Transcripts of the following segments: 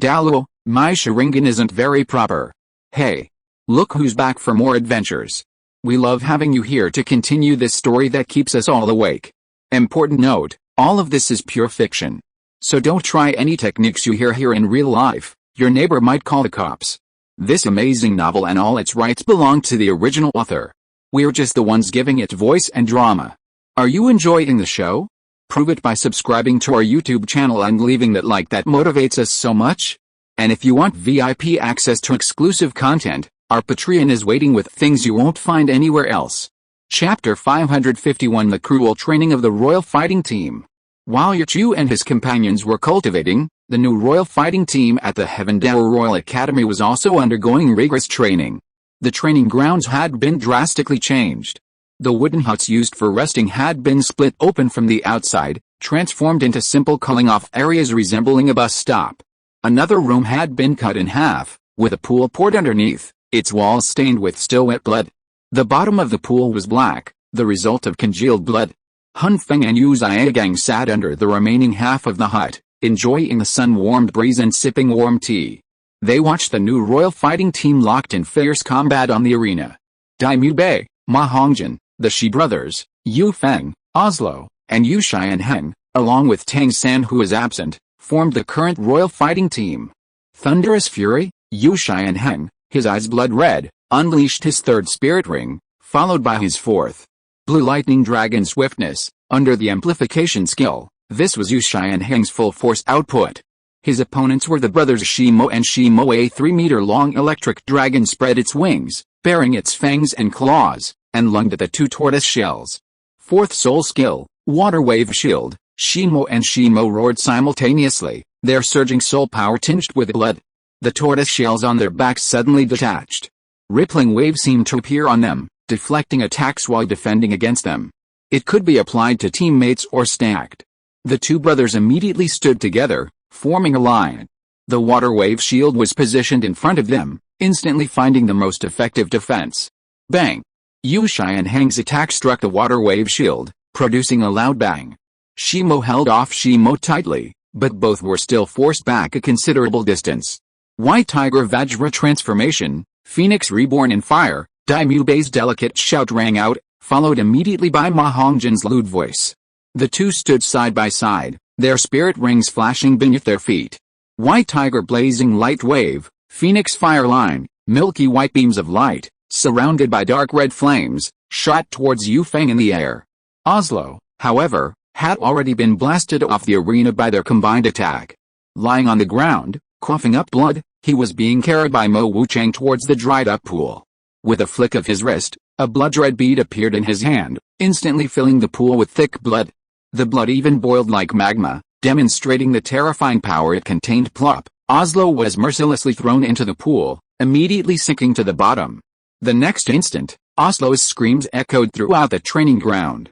Douluo, my Sharingan isn't very proper. Hey. Look who's back for more adventures. We love having you here to continue this story that keeps us all awake. Important note, all of this is pure fiction. So don't try any techniques you hear here in real life, your neighbor might call the cops. This amazing novel and all its rights belong to the original author. We're just the ones giving it voice and drama. Are you enjoying the show? Prove it by subscribing to our YouTube channel and leaving that like that motivates us so much. And if you want VIP access to exclusive content, our Patreon is waiting with things you won't find anywhere else. Chapter 551 The Cruel Training of the Royal Fighting Team. While Xiao and his companions were cultivating, the new royal fighting team at the Heavendower Royal Academy was also undergoing rigorous training. The training grounds had been drastically changed. The wooden huts used for resting had been split open from the outside, transformed into simple cooling-off areas resembling a bus stop. Another room had been cut in half, with a pool poured underneath, its walls stained with still wet blood. The bottom of the pool was black, the result of congealed blood. Hun Feng and Yu Xiaogang sat under the remaining half of the hut, enjoying the sun-warmed breeze and sipping warm tea. They watched the new royal fighting team locked in fierce combat on the arena. Daimyo Bei, Ma Hongjin, the Shi brothers, Yu Feng, Oslo, and Yu Xianheng, along with Tang San who is absent, formed the current royal fighting team. Thunderous fury, Yu Xianheng, his eyes blood red, unleashed his third spirit ring, followed by his fourth. Blue lightning dragon swiftness, under the amplification skill, this was Yu Xianheng's full force output. His opponents were the brothers Shimo and Shimo. A 3-meter-long electric dragon spread its wings, baring its fangs and claws, and lunged at the two tortoise shells. Fourth soul skill, water wave shield, Shimo and Shimo roared simultaneously, their surging soul power tinged with blood. The tortoise shells on their backs suddenly detached. Rippling waves seemed to appear on them, deflecting attacks while defending against them. It could be applied to teammates or stacked. The two brothers immediately stood together, forming a line. The water wave shield was positioned in front of them, instantly finding the most effective defense. Bang! Yu Xianheng's attack struck the water wave shield, producing a loud bang. Shimo held off Shimo tightly, but both were still forced back a considerable distance. White Tiger Vajra transformation, Phoenix reborn in fire, Daimyo Bei's delicate shout rang out, followed immediately by Ma Hongjin's lewd voice. The two stood side by side, their spirit rings flashing beneath their feet. White Tiger blazing light wave, Phoenix fire line, milky white beams of light, surrounded by dark red flames, shot towards Yu Feng in the air. Oslo, however, had already been blasted off the arena by their combined attack. Lying on the ground, coughing up blood, he was being carried by Mo Wuchang towards the dried-up pool. With a flick of his wrist, a blood-red bead appeared in his hand, instantly filling the pool with thick blood. The blood even boiled like magma, demonstrating the terrifying power it contained. Plop! Oslo was mercilessly thrown into the pool, immediately sinking to the bottom. The next instant, Oslo's screams echoed throughout the training ground.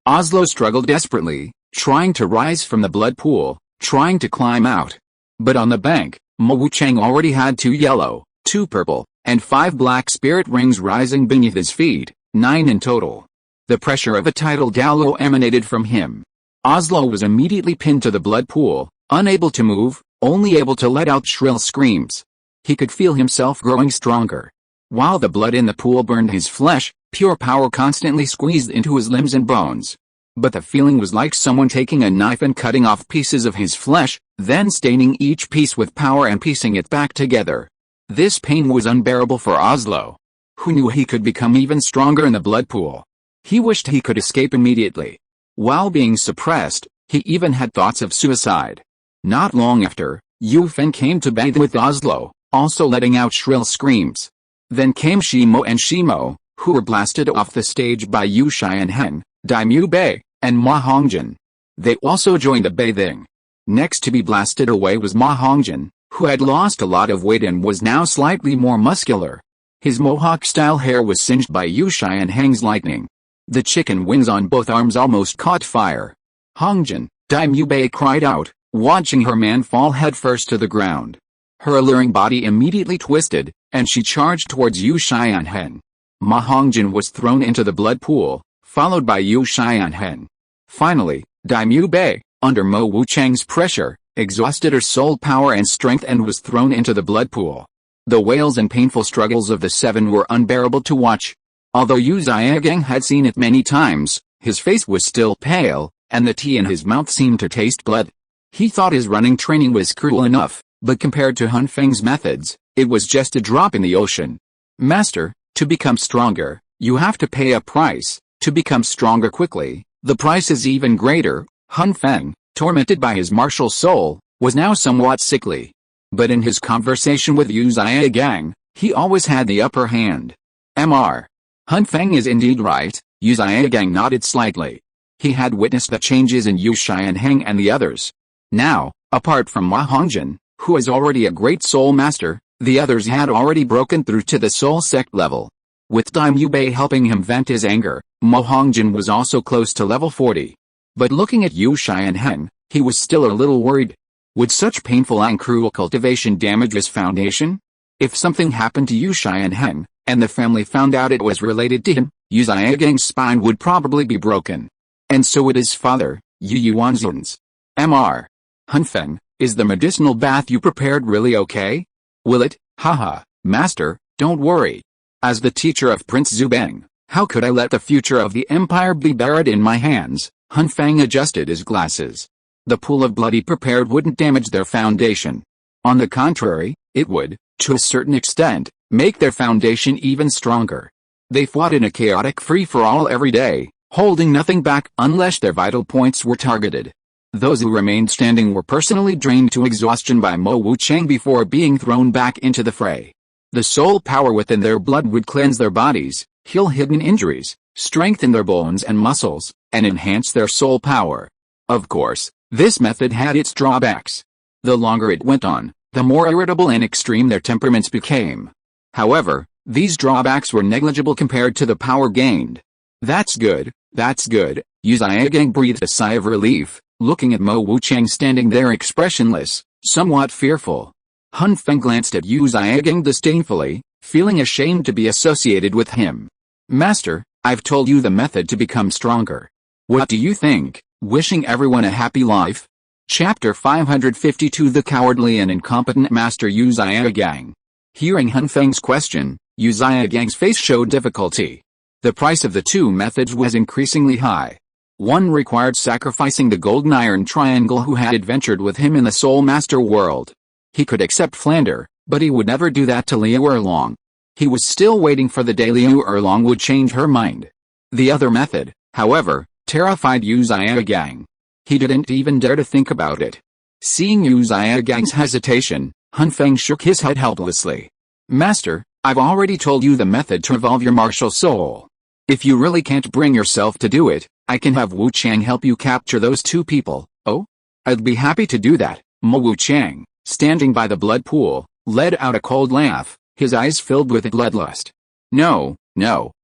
Oslo struggled desperately, trying to rise from the blood pool, trying to climb out. But on the bank, Mo Wuchang already had 2 yellow, 2 purple, and 5 black spirit rings rising beneath his feet, 9 in total. The pressure of a tidal download emanated from him. Oslo was immediately pinned to the blood pool, unable to move, only able to let out shrill screams. He could feel himself growing stronger. While the blood in the pool burned his flesh, pure power constantly squeezed into his limbs and bones. But the feeling was like someone taking a knife and cutting off pieces of his flesh, then staining each piece with power and piecing it back together. This pain was unbearable for Oslo, who knew he could become even stronger in the blood pool. He wished he could escape immediately. While being suppressed, he even had thoughts of suicide. Not long after, Yu Feng came to bathe with Oslo, also letting out shrill screams. Then came Shimo and Shimo, who were blasted off the stage by Yu Xianheng, Daimyo Bei, and Ma Hongjin. They also joined the bathing. Next to be blasted away was Ma Hongjin, who had lost a lot of weight and was now slightly more muscular. His mohawk-style hair was singed by Yu Xianheng's lightning. The chicken wings on both arms almost caught fire. Hongjin, Daimyo Bei cried out, watching her man fall headfirst to the ground. Her alluring body immediately twisted, and she charged towards Yu Xianheng. Ma Hongjin was thrown into the blood pool, followed by Yu Xianheng. Finally, Daimyo Bei, under Mo Wuchang's pressure, exhausted her soul power and strength and was thrown into the blood pool. The wails and painful struggles of the seven were unbearable to watch. Although Yu Xiaogang had seen it many times, his face was still pale, and the tea in his mouth seemed to taste blood. He thought his running training was cruel enough, but compared to Han Feng's methods, it was just a drop in the ocean. Master, to become stronger, you have to pay a price. To become stronger quickly, the price is even greater. Han Feng, tormented by his martial soul, was now somewhat sickly. But in his conversation with Yu Xiaogang, he always had the upper hand. Mr. Han Feng is indeed right. Yu Xiaogang nodded slightly. He had witnessed the changes in Yu Xianheng and the others. Now, apart from Ma Hongjin, who is already a great soul master, the others had already broken through to the soul sect level. With Daimyo Bei helping him vent his anger, Ma Hongjin was also close to level 40. But looking at Yu Xianheng, he was still a little worried. Would such painful and cruel cultivation damage his foundation? If something happened to Yu Xianheng, and the family found out it was related to him, Yu Xiaogang's spine would probably be broken. And so would his father, Yu Yuanzun's. Mr. Han Feng, is the medicinal bath you prepared really okay? Will it? Haha, master, don't worry. As the teacher of Prince Zubeng, how could I let the future of the empire be buried in my hands? Han Feng adjusted his glasses. The pool of blood he prepared wouldn't damage their foundation. On the contrary, it would, to a certain extent, make their foundation even stronger. They fought in a chaotic free-for-all every day, holding nothing back unless their vital points were targeted. Those who remained standing were personally drained to exhaustion by Mo Wuchang before being thrown back into the fray. The soul power within their blood would cleanse their bodies, heal hidden injuries, strengthen their bones and muscles, and enhance their soul power. Of course, this method had its drawbacks. The longer it went on, the more irritable and extreme their temperaments became. However, these drawbacks were negligible compared to the power gained. That's good, that's good. Yu Xiaogang breathed a sigh of relief, looking at Mo Wuchang standing there expressionless, somewhat fearful. Han Feng glanced at Yu Xiaogang disdainfully, feeling ashamed to be associated with him. Master, I've told you the method to become stronger. What do you think? Wishing everyone a happy life? Chapter 552 The Cowardly and Incompetent Master Yu Xiaogang. Hearing Han Feng's question, Yu Xiaogang's face showed difficulty. The price of the two methods was increasingly high. One required sacrificing the golden iron triangle who had adventured with him in the Soul Master world. He could accept Flander, but he would never do that to Liu Erlong. He was still waiting for the day Liu Erlong would change her mind. The other method, however, terrified Yu Xiaogang. He didn't even dare to think about it. Seeing Yu Xiaogang's hesitation, Han Feng shook his head helplessly. Master, I've already told you the method to evolve your martial soul. If you really can't bring yourself to do it, I can have Wu Chang help you capture those two people. Oh? I'd be happy to do that. Mo Wu Chang, standing by the blood pool, let out a cold laugh, his eyes filled with bloodlust. No,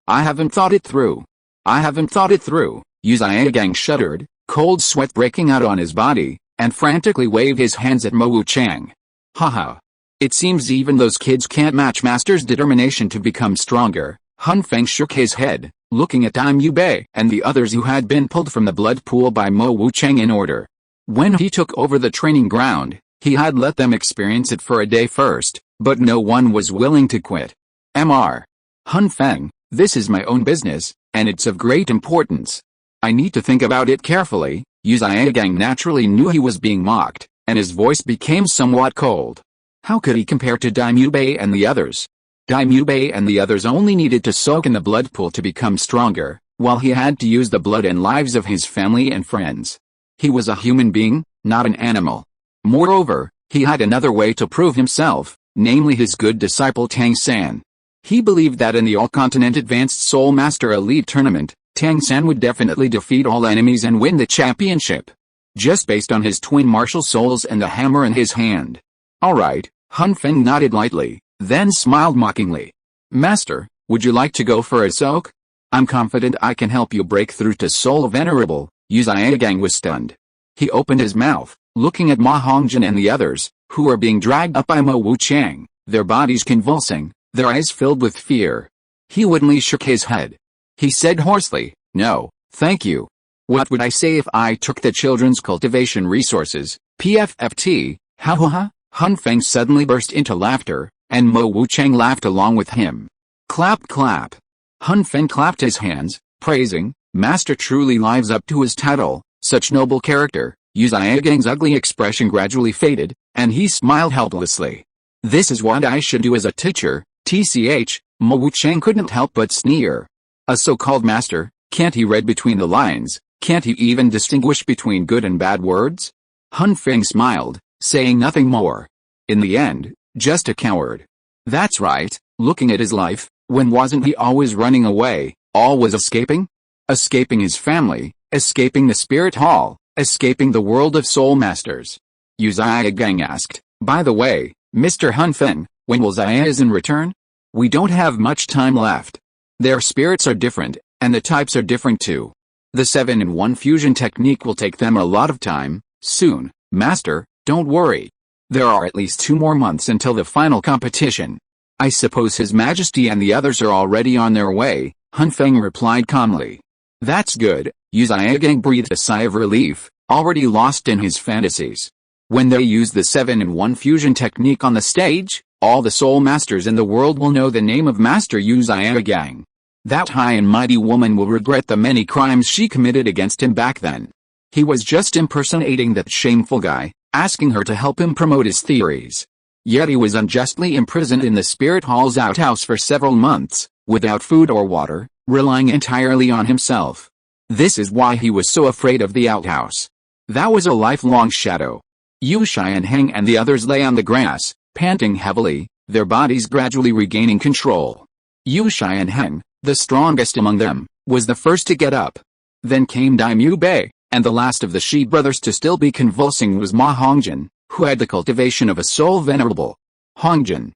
I haven't thought it through. Yu Xiaogang shuddered, cold sweat breaking out on his body, and frantically waved his hands at Mo Wu Chang. Haha. It seems even those kids can't match Master's determination to become stronger. Han Feng shook his head, looking at Daimyo Bei and the others who had been pulled from the blood pool by Mo Wuchang in order. When he took over the training ground, he had let them experience it for a day first, but no one was willing to quit. Mr. Han Feng, this is my own business, and it's of great importance. I need to think about it carefully. Yu Xiaogang naturally knew he was being mocked, and his voice became somewhat cold. How could he compare to Daimyo Bei and the others? Daimyo Bei and the others only needed to soak in the blood pool to become stronger, while he had to use the blood and lives of his family and friends. He was a human being, not an animal. Moreover, he had another way to prove himself, namely his good disciple Tang San. He believed that in the All-Continent Advanced Soul Master Elite Tournament, Tang San would definitely defeat all enemies and win the championship. Just based on his twin martial souls and the hammer in his hand. Alright, Han Feng nodded lightly, then smiled mockingly. Master, would you like to go for a soak? I'm confident I can help you break through to Soul Venerable. Yu Xiaogang was stunned. He opened his mouth, looking at Ma Hongjin and the others, who were being dragged up by Mo Wuchang, their bodies convulsing, their eyes filled with fear. He woodenly shook his head. He said hoarsely, no, thank you. What would I say if I took the children's cultivation resources, PFFT, ha ha ha. Hun Feng suddenly burst into laughter, and Mo Wuchang laughed along with him. Clap clap. Hun Feng clapped his hands, praising, Master truly lives up to his title, such noble character. Yu Xiaogang's ugly expression gradually faded, and he smiled helplessly. This is what I should do as a teacher, tch, Mo Wuchang couldn't help but sneer. A so-called master, can't he read between the lines, can't he even distinguish between good and bad words? Hun Feng smiled, saying nothing more. In the end, just a coward. That's right, looking at his life, when wasn't he always running away, always escaping? Escaping his family, escaping the spirit hall, escaping the world of soul masters. Yu Xiaogang asked, by the way, Mr. Hun Feng, when will Xiaoyan return? We don't have much time left. Their spirits are different, and the types are different too. The 7-in-1 fusion technique will take them a lot of time, soon, Master, don't worry. There are at least 2 more months until the final competition. I suppose His Majesty and the others are already on their way, Hun Feng replied calmly. That's good, Yu Xiaogang breathed a sigh of relief, already lost in his fantasies. When they use the 7-in-1 fusion technique on the stage, all the soul masters in the world will know the name of Master Yu Xiaogang. That high and mighty woman will regret the many crimes she committed against him back then. He was just impersonating that shameful guy, asking her to help him promote his theories. Yet he was unjustly imprisoned in the Spirit Hall's outhouse for several months, without food or water, relying entirely on himself. This is why he was so afraid of the outhouse. That was a lifelong shadow. Yu Xianheng and the others lay on the grass, panting heavily, their bodies gradually regaining control. Yu Xianheng, the strongest among them, was the first to get up. Then came Daimyo Bei, and the last of the Shi brothers to still be convulsing was Ma Hongjin, who had the cultivation of a soul venerable. Hongjin,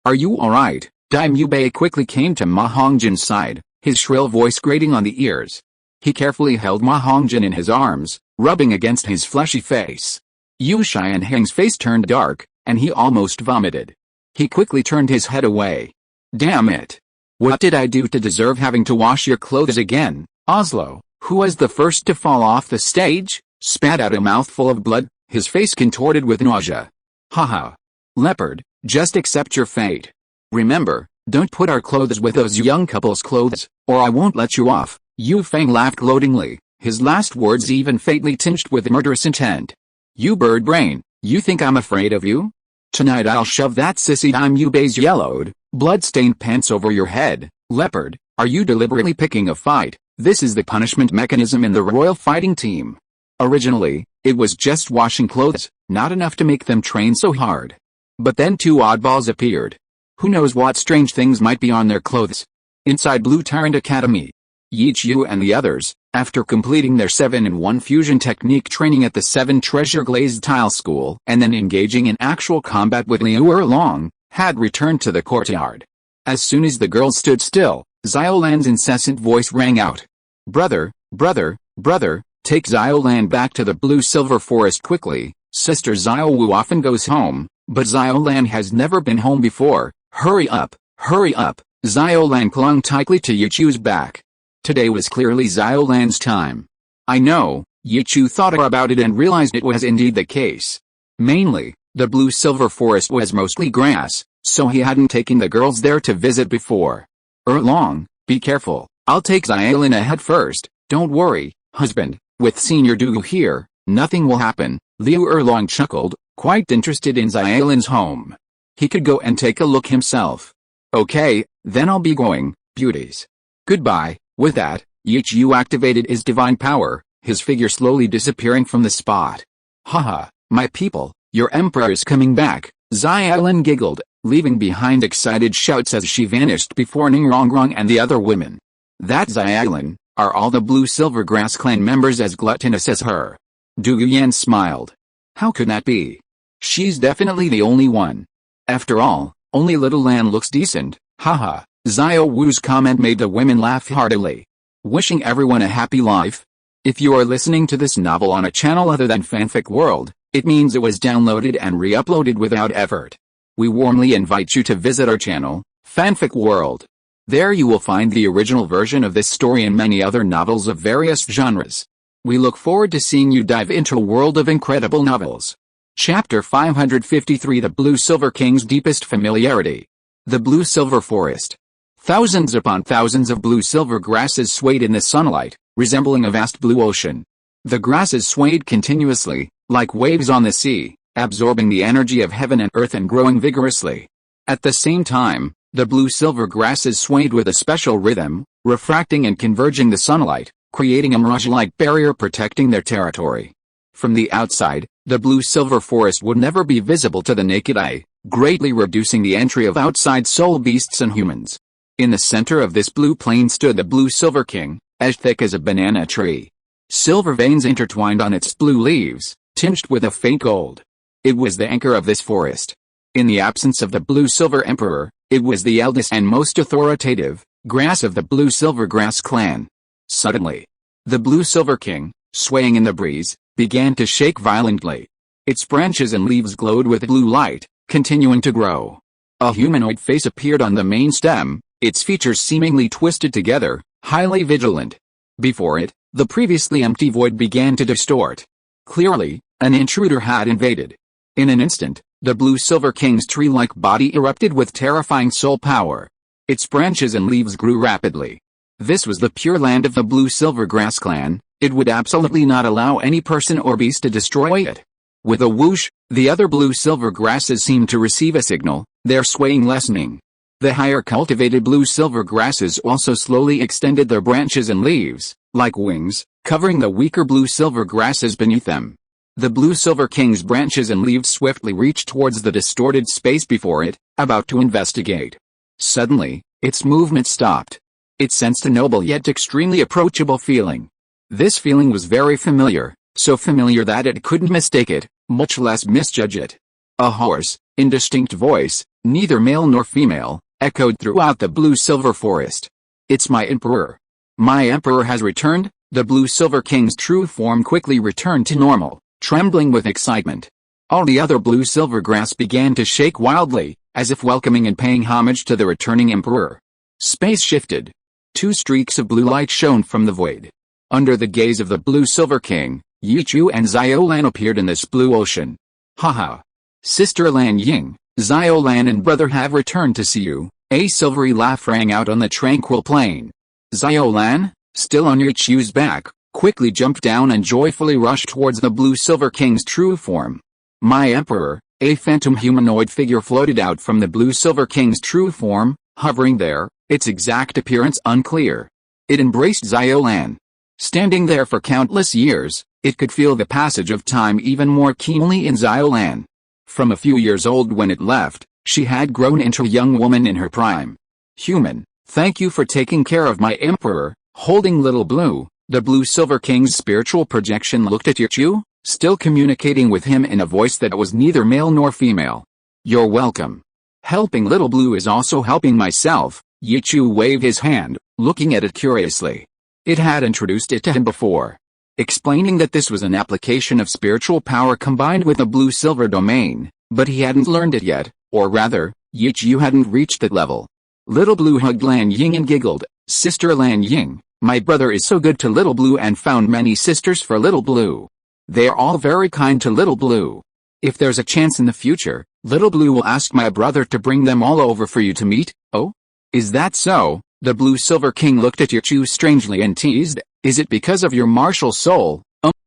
are you alright? Daimyo Bei quickly came to Ma Hongjin's side, his shrill voice grating on the ears. He carefully held Ma Hongjin in his arms, rubbing against his fleshy face. Yu Xianheng's face turned dark, and he almost vomited. He quickly turned his head away. Damn it! What did I do to deserve having to wash your clothes again? Oslo, who was the first to fall off the stage, spat out a mouthful of blood, his face contorted with nausea. Haha. Leopard, just accept your fate. Remember, don't put our clothes with those young couple's clothes, or I won't let you off. Yu Feng laughed gloatingly, his last words even faintly tinged with murderous intent. You bird brain, you think I'm afraid of you? Tonight I'll shove that sissy Daimyo Bei's yellowed, blood-stained pants over your head. Leopard, are you deliberately picking a fight? This is the punishment mechanism in the royal fighting team. Originally, it was just washing clothes, not enough to make them train so hard. But then 2 oddballs appeared. Who knows what strange things might be on their clothes? Inside Blue Tyrant Academy, Yi Qiu and the others, after completing their 7-in-1 fusion technique training at the 7 Treasure Glazed Tile School and then engaging in actual combat with Liu Erlong, had returned to the courtyard. As soon as the girls stood still, Xiaolan's incessant voice rang out. Brother, take Xiaolan back to the blue-silver forest quickly. Sister Xiao Wu often goes home, but Xiaolan has never been home before. Hurry up. Xiaolan clung tightly to Yichu's back. Today was clearly Xiaolan's time. I know, Yichu thought about it and realized it was indeed the case. Mainly, the blue-silver forest was mostly grass, so he hadn't taken the girls there to visit before. Erlong, be careful, I'll take Xiaolan ahead first, don't worry, husband, with Senior Douluo here, nothing will happen. Liu Erlong chuckled, quite interested in Xiaolan's home. He could go and take a look himself. Okay, then I'll be going, beauties. Goodbye. With that, Yichu activated his divine power, his figure slowly disappearing from the spot. Haha, my people, your emperor is coming back, Xiaolan giggled, leaving behind excited shouts as she vanished before Ningrongrong and the other women. That Xiaolan, are all the blue-silver grass clan members as gluttonous as her? Du Yan smiled. How could that be? She's definitely the only one. After all, only Little Lan looks decent, haha. Xiao Wu's comment made the women laugh heartily. Wishing everyone a happy life. If you are listening to this novel on a channel other than Fanfic World, it means it was downloaded and re-uploaded without effort. We warmly invite you to visit our channel, Fanfic World. There you will find the original version of this story and many other novels of various genres. We look forward to seeing you dive into a world of incredible novels. Chapter 553 The Blue Silver King's Deepest Familiarity. The Blue Silver Forest. Thousands upon thousands of blue-silver grasses swayed in the sunlight, resembling a vast blue ocean. The grasses swayed continuously, like waves on the sea, absorbing the energy of heaven and earth and growing vigorously. At the same time, the blue-silver grasses swayed with a special rhythm, refracting and converging the sunlight, creating a mirage-like barrier protecting their territory. From the outside, the blue-silver forest would never be visible to the naked eye, greatly reducing the entry of outside soul beasts and humans. In the center of this blue plain stood the Blue Silver King, as thick as a banana tree. Silver veins intertwined on its blue leaves, tinged with a faint gold. It was the anchor of this forest. In the absence of the Blue-Silver Emperor, it was the eldest and most authoritative grass of the Blue-Silver Grass clan. Suddenly, the Blue-Silver King, swaying in the breeze, began to shake violently. Its branches and leaves glowed with blue light, continuing to grow. A humanoid face appeared on the main stem, its features seemingly twisted together, highly vigilant. Before it, the previously empty void began to distort. Clearly, an intruder had invaded. In an instant, the Blue-Silver King's tree-like body erupted with terrifying soul power. Its branches and leaves grew rapidly. This was the pure land of the Blue-Silver Grass clan. It would absolutely not allow any person or beast to destroy it. With a whoosh, the other blue-silver grasses seemed to receive a signal, their swaying lessening. The higher cultivated blue-silver grasses also slowly extended their branches and leaves, like wings, covering the weaker blue-silver grasses beneath them. The Blue-Silver King's branches and leaves swiftly reached towards the distorted space before it, about to investigate. Suddenly, its movement stopped. It sensed a noble yet extremely approachable feeling. This feeling was very familiar, so familiar that it couldn't mistake it, much less misjudge it. A hoarse, indistinct voice, neither male nor female, echoed throughout the blue-silver forest. "It's my emperor. My emperor has returned." The Blue-Silver King's true form quickly returned to normal, trembling with excitement. All the other blue-silver grass began to shake wildly, as if welcoming and paying homage to the returning emperor. Space shifted. Two streaks of blue light shone from the void. Under the gaze of the Blue-Silver King, Yichu and Xiaolan appeared in this blue ocean. "Haha. Sister Lan Ying, Xiaolan and brother have returned to see you." A silvery laugh rang out on the tranquil plain. Xiaolan, still on Yichu's back, quickly jumped down and joyfully rushed towards the Blue-Silver King's true form. "My emperor." A phantom humanoid figure floated out from the Blue-Silver King's true form, hovering there, its exact appearance unclear. It embraced Xiaolan. Standing there for countless years, it could feel the passage of time even more keenly in Xiaolan. From a few years old when it left, she had grown into a young woman in her prime. "Human, thank you for taking care of my emperor." Holding Little Blue, the Blue-Silver King's spiritual projection looked at Yichu, still communicating with him in a voice that was neither male nor female. "You're welcome. Helping Little Blue is also helping myself." Yichu waved his hand, looking at it curiously. It had introduced it to him before, explaining that this was an application of spiritual power combined with a blue-silver domain, but he hadn't learned it yet, or rather, Yichu hadn't reached that level. Little Blue hugged Lan Ying and giggled. "Sister Lan Ying, my brother is so good to Little Blue and found many sisters for Little Blue. They are all very kind to Little Blue. If there's a chance in the future, Little Blue will ask my brother to bring them all over for you to meet." "Oh? Is that so?" The Blue-Silver King looked at Yichu strangely and teased. "Is it because of your martial soul?"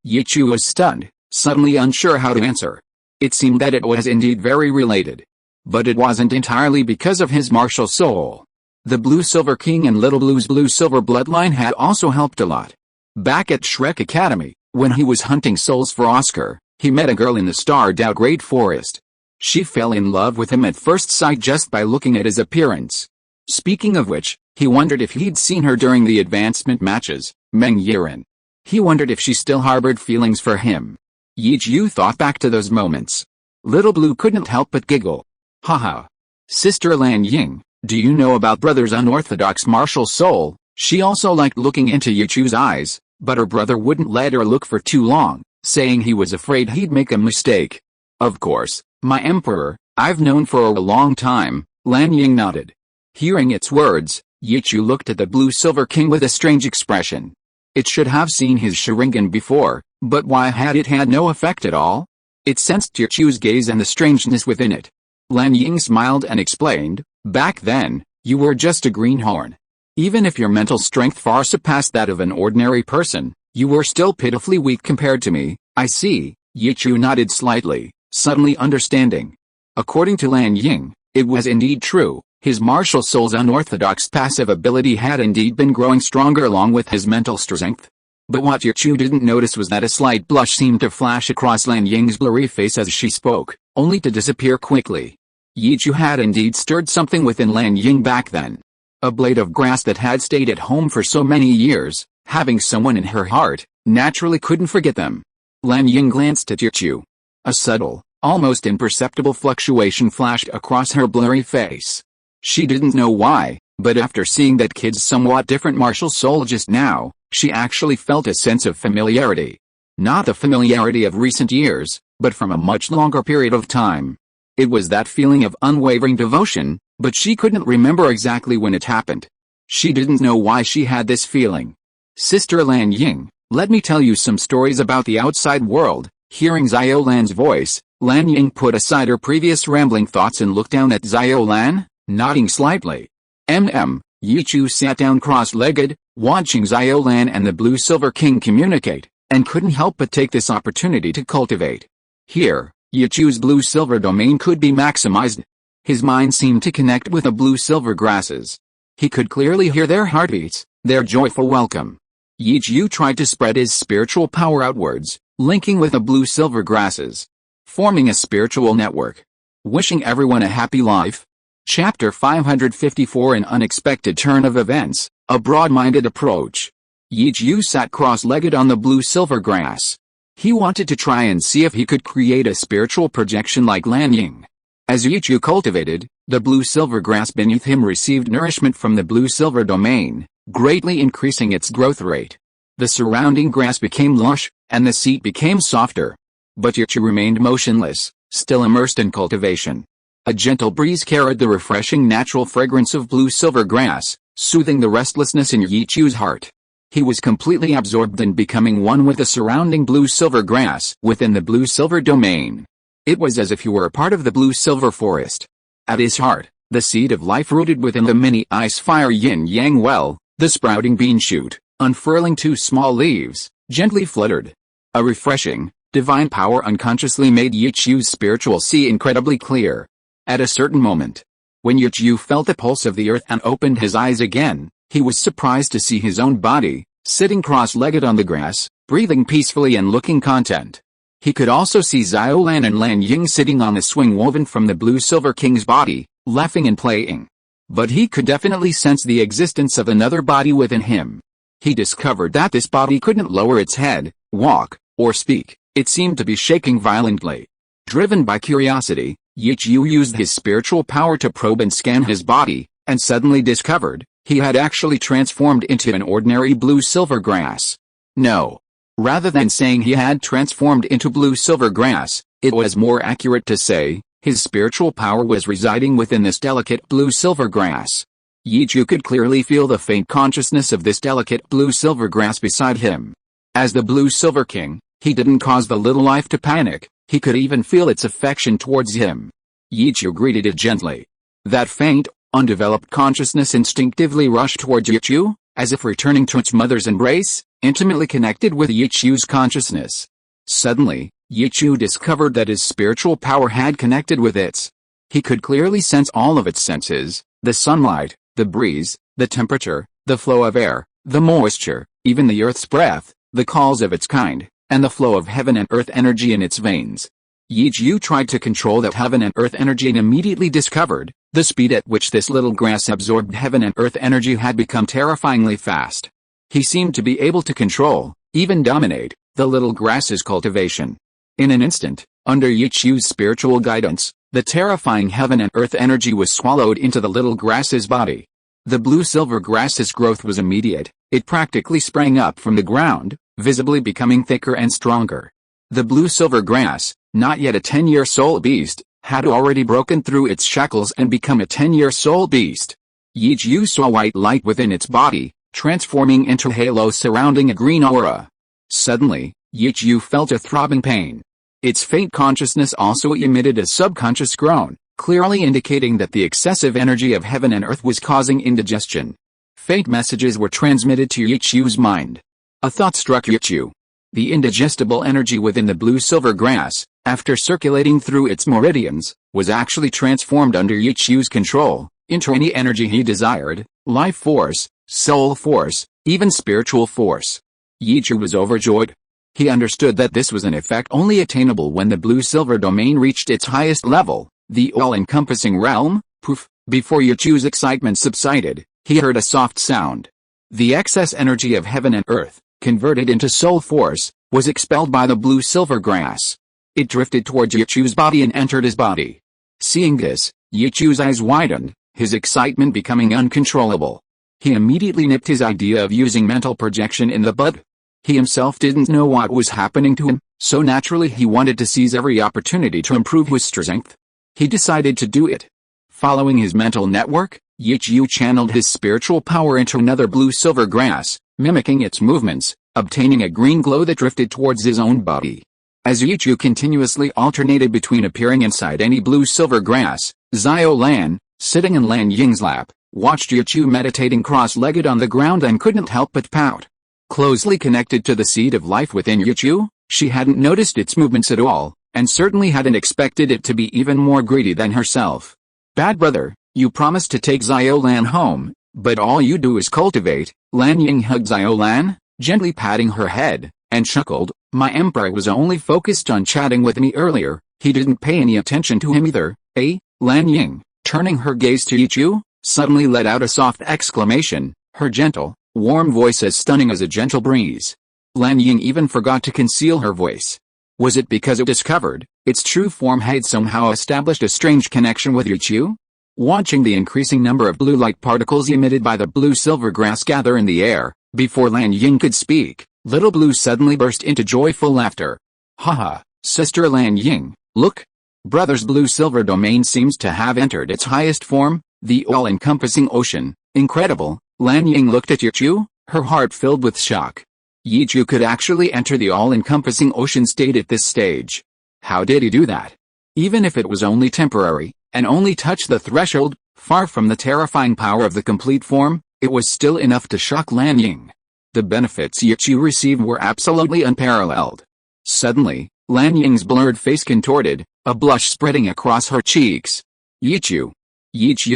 Yichu was stunned, suddenly unsure how to answer. It seemed that it was indeed very related. But it wasn't entirely because of his martial soul. The Blue-Silver King and Little Blue's blue-silver bloodline had also helped a lot. Back at Shrek Academy, when he was hunting souls for Oscar, he met a girl in the starred-out Great Forest. She fell in love with him at first sight just by looking at his appearance. Speaking of which, he wondered if he'd seen her during the advancement matches, Meng Yiren. He wondered if she still harbored feelings for him. Yichu thought back to those moments. Little Blue couldn't help but giggle. "Haha. Sister Lan Ying, do you know about brother's unorthodox martial soul?" She also liked looking into Yichu's eyes, but her brother wouldn't let her look for too long, saying he was afraid he'd make a mistake. "Of course, my emperor, I've known for a long time." Lan Ying nodded. Hearing its words, Yichu looked at the Blue-Silver King with a strange expression. It should have seen his Sharingan before, but why had it had no effect at all? It sensed Yichu's gaze and the strangeness within it. Lan Ying smiled and explained, "Back then, you were just a greenhorn. Even if your mental strength far surpassed that of an ordinary person, you were still pitifully weak compared to me." "I see." Yichu nodded slightly, suddenly understanding. According to Lan Ying, it was indeed true. His martial soul's unorthodox passive ability had indeed been growing stronger along with his mental strength. But what Yichu didn't notice was that a slight blush seemed to flash across Lan Ying's blurry face as she spoke, only to disappear quickly. Yichu had indeed stirred something within Lan Ying back then. A blade of grass that had stayed at home for so many years, having someone in her heart, naturally couldn't forget them. Lan Ying glanced at Yichu. A subtle, almost imperceptible fluctuation flashed across her blurry face. She didn't know why, but after seeing that kid's somewhat different martial soul just now, she actually felt a sense of familiarity. Not the familiarity of recent years, but from a much longer period of time. It was that feeling of unwavering devotion, but she couldn't remember exactly when it happened. She didn't know why she had this feeling. "Sister Lan Ying, let me tell you some stories about the outside world." Hearing Xiao Lan's voice, Lan Ying put aside her previous rambling thoughts and looked down at Xiao Lan, nodding slightly. Yichu sat down cross-legged, watching Xiao Lan and the Blue-Silver King communicate, and couldn't help but take this opportunity to cultivate. Here, Yichu's blue-silver domain could be maximized. His mind seemed to connect with the blue-silver grasses. He could clearly hear their heartbeats, their joyful welcome. Yichu tried to spread his spiritual power outwards, linking with the blue-silver grasses, forming a spiritual network. Wishing everyone a happy life. Chapter 554 An unexpected turn of events, a broad-minded approach. Yichu sat cross-legged on the blue-silver grass. He wanted to try and see if he could create a spiritual projection like Lan Ying. As Yichu cultivated, the blue-silver grass beneath him received nourishment from the blue-silver domain, greatly increasing its growth rate. The surrounding grass became lush, and the seat became softer. But Yichu remained motionless, still immersed in cultivation. A gentle breeze carried the refreshing natural fragrance of blue-silver grass, soothing the restlessness in Yichu's heart. He was completely absorbed in becoming one with the surrounding blue-silver grass within the blue-silver domain. It was as if he were a part of the blue-silver forest. At his heart, the seed of life rooted within the mini ice-fire yin-yang well, the sprouting bean shoot, unfurling two small leaves, gently fluttered. A refreshing, divine power unconsciously made Yichu's spiritual sea incredibly clear. At a certain moment, when Yichu felt the pulse of the earth and opened his eyes again, he was surprised to see his own body, sitting cross-legged on the grass, breathing peacefully and looking content. He could also see Xiao Lan and Lan Ying sitting on the swing woven from the Blue-Silver King's body, laughing and playing. But he could definitely sense the existence of another body within him. He discovered that this body couldn't lower its head, walk, or speak. It seemed to be shaking violently. Driven by curiosity, Yichu used his spiritual power to probe and scan his body, and suddenly discovered he had actually transformed into an ordinary blue-silver grass. No. Rather than saying he had transformed into blue-silver grass, it was more accurate to say his spiritual power was residing within this delicate blue-silver grass. Yichu could clearly feel the faint consciousness of this delicate blue-silver grass beside him. As the Blue-Silver King, he didn't cause the little life to panic. He could even feel its affection towards him. Yichu greeted it gently. That faint, undeveloped consciousness instinctively rushed towards Yichu, as if returning to its mother's embrace, intimately connected with Yichu's consciousness. Suddenly, Yichu discovered that his spiritual power had connected with its. He could clearly sense all of its senses, the sunlight, the breeze, the temperature, the flow of air, the moisture, even the earth's breath, the calls of its kind, and the flow of heaven and earth energy in its veins. Yichu tried to control that heaven and earth energy and immediately discovered the speed at which this little grass absorbed heaven and earth energy had become terrifyingly fast. He seemed to be able to control, even dominate, the little grass's cultivation. In an instant, under Yichu's spiritual guidance, the terrifying heaven and earth energy was swallowed into the little grass's body. The blue-silver grass's growth was immediate. It practically sprang up from the ground, visibly becoming thicker and stronger. The blue-silver grass, not yet a 10-year soul beast, had already broken through its shackles and become a 10-year soul beast. Yichu saw white light within its body, transforming into a halo surrounding a green aura. Suddenly, Yichu felt a throbbing pain. Its faint consciousness also emitted a subconscious groan, clearly indicating that the excessive energy of heaven and earth was causing indigestion. Faint messages were transmitted to Yichu's mind. A thought struck Yichu. The indigestible energy within the blue-silver grass, after circulating through its meridians, was actually transformed under Yichu's control, into any energy he desired: life force, soul force, even spiritual force. Yichu was overjoyed. He understood that this was an effect only attainable when the blue-silver domain reached its highest level, the all-encompassing realm. Poof! Before Yichu's excitement subsided, he heard a soft sound. The excess energy of heaven and earth, converted into soul force, was expelled by the blue-silver grass. It drifted towards Yichu's body and entered his body. Seeing this, Yichu's eyes widened, his excitement becoming uncontrollable. He immediately nipped his idea of using mental projection in the bud. He himself didn't know what was happening to him, so naturally he wanted to seize every opportunity to improve his strength. He decided to do it. Following his mental network, Yichu channeled his spiritual power into another blue-silver grass, mimicking its movements, obtaining a green glow that drifted towards his own body. As Yichu continuously alternated between appearing inside any blue-silver grass, Xiao Lan, sitting in Lan Ying's lap, watched Yichu meditating cross-legged on the ground and couldn't help but pout. Closely connected to the seed of life within Yichu, she hadn't noticed its movements at all, and certainly hadn't expected it to be even more greedy than herself. "Bad brother, you promised to take Xiao Lan home, but all you do is cultivate." Lan Ying hugged Xiao Lan, gently patting her head, and chuckled. "My emperor was only focused on chatting with me earlier, he didn't pay any attention to him either, eh?" Lan Ying, turning her gaze to Yichu, suddenly let out a soft exclamation, her gentle, warm voice as stunning as a gentle breeze. Lan Ying even forgot to conceal her voice. Was it because it discovered its true form had somehow established a strange connection with Yichu? Watching the increasing number of blue light particles emitted by the blue-silver grass gather in the air, before Lan Ying could speak, Little Blue suddenly burst into joyful laughter. "Haha, Sister Lan Ying, look! Brother's blue-silver domain seems to have entered its highest form, the all-encompassing ocean. Incredible!" Lan Ying looked at Yichu, her heart filled with shock. Yichu could actually enter the all-encompassing ocean state at this stage. How did he do that? Even if it was only temporary, and only touched the threshold, far from the terrifying power of the complete form, it was still enough to shock Lan Ying. The benefits Yichu received were absolutely unparalleled. Suddenly, Lan Ying's blurred face contorted, a blush spreading across her cheeks. Yichu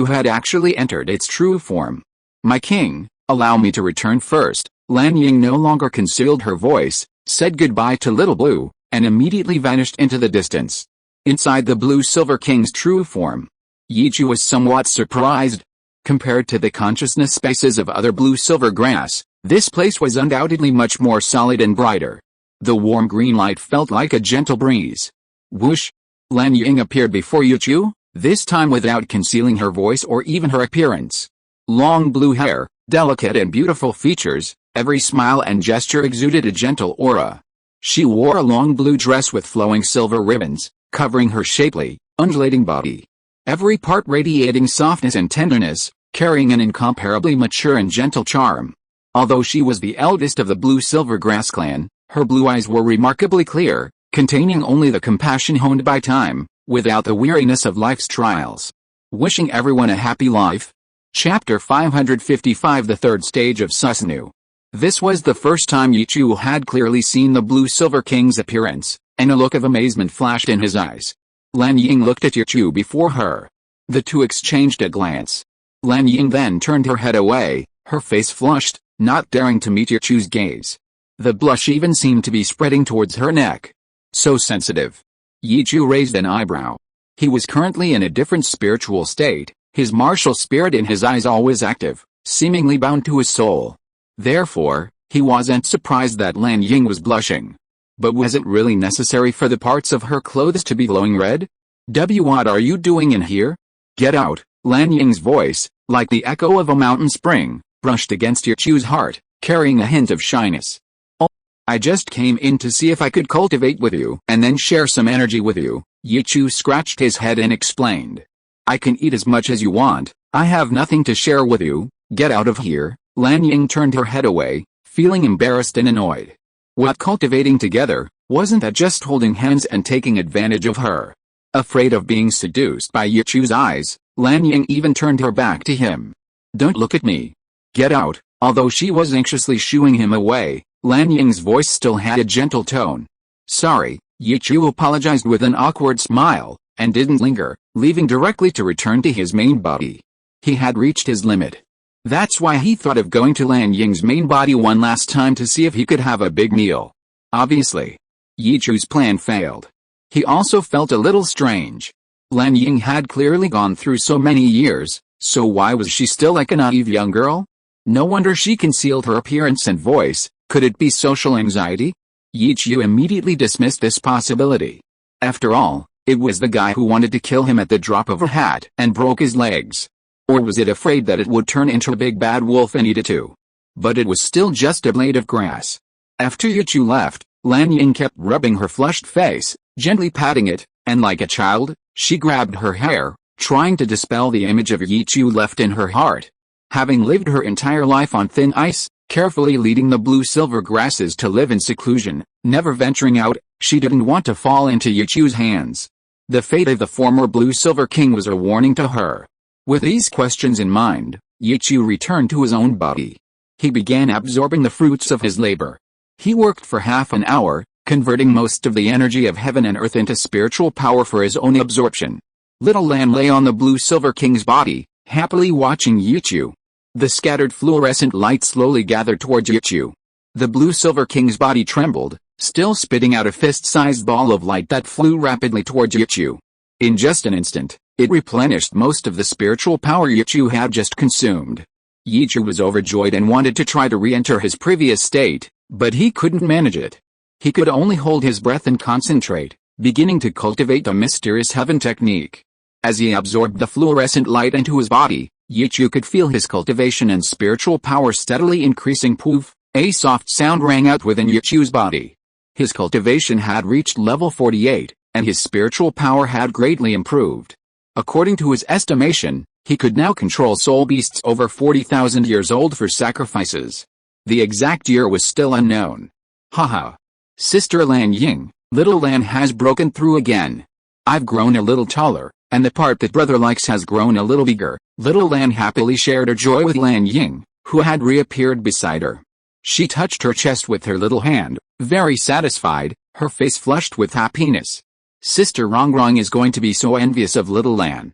had actually entered its true form. "My king, allow me to return first." Lan Ying no longer concealed her voice, said goodbye to Little Blue, and immediately vanished into the distance. Inside the blue-silver king's true form, Yichu was somewhat surprised. Compared to the consciousness spaces of other blue-silver grass, this place was undoubtedly much more solid and brighter. The warm green light felt like a gentle breeze. Whoosh! Lan Ying appeared before Yichu, this time without concealing her voice or even her appearance. Long blue hair, delicate and beautiful features, every smile and gesture exuded a gentle aura. She wore a long blue dress with flowing silver ribbons, covering her shapely, undulating body. Every part radiating softness and tenderness, carrying an incomparably mature and gentle charm. Although she was the eldest of the blue-silver grass clan, her blue eyes were remarkably clear, containing only the compassion honed by time, without the weariness of life's trials. Wishing everyone a happy life. Chapter 555, The Third Stage of Susanoo. This was the first time Yichu had clearly seen the blue-silver king's appearance, and a look of amazement flashed in his eyes. Lan Ying looked at Yichu before her. The two exchanged a glance. Lan Ying then turned her head away, her face flushed, not daring to meet Yichu's gaze. The blush even seemed to be spreading towards her neck. So sensitive. Yichu raised an eyebrow. He was currently in a different spiritual state, his martial spirit in his eyes always active, seemingly bound to his soul. Therefore, he wasn't surprised that Lan Ying was blushing. But was it really necessary for the parts of her clothes to be glowing red? What are you doing in here? Get out! Lan Ying's voice, like the echo of a mountain spring, brushed against Yichu's heart, carrying a hint of shyness. "Oh, I just came in to see if I could cultivate with you and then share some energy with you." Yichu scratched his head and explained. "I can eat as much as you want, I have nothing to share with you, get out of here." Lan Ying turned her head away, feeling embarrassed and annoyed. What cultivating together, wasn't that just holding hands and taking advantage of her? Afraid of being seduced by Yichu's eyes, Lan Ying even turned her back to him. Don't look at me. Get out. Although she was anxiously shooing him away, Lan Ying's voice still had a gentle tone. Sorry, Yichu apologized with an awkward smile, and didn't linger, leaving directly to return to his main body. He had reached his limit. That's why he thought of going to Lan Ying's main body one last time to see if he could have a big meal. Obviously, Yichu's plan failed. He also felt a little strange. Lan Ying had clearly gone through so many years, so why was she still like a naive young girl? No wonder she concealed her appearance and voice. Could it be social anxiety? Yichu immediately dismissed this possibility. After all, it was the guy who wanted to kill him at the drop of a hat and broke his legs. Or was it afraid that it would turn into a big bad wolf and eat it too? But it was still just a blade of grass. After Yichu left, Lan Ying kept rubbing her flushed face, gently patting it, and like a child, she grabbed her hair, trying to dispel the image of Yichu left in her heart. Having lived her entire life on thin ice, carefully leading the blue-silver grasses to live in seclusion, never venturing out, she didn't want to fall into Yichu's hands. The fate of the former blue-silver king was a warning to her. With these questions in mind, Yichu returned to his own body. He began absorbing the fruits of his labor. He worked for half an hour, converting most of the energy of heaven and earth into spiritual power for his own absorption. Little Lan lay on the blue-silver king's body, happily watching Yichu. The scattered fluorescent light slowly gathered towards Yichu. The blue-silver king's body trembled, still spitting out a fist-sized ball of light that flew rapidly towards Yichu. In just an instant, it replenished most of the spiritual power Yichu had just consumed. Yichu was overjoyed and wanted to try to re-enter his previous state, but he couldn't manage it. He could only hold his breath and concentrate, beginning to cultivate the mysterious heaven technique. As he absorbed the fluorescent light into his body, Yichu could feel his cultivation and spiritual power steadily increasing. Poof! A soft sound rang out within Yichu's body. His cultivation had reached level 48, and his spiritual power had greatly improved. According to his estimation, he could now control soul beasts over 40,000 years old for sacrifices. The exact year was still unknown. Haha. Sister Lan Ying, little Lan has broken through again. I've grown a little taller, and the part that brother likes has grown a little bigger. Little Lan happily shared her joy with Lan Ying, who had reappeared beside her. She touched her chest with her little hand, very satisfied, her face flushed with happiness. Sister Rongrong is going to be so envious of little Lan.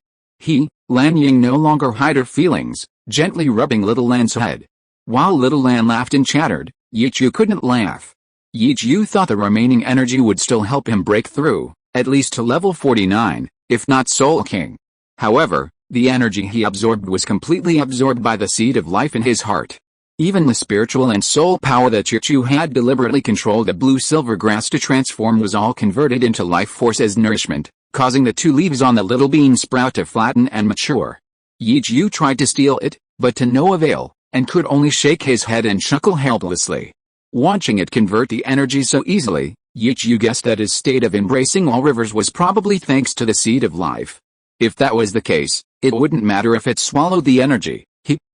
Lan Ying no longer hid her feelings, gently rubbing little Lan's head. While little Lan laughed and chattered, Yichu couldn't laugh. Yichu thought the remaining energy would still help him break through, at least to level 49, if not Soul King. However, the energy he absorbed was completely absorbed by the seed of life in his heart. Even the spiritual and soul power that Yichu had deliberately controlled the blue-silver grass to transform was all converted into life force as nourishment, causing the two leaves on the little bean sprout to flatten and mature. Yichu tried to steal it, but to no avail, and could only shake his head and chuckle helplessly. Watching it convert the energy so easily, Yichu guessed that his state of embracing all rivers was probably thanks to the seed of life. If that was the case, it wouldn't matter if it swallowed the energy.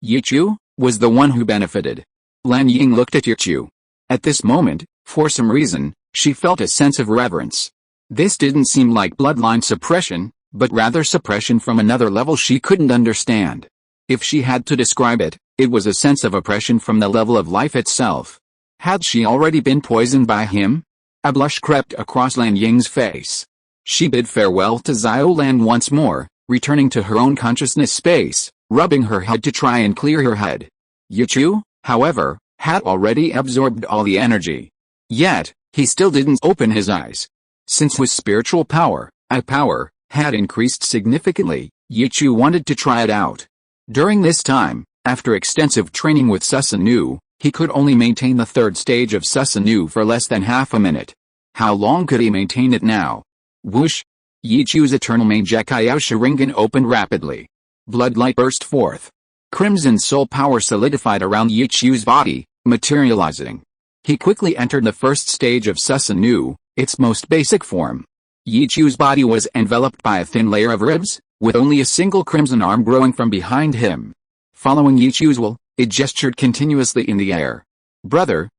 Yichu was the one who benefited. Lan Ying looked at Yichu. At this moment, for some reason, she felt a sense of reverence. This didn't seem like bloodline suppression, but rather suppression from another level she couldn't understand. If she had to describe it, it was a sense of oppression from the level of life itself. Had she already been poisoned by him? A blush crept across Lan Ying's face. She bid farewell to Xiao Lan once more, returning to her own consciousness space, rubbing her head to try and clear her head. Yichu, however, had already absorbed all the energy. Yet, he still didn't open his eyes. Since his spiritual power, had increased significantly, Yichu wanted to try it out. During this time, after extensive training with Susanoo, he could only maintain the third stage of Susanoo for less than half a minute. How long could he maintain it now? Whoosh! Yichu's eternal Mangekyou Sharingan opened rapidly. Bloodlight burst forth. Crimson soul power solidified around Yichu's body, materializing. He quickly entered the first stage of Susanoo, its most basic form. Yichu's body was enveloped by a thin layer of ribs, with only a single crimson arm growing from behind him. Following Yichu's will, It gestured continuously in the air. Brother,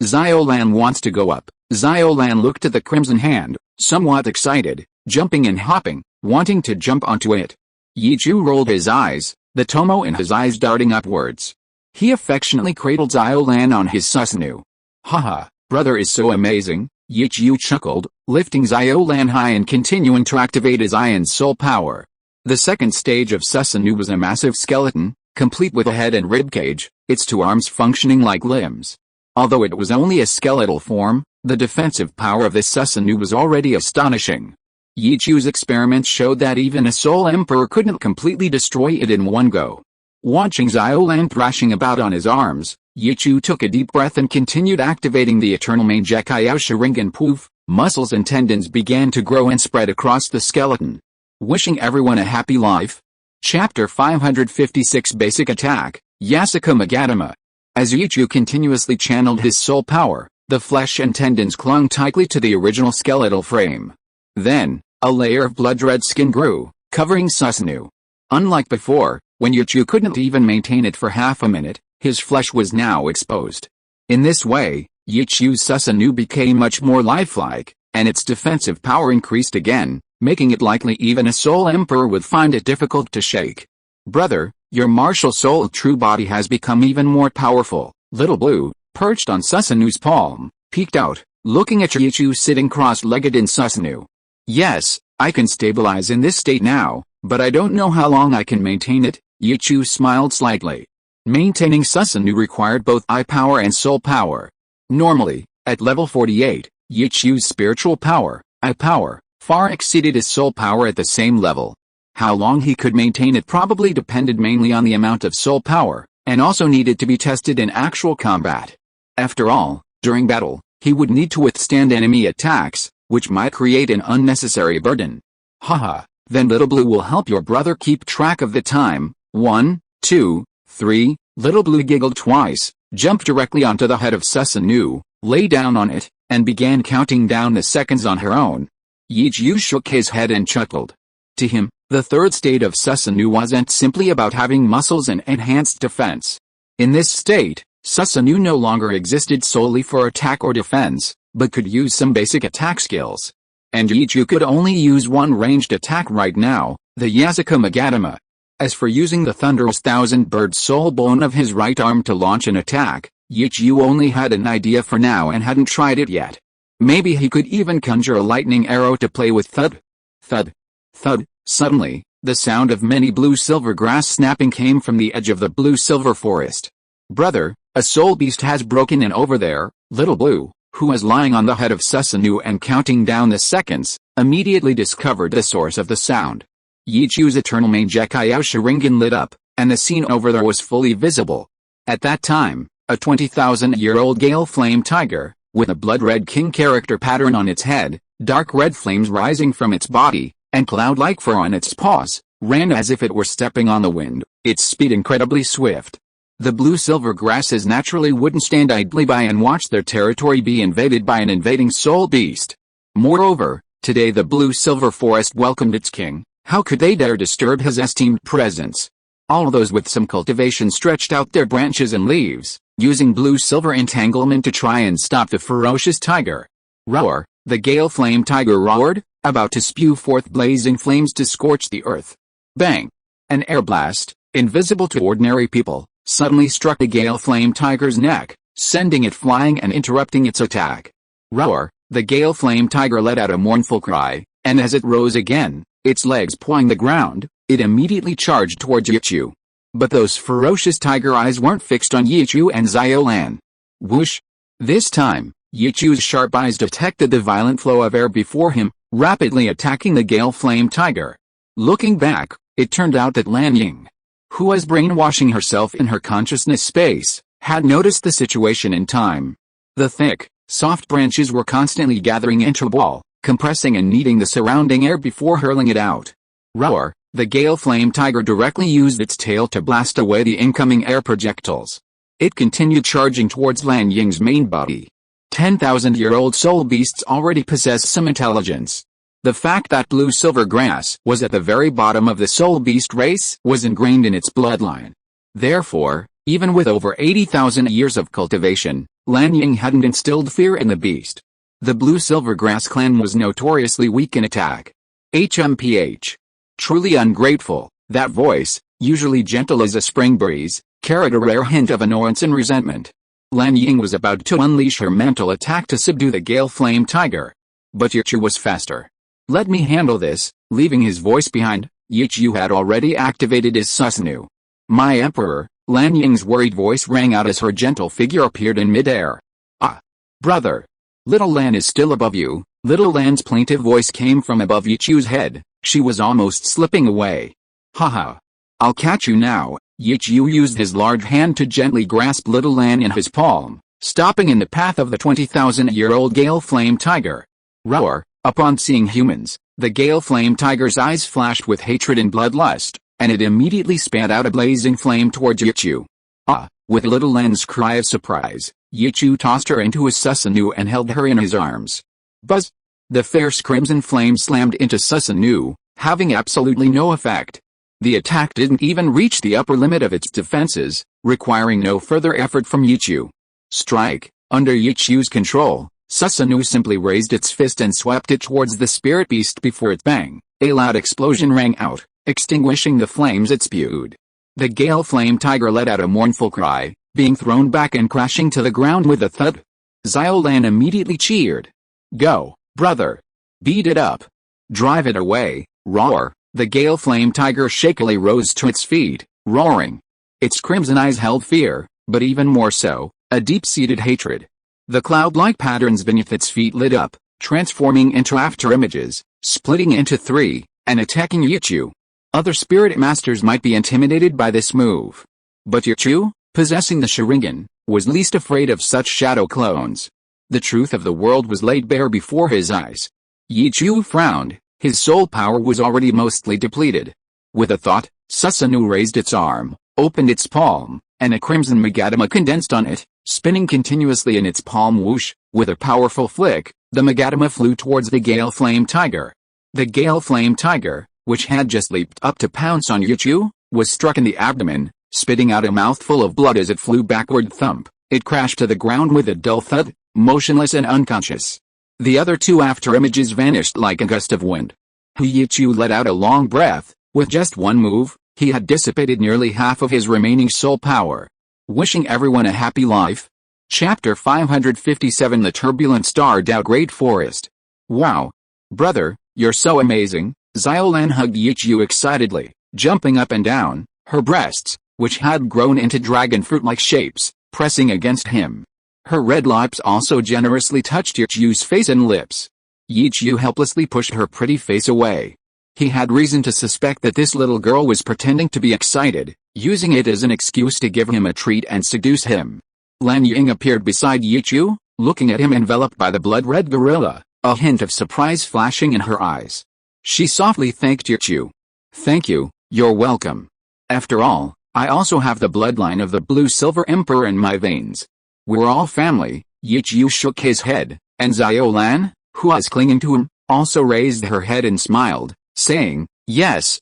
Xiaolan wants to go up. Xiaolan looked at the crimson hand, somewhat excited, jumping and hopping, wanting to jump onto it. Yichu rolled his eyes, the tomo in his eyes darting upwards. He affectionately cradled Xiaolan on his Susanoo. Haha, brother is so amazing, Yichu chuckled, lifting Xiaolan high and continuing to activate his eye and soul power. The second stage of Susanoo was a massive skeleton, complete with a head and ribcage, its two arms functioning like limbs. Although it was only a skeletal form, the defensive power of this Susanoo was already astonishing. Yichu's experiments showed that even a Soul Emperor couldn't completely destroy it in one go. Watching Xiaolan thrashing about on his arms, Yichu took a deep breath and continued activating the eternal Mangekyo Sharingan. Poof, muscles and tendons began to grow and spread across the skeleton. Wishing everyone a happy life. Chapter 556 Basic Attack, Yasuko Magadama. As Yichu continuously channeled his soul power, the flesh and tendons clung tightly to the original skeletal frame. Then, a layer of blood-red skin grew, covering Susanoo. Unlike before, when Yichu couldn't even maintain it for half a minute, his flesh was now exposed. In this way, Yichu's Susanoo became much more lifelike, and its defensive power increased again, making it likely even a Soul Emperor would find it difficult to shake. Brother, your martial soul true body has become even more powerful. Little Blue, perched on Susanoo's palm, peeked out, looking at Yichu sitting cross-legged in Susanoo. Yes, I can stabilize in this state now, but I don't know how long I can maintain it, Yichu smiled slightly. Maintaining Susanoo required both eye power and soul power. Normally, at level 48, Yichu's spiritual power, eye power, far exceeded his soul power at the same level. How long he could maintain it probably depended mainly on the amount of soul power, and also needed to be tested in actual combat. After all, during battle, he would need to withstand enemy attacks, which might create an unnecessary burden. Haha, then Little Blue will help your brother keep track of the time. 1, 2, 3, Little Blue giggled twice, jumped directly onto the head of Susanoo, lay down on it, and began counting down the seconds on her own. Yichu shook his head and chuckled. To him, the third state of Susanoo wasn't simply about having muscles and enhanced defense. In this state, Susanoo no longer existed solely for attack or defense, but could use some basic attack skills. And Yichu could only use one ranged attack right now, the Yasuko Magadama. As for using the thunderous thousand-bird soul bone of his right arm to launch an attack, Yichu only had an idea for now and hadn't tried it yet. Maybe he could even conjure a lightning arrow to play with. Thud, thud, thud. Suddenly, the sound of many blue-silver grass snapping came from the edge of the blue-silver forest. Brother, a soul beast has broken in over there. Little Blue, who was lying on the head of Susanoo and counting down the seconds, immediately discovered the source of the sound. Yichu's eternal Mangekyo Sharingan lit up, and the scene over there was fully visible. At that time, a 20,000-year-old gale flame tiger, with a blood-red king character pattern on its head, dark red flames rising from its body, and cloud-like fur on its paws, ran as if it were stepping on the wind, its speed incredibly swift. The blue-silver grasses naturally wouldn't stand idly by and watch their territory be invaded by an invading soul beast. Moreover, today the blue-silver forest welcomed its king. How could they dare disturb his esteemed presence? All those with some cultivation stretched out their branches and leaves, using blue-silver entanglement to try and stop the ferocious tiger. Roar, the gale flame tiger roared, about to spew forth blazing flames to scorch the earth. Bang! An air blast, invisible to ordinary people, suddenly struck the gale flame tiger's neck, sending it flying and interrupting its attack. Roar, the gale flame tiger let out a mournful cry, and as it rose again, its legs pawing the ground, it immediately charged towards Yichu. But those ferocious tiger eyes weren't fixed on Yichu and Xiaolan. Whoosh! This time, Yichu's sharp eyes detected the violent flow of air before him, rapidly attacking the gale flame tiger. Looking back, it turned out that Lan Ying, who was brainwashing herself in her consciousness space, had noticed the situation in time. The thick, soft branches were constantly gathering into a ball, compressing and kneading the surrounding air before hurling it out. Roar, the gale flame tiger directly used its tail to blast away the incoming air projectiles. It continued charging towards Lan Ying's main body. 10,000-year-old soul beasts already possess some intelligence. The fact that blue-silver grass was at the very bottom of the soul beast race was ingrained in its bloodline. Therefore, Even with over 80,000 years of cultivation, Lan Ying hadn't instilled fear in the beast. The blue-silver grass clan was notoriously weak in attack. HMPH. Truly ungrateful. That voice, usually gentle as a spring breeze, carried a rare hint of annoyance and resentment. Lan Ying was about to unleash her mental attack to subdue the gale flame tiger. But Yichu was faster. "Let me handle this," leaving his voice behind. Yichu had already activated his Susanoo. "My emperor," Lan Ying's worried voice rang out as her gentle figure appeared in midair. "Ah, brother. Little Lan is still above you." Little Lan's plaintive voice came from above Yichu's head. She was almost slipping away. "Haha. I'll catch you now." Yichu used his large hand to gently grasp Little Lan in his palm, stopping in the path of the 20,000-year-old gale flame tiger. Roar! Upon seeing humans, the gale flame tiger's eyes flashed with hatred and bloodlust, and it immediately spat out a blazing flame towards Yichu. "Ah!" With Little Lan's cry of surprise, Yichu tossed her into his Susanoo and held her in his arms. Buzz! The fierce crimson flame slammed into Susanoo, having absolutely no effect. The attack didn't even reach the upper limit of its defenses, requiring no further effort from Yichu. Strike! Under Yichu's control, Susanoo simply raised its fist and swept it towards the spirit beast before it bang. A loud explosion rang out, extinguishing the flames it spewed. The gale flame tiger let out a mournful cry, being thrown back and crashing to the ground with a thud. Xiao Lan immediately cheered. "Go, brother! Beat it up! Drive it away!" Roar! The gale flame tiger shakily rose to its feet, roaring. Its crimson eyes held fear, but even more so, a deep-seated hatred. The cloud-like patterns beneath its feet lit up, transforming into afterimages, splitting into three, and attacking Yichu. Other spirit masters might be intimidated by this move. But Yichu, possessing the Sharingan, was least afraid of such shadow clones. The truth of the world was laid bare before his eyes. Yichu frowned. His soul power was already mostly depleted. With a thought, Susanoo raised its arm, opened its palm, and a crimson Magatama condensed on it, spinning continuously in its palm. Whoosh! With a powerful flick, the Magatama flew towards the gale flame tiger. The gale flame tiger, which had just leaped up to pounce on Yichu, was struck in the abdomen, spitting out a mouthful of blood as it flew backward. Thump! It crashed to the ground with a dull thud, motionless and unconscious. The other two afterimages vanished like a gust of wind. Yichu let out a long breath. With just one move, he had dissipated nearly half of his remaining soul power. Wishing everyone a happy life. Chapter 557 The Turbulent Starred-Out Great Forest. "Wow! Brother, you're so amazing." Xiao Lan hugged Yichu excitedly, jumping up and down, her breasts, which had grown into dragon fruit-like shapes, pressing against him. Her red lips also generously touched Yichu's face and lips. Yichu helplessly pushed her pretty face away. He had reason to suspect that this little girl was pretending to be excited, using it as an excuse to give him a treat and seduce him. Lan Ying appeared beside Yichu, looking at him enveloped by the blood-red gorilla, a hint of surprise flashing in her eyes. She softly thanked Yichu. "Thank you, you're welcome. After all, I also have the bloodline of the blue-silver emperor in my veins. We're all family." Yichu shook his head, and Xiao Lan, who was clinging to him, also raised her head and smiled, saying, Yes,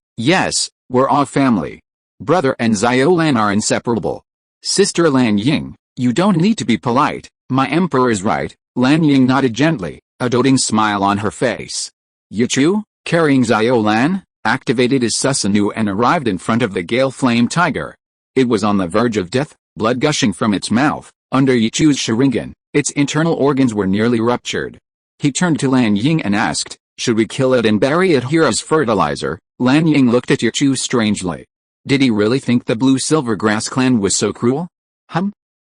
we're all family. Brother and Xiao Lan are inseparable. Sister Lan Ying, you don't need to be polite, my emperor is right." Lan Ying nodded gently, a doting smile on her face. Yichu, carrying Xiao Lan, activated his Susanoo and arrived in front of the gale flame tiger. It was on the verge of death, blood gushing from its mouth. Under Yichu's Sharingan, its internal organs were nearly ruptured. He turned to Lan Ying and asked, "Should we kill it and bury it here as fertilizer?" Lan Ying looked at Yichu strangely. Did he really think the blue-silver grass clan was so cruel?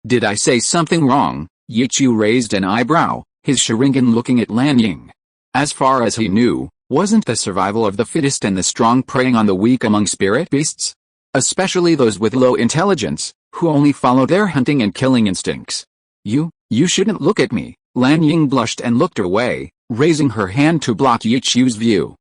Did I say something wrong? Yichu raised an eyebrow, his Sharingan looking at Lan Ying. As far as he knew, wasn't the survival of the fittest and the strong preying on the weak among spirit beasts? Especially those with low intelligence, who only follow their hunting and killing instincts. You shouldn't look at me." Lan Ying blushed and looked away, raising her hand to block Yichu's view.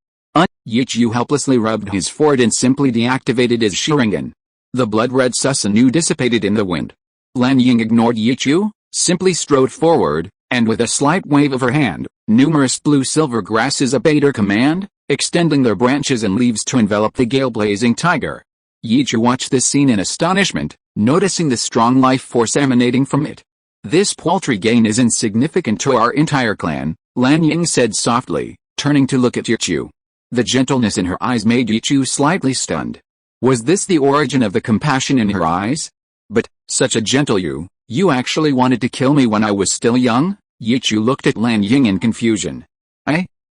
Yichu helplessly rubbed his forehead and simply deactivated his Sharingan. The blood-red Susanoo dissipated in the wind. Lan Ying ignored Yichu, simply strode forward, and with a slight wave of her hand, numerous blue-silver grasses obeyed her command, extending their branches and leaves to envelop the gale-blazing tiger. Yichu watched this scene in astonishment, noticing the strong life force emanating from it. This paltry gain is insignificant to our entire clan, Lan Ying said softly, turning to look at Yichu. The gentleness in her eyes made Yichu slightly stunned. Was this the origin of the compassion in her eyes? But, such a gentle you actually wanted to kill me when I was still young? Yichu looked at Lan Ying in confusion.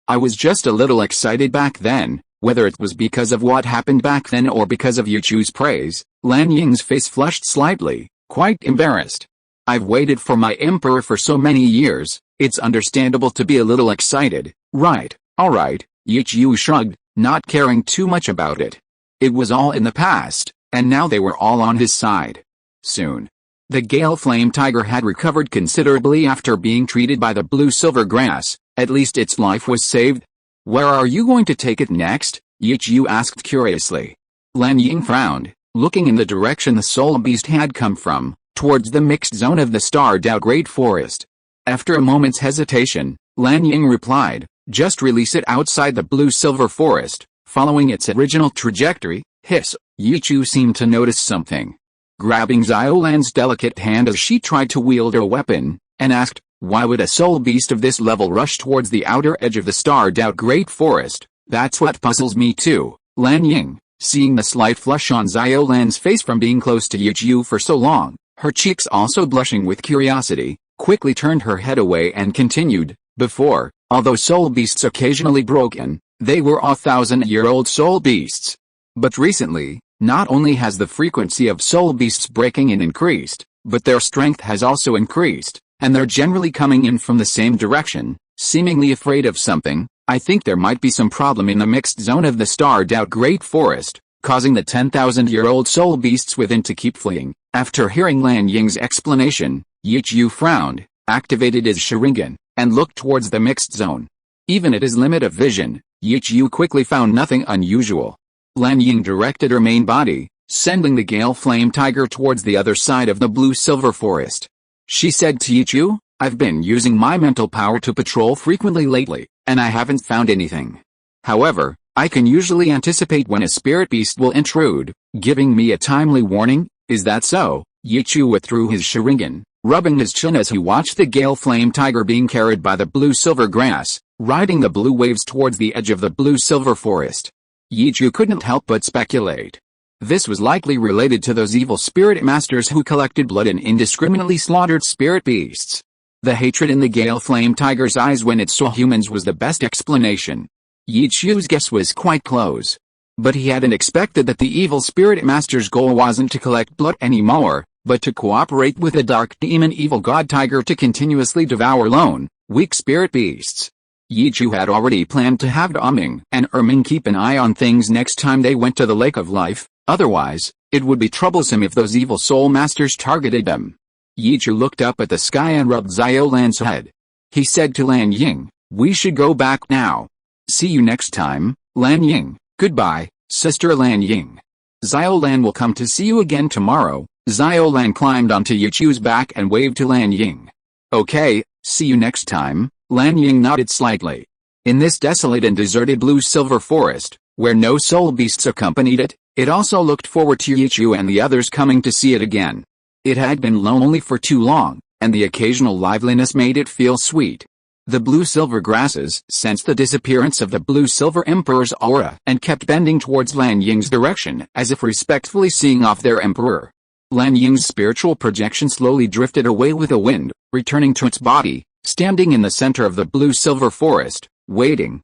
I was just a little excited back then. Whether it was because of what happened back then or because of Yichu's praise, Lan Ying's face flushed slightly, quite embarrassed. I've waited for my emperor for so many years, it's understandable to be a little excited, right? Alright, Yichu shrugged, not caring too much about it. It was all in the past, and now they were all on his side. Soon. The Gale Flame Tiger had recovered considerably after being treated by the blue-silver grass, at least its life was saved. Where are you going to take it next? Yichu asked curiously. Lan Ying frowned, looking in the direction the soul beast had come from, towards the mixed zone of the starred-out Great Forest. After a moment's hesitation, Lan Ying replied, just release it outside the blue-silver forest, following its original trajectory. Hiss. Yichu seemed to notice something. Grabbing Xiao Lan's delicate hand as she tried to wield her weapon, and asked, why would a soul beast of this level rush towards the outer edge of the starred-out Great Forest? That's what puzzles me too. Lan Ying, seeing the slight flush on Xiao Lan's face from being close to Yichu for so long, her cheeks also blushing with curiosity, quickly turned her head away and continued, before, although soul beasts occasionally broken, they were 1,000-year-old soul beasts. But recently, not only has the frequency of soul beasts breaking in increased, but their strength has also increased. And they're generally coming in from the same direction, seemingly afraid of something. I think there might be some problem in the mixed zone of the starred-out Great Forest, causing the 10,000-year-old soul beasts within to keep fleeing. After hearing Lan Ying's explanation, Yichu frowned, activated his Sharingan, and looked towards the mixed zone. Even at his limit of vision, Yichu quickly found nothing unusual. Lan Ying directed her main body, sending the Gale Flame Tiger towards the other side of the blue-silver forest. She said to Yichu, I've been using my mental power to patrol frequently lately, and I haven't found anything. However, I can usually anticipate when a spirit beast will intrude, giving me a timely warning. Is that so? Yichu withdrew his Sharingan, rubbing his chin as he watched the Gale Flame Tiger being carried by the blue-silver grass, riding the blue waves towards the edge of the blue-silver forest. Yichu couldn't help but speculate. This was likely related to those evil spirit masters who collected blood and indiscriminately slaughtered spirit beasts. The hatred in the Gale Flame Tiger's eyes when it saw humans was the best explanation. Yichu's guess was quite close. But he hadn't expected that the evil spirit master's goal wasn't to collect blood anymore, but to cooperate with the dark demon evil god tiger to continuously devour lone, weak spirit beasts. Yichu had already planned to have Daming and Erming keep an eye on things next time they went to the Lake of Life. Otherwise, it would be troublesome if those evil soul masters targeted them. Yichu looked up at the sky and rubbed Xiao Lan's head. He said to Lan Ying, we should go back now. See you next time, Lan Ying. Goodbye, Sister Lan Ying. Xiao Lan will come to see you again tomorrow. Xiao Lan climbed onto Yichu's back and waved to Lan Ying. Okay, see you next time. Lan Ying nodded slightly. In this desolate and deserted blue-silver forest, where no soul beasts accompanied it, it also looked forward to Yichu and the others coming to see it again. It had been lonely for too long, and the occasional liveliness made it feel sweet. The blue-silver grasses sensed the disappearance of the blue-silver emperor's aura and kept bending towards Lan Ying's direction as if respectfully seeing off their emperor. Lan Ying's spiritual projection slowly drifted away with the wind, returning to its body, standing in the center of the blue-silver forest, waiting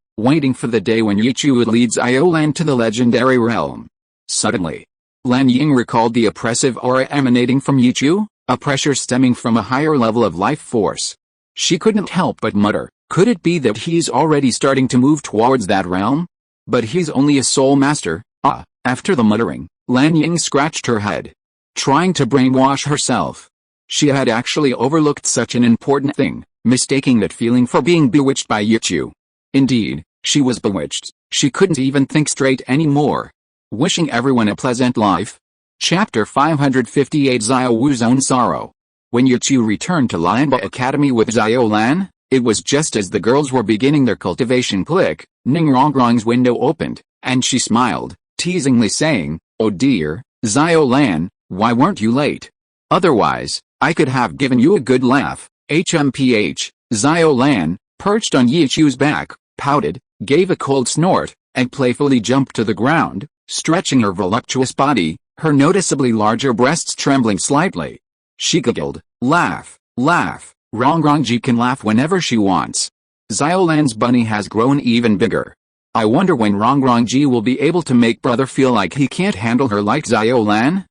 for the day when Yichu would lead Xiao Lan to the legendary realm. Suddenly, Lan Ying recalled the oppressive aura emanating from Yichu, a pressure stemming from a higher level of life force. She couldn't help but mutter, could it be that he's already starting to move towards that realm? But he's only a soul master. After the muttering, Lan Ying scratched her head, trying to brainwash herself. She had actually overlooked such an important thing, mistaking that feeling for being bewitched by Yichu. Indeed, she was bewitched. She couldn't even think straight anymore. Wishing everyone a pleasant life. Chapter 558 Xiao Wu's Own Sorrow. When Yichu returned to Lianba Academy with Xiao Lan, it was just as the girls were beginning their cultivation clique. Ning Rongrong's window opened, and she smiled, teasingly saying, oh dear, Xiao Lan, Why weren't you late? Otherwise, I could have given you a good laugh. HMPH, Xiao Lan, perched on Yi Chu's back, pouted, gave a cold snort, and playfully jumped to the ground, stretching her voluptuous body, her noticeably larger breasts trembling slightly. She giggled, laugh, laugh, Rongrongji can laugh whenever she wants. Xiao Lan's bunny has grown even bigger. I wonder when Rongrongji will be able to make brother feel like he can't handle her like Xiao Lan?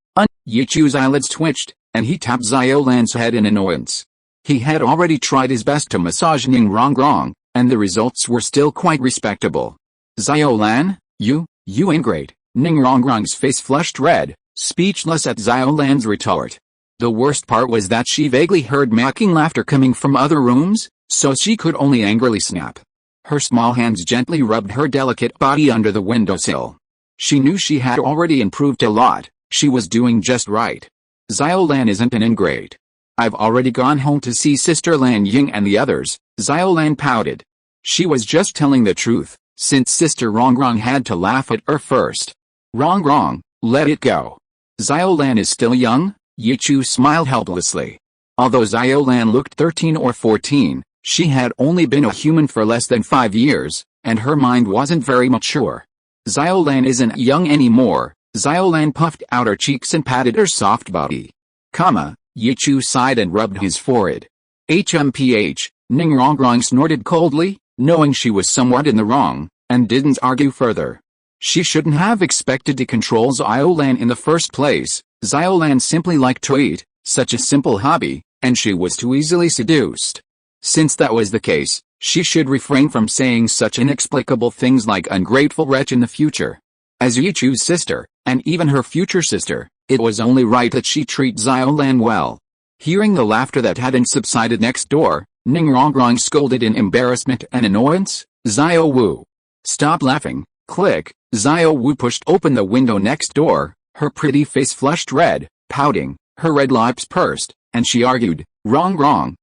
Yi Chu's eyelids twitched, and he tapped Xiao Lan's head in annoyance. He had already tried his best to massage Ning Rongrong, and the results were still quite respectable. Xiao Lan, you ain't great. Ning Rongrong's face flushed red, speechless at Xiao Lan's retort. The worst part was that she vaguely heard mocking laughter coming from other rooms, so she could only angrily snap. Her small hands gently rubbed her delicate body under the windowsill. She knew she had already improved a lot, she was doing just right. Xiao Lan isn't an ingrate. I've already gone home to see Sister Lan Ying and the others, Xiao Lan pouted. She was just telling the truth, since Sister Rongrong had to laugh at her first. Rongrong, let it go. Xiao Lan is still young? Yi Chu smiled helplessly. Although Xiao Lan looked 13 or 14, she had only been a human for less than 5 years, and her mind wasn't very mature. Xiao Lan isn't young anymore. Xiao Lan puffed out her cheeks and patted her soft body. Yi Chu sighed and rubbed his forehead. HMPH, Ning Rongrong snorted coldly, knowing she was somewhat in the wrong, and didn't argue further. She shouldn't have expected to control Xiao Lan in the first place. Xiao Lan simply liked to eat, such a simple hobby, and she was too easily seduced. Since that was the case, she should refrain from saying such inexplicable things like ungrateful wretch in the future. As Yi Chu's sister, and even her future sister, it was only right that she treat Xiao Lan well. Hearing the laughter that hadn't subsided next door, Ning Rongrong scolded in embarrassment and annoyance, Xiao Wu. Stop laughing, click. Xiao Wu pushed open the window next door, her pretty face flushed red, pouting, her red lips pursed, and she argued, Rongrong,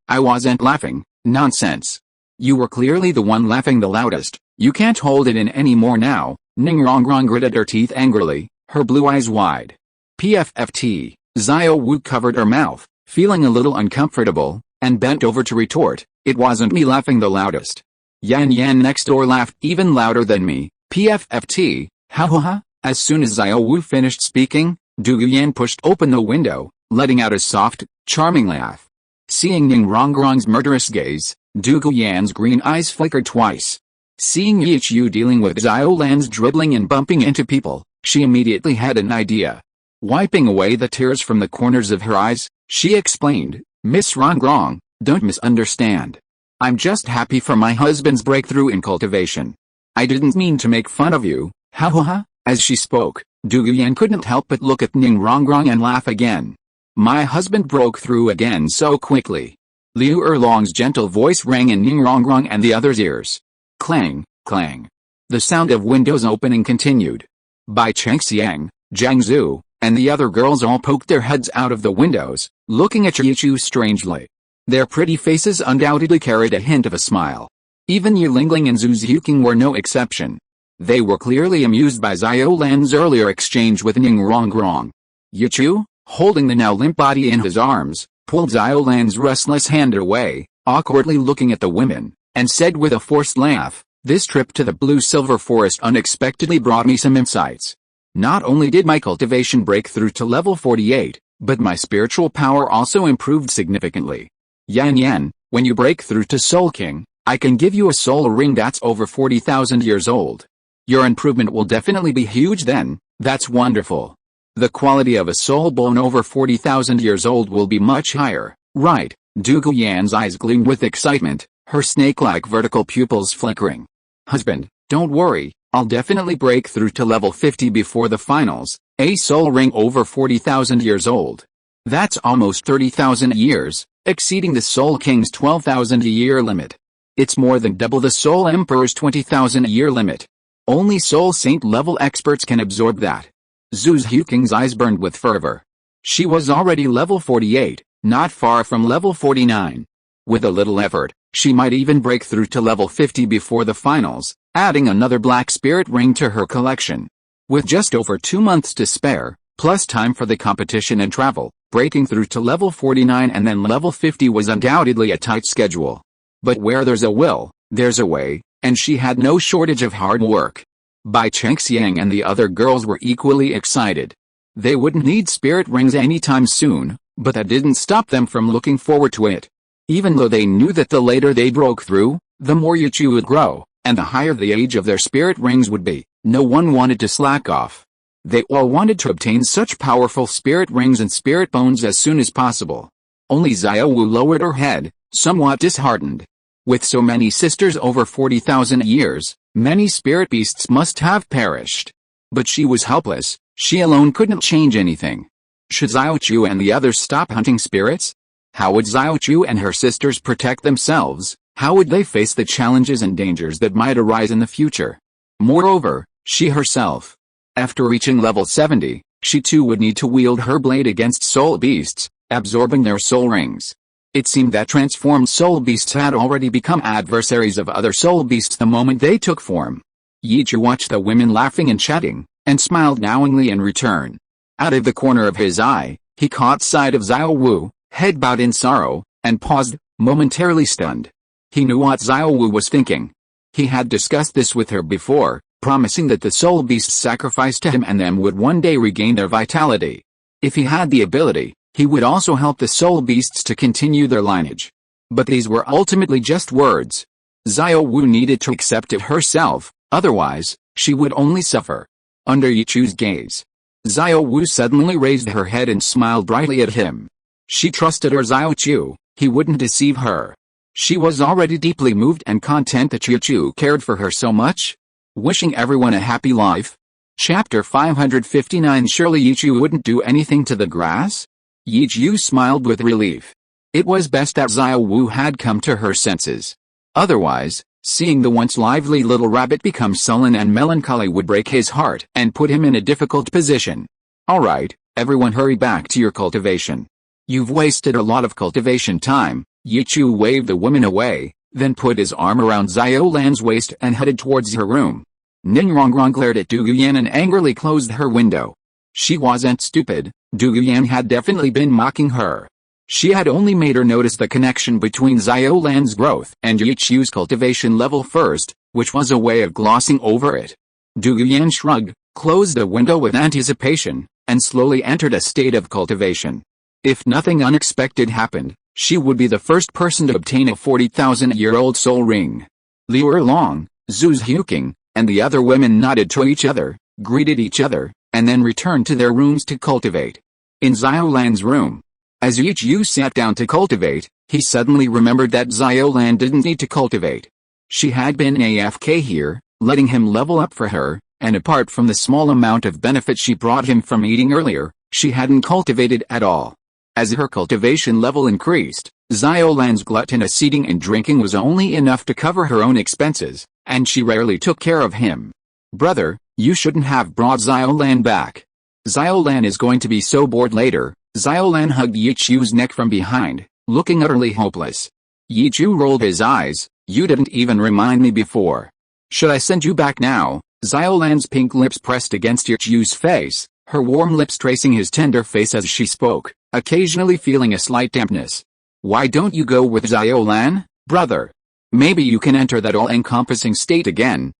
I wasn't laughing, nonsense. You were clearly the one laughing the loudest, you can't hold it in anymore now. Ning Rongrong gritted her teeth angrily, her blue eyes wide. PFFT, Xiao Wu covered her mouth, feeling a little uncomfortable, and bent over to retort, it wasn't me laughing the loudest. Yan next door laughed even louder than me, PFFT, ha ha ha. As soon as Xiao Wu finished speaking, Du Yan pushed open the window, letting out a soft, charming laugh. Seeing Ning Rongrong's murderous gaze, Du Yan's green eyes flickered twice. Seeing Yi Chu dealing with Xiao Lan's dribbling and bumping into people, she immediately had an idea. Wiping away the tears from the corners of her eyes, she explained, Miss Rongrong, don't misunderstand. I'm just happy for my husband's breakthrough in cultivation. I didn't mean to make fun of you, ha ha ha. As she spoke, Du Yan couldn't help but look at Ning Rongrong and laugh again. My husband broke through again so quickly. Liu Erlong's gentle voice rang in Ning Rongrong and the others' ears. Clang, clang. The sound of windows opening continued. Bai Chengxiang, Jiang Zhu, and the other girls all poked their heads out of the windows, looking at Yi Chu strangely. Their pretty faces undoubtedly carried a hint of a smile. Even Yi Lingling and Zhu Zhuqing were no exception. They were clearly amused by Xiao Lan's earlier exchange with Ning Rongrong. Yi Chu, holding the now limp body in his arms, pulled Xiao Lan's restless hand away, awkwardly looking at the women, and said with a forced laugh, this trip to the blue-silver forest unexpectedly brought me some insights. Not only did my cultivation break through to level 48, but my spiritual power also improved significantly. Yan, when you break through to Soul King, I can give you a soul ring that's over 40,000 years old. Your improvement will definitely be huge then, that's wonderful. The quality of a soul bone over 40,000 years old will be much higher, right? Du Yan's eyes gleamed with excitement, her snake-like vertical pupils flickering. Husband, don't worry, I'll definitely break through to level 50 before the finals, a soul ring over 40,000 years old. That's almost 30,000 years, exceeding the Soul King's 12,000 a year limit. It's more than double the Soul Emperor's 20,000 a year limit. Only Soul Saint level experts can absorb that. Zhu Zhuqing's eyes burned with fervor. She was already level 48, not far from level 49. With a little effort, she might even break through to level 50 before the finals, adding another Black Spirit ring to her collection. With just over 2 months to spare, plus time for the competition and travel. Breaking through to level 49 and then level 50 was undoubtedly a tight schedule. But where there's a will, there's a way, and she had no shortage of hard work. Bai Chengxiang and the other girls were equally excited. They wouldn't need spirit rings anytime soon, but that didn't stop them from looking forward to it. Even though they knew that the later they broke through, the more Yichu would grow, and the higher the age of their spirit rings would be, no one wanted to slack off. They all wanted to obtain such powerful spirit rings and spirit bones as soon as possible. Only Xiao Wu lowered her head, somewhat disheartened. With so many sisters over 40,000 years, many spirit beasts must have perished. But she was helpless, she alone couldn't change anything. Should Xiao Chu and the others stop hunting spirits? How would Xiao Chu and her sisters protect themselves? How would they face the challenges and dangers that might arise in the future? Moreover, she herself. After reaching level 70, she too would need to wield her blade against soul beasts, absorbing their soul rings. It seemed that transformed soul beasts had already become adversaries of other soul beasts the moment they took form. Yichu watched the women laughing and chatting, and smiled knowingly in return. Out of the corner of his eye, he caught sight of Xiao Wu, head bowed in sorrow, and paused, momentarily stunned. He knew what Xiao Wu was thinking. He had discussed this with her before, promising that the soul beasts sacrificed to him and them would one day regain their vitality. If he had the ability, he would also help the soul beasts to continue their lineage. But these were ultimately just words. Xiao Wu needed to accept it herself, otherwise, she would only suffer. Under Yichu's gaze, Xiao Wu suddenly raised her head and smiled brightly at him. She trusted her Xiao Chu, he wouldn't deceive her. She was already deeply moved and content that Yichu cared for her so much. Wishing everyone a happy life. Chapter 559. Surely Yichu wouldn't do anything to the grass? Yichu smiled with relief. It was best that Xiao Wu had come to her senses. Otherwise, seeing the once lively little rabbit become sullen and melancholy would break his heart and put him in a difficult position. Alright, everyone hurry back to your cultivation. You've wasted a lot of cultivation time. Yichu waved the woman away, then put his arm around Xiao Lan's waist and headed towards her room. Ningrongrong glared at Du Yuyan and angrily closed her window. She wasn't stupid, Du Yuyan had definitely been mocking her. She had only made her notice the connection between Xiao Lan's growth and Yichu's cultivation level first, which was a way of glossing over it. Du Yuyan shrugged, closed the window with anticipation, and slowly entered a state of cultivation. If nothing unexpected happened, she would be the first person to obtain a 40,000-year-old soul ring. Liu Erlong, Zhu Huqing, and the other women nodded to each other, greeted each other, and then returned to their rooms to cultivate. In Xiao Lan's room, as Yichu sat down to cultivate, he suddenly remembered that Xiao Lan didn't need to cultivate. She had been AFK here, letting him level up for her, and apart from the small amount of benefit she brought him from eating earlier, she hadn't cultivated at all. As her cultivation level increased, Xiao Lan's gluttonous eating and drinking was only enough to cover her own expenses, and she rarely took care of him. Brother, you shouldn't have brought Xiao Lan back. Xiao Lan is going to be so bored later. Xiao Lan hugged Yichu's neck from behind, looking utterly hopeless. Yichu rolled his eyes. You didn't even remind me before. Should I send you back now? Xiao Lan's pink lips pressed against Yichu's face, her warm lips tracing his tender face as she spoke, occasionally feeling a slight dampness. Why don't you go with Xiao Lan, brother? Maybe you can enter that all-encompassing state again.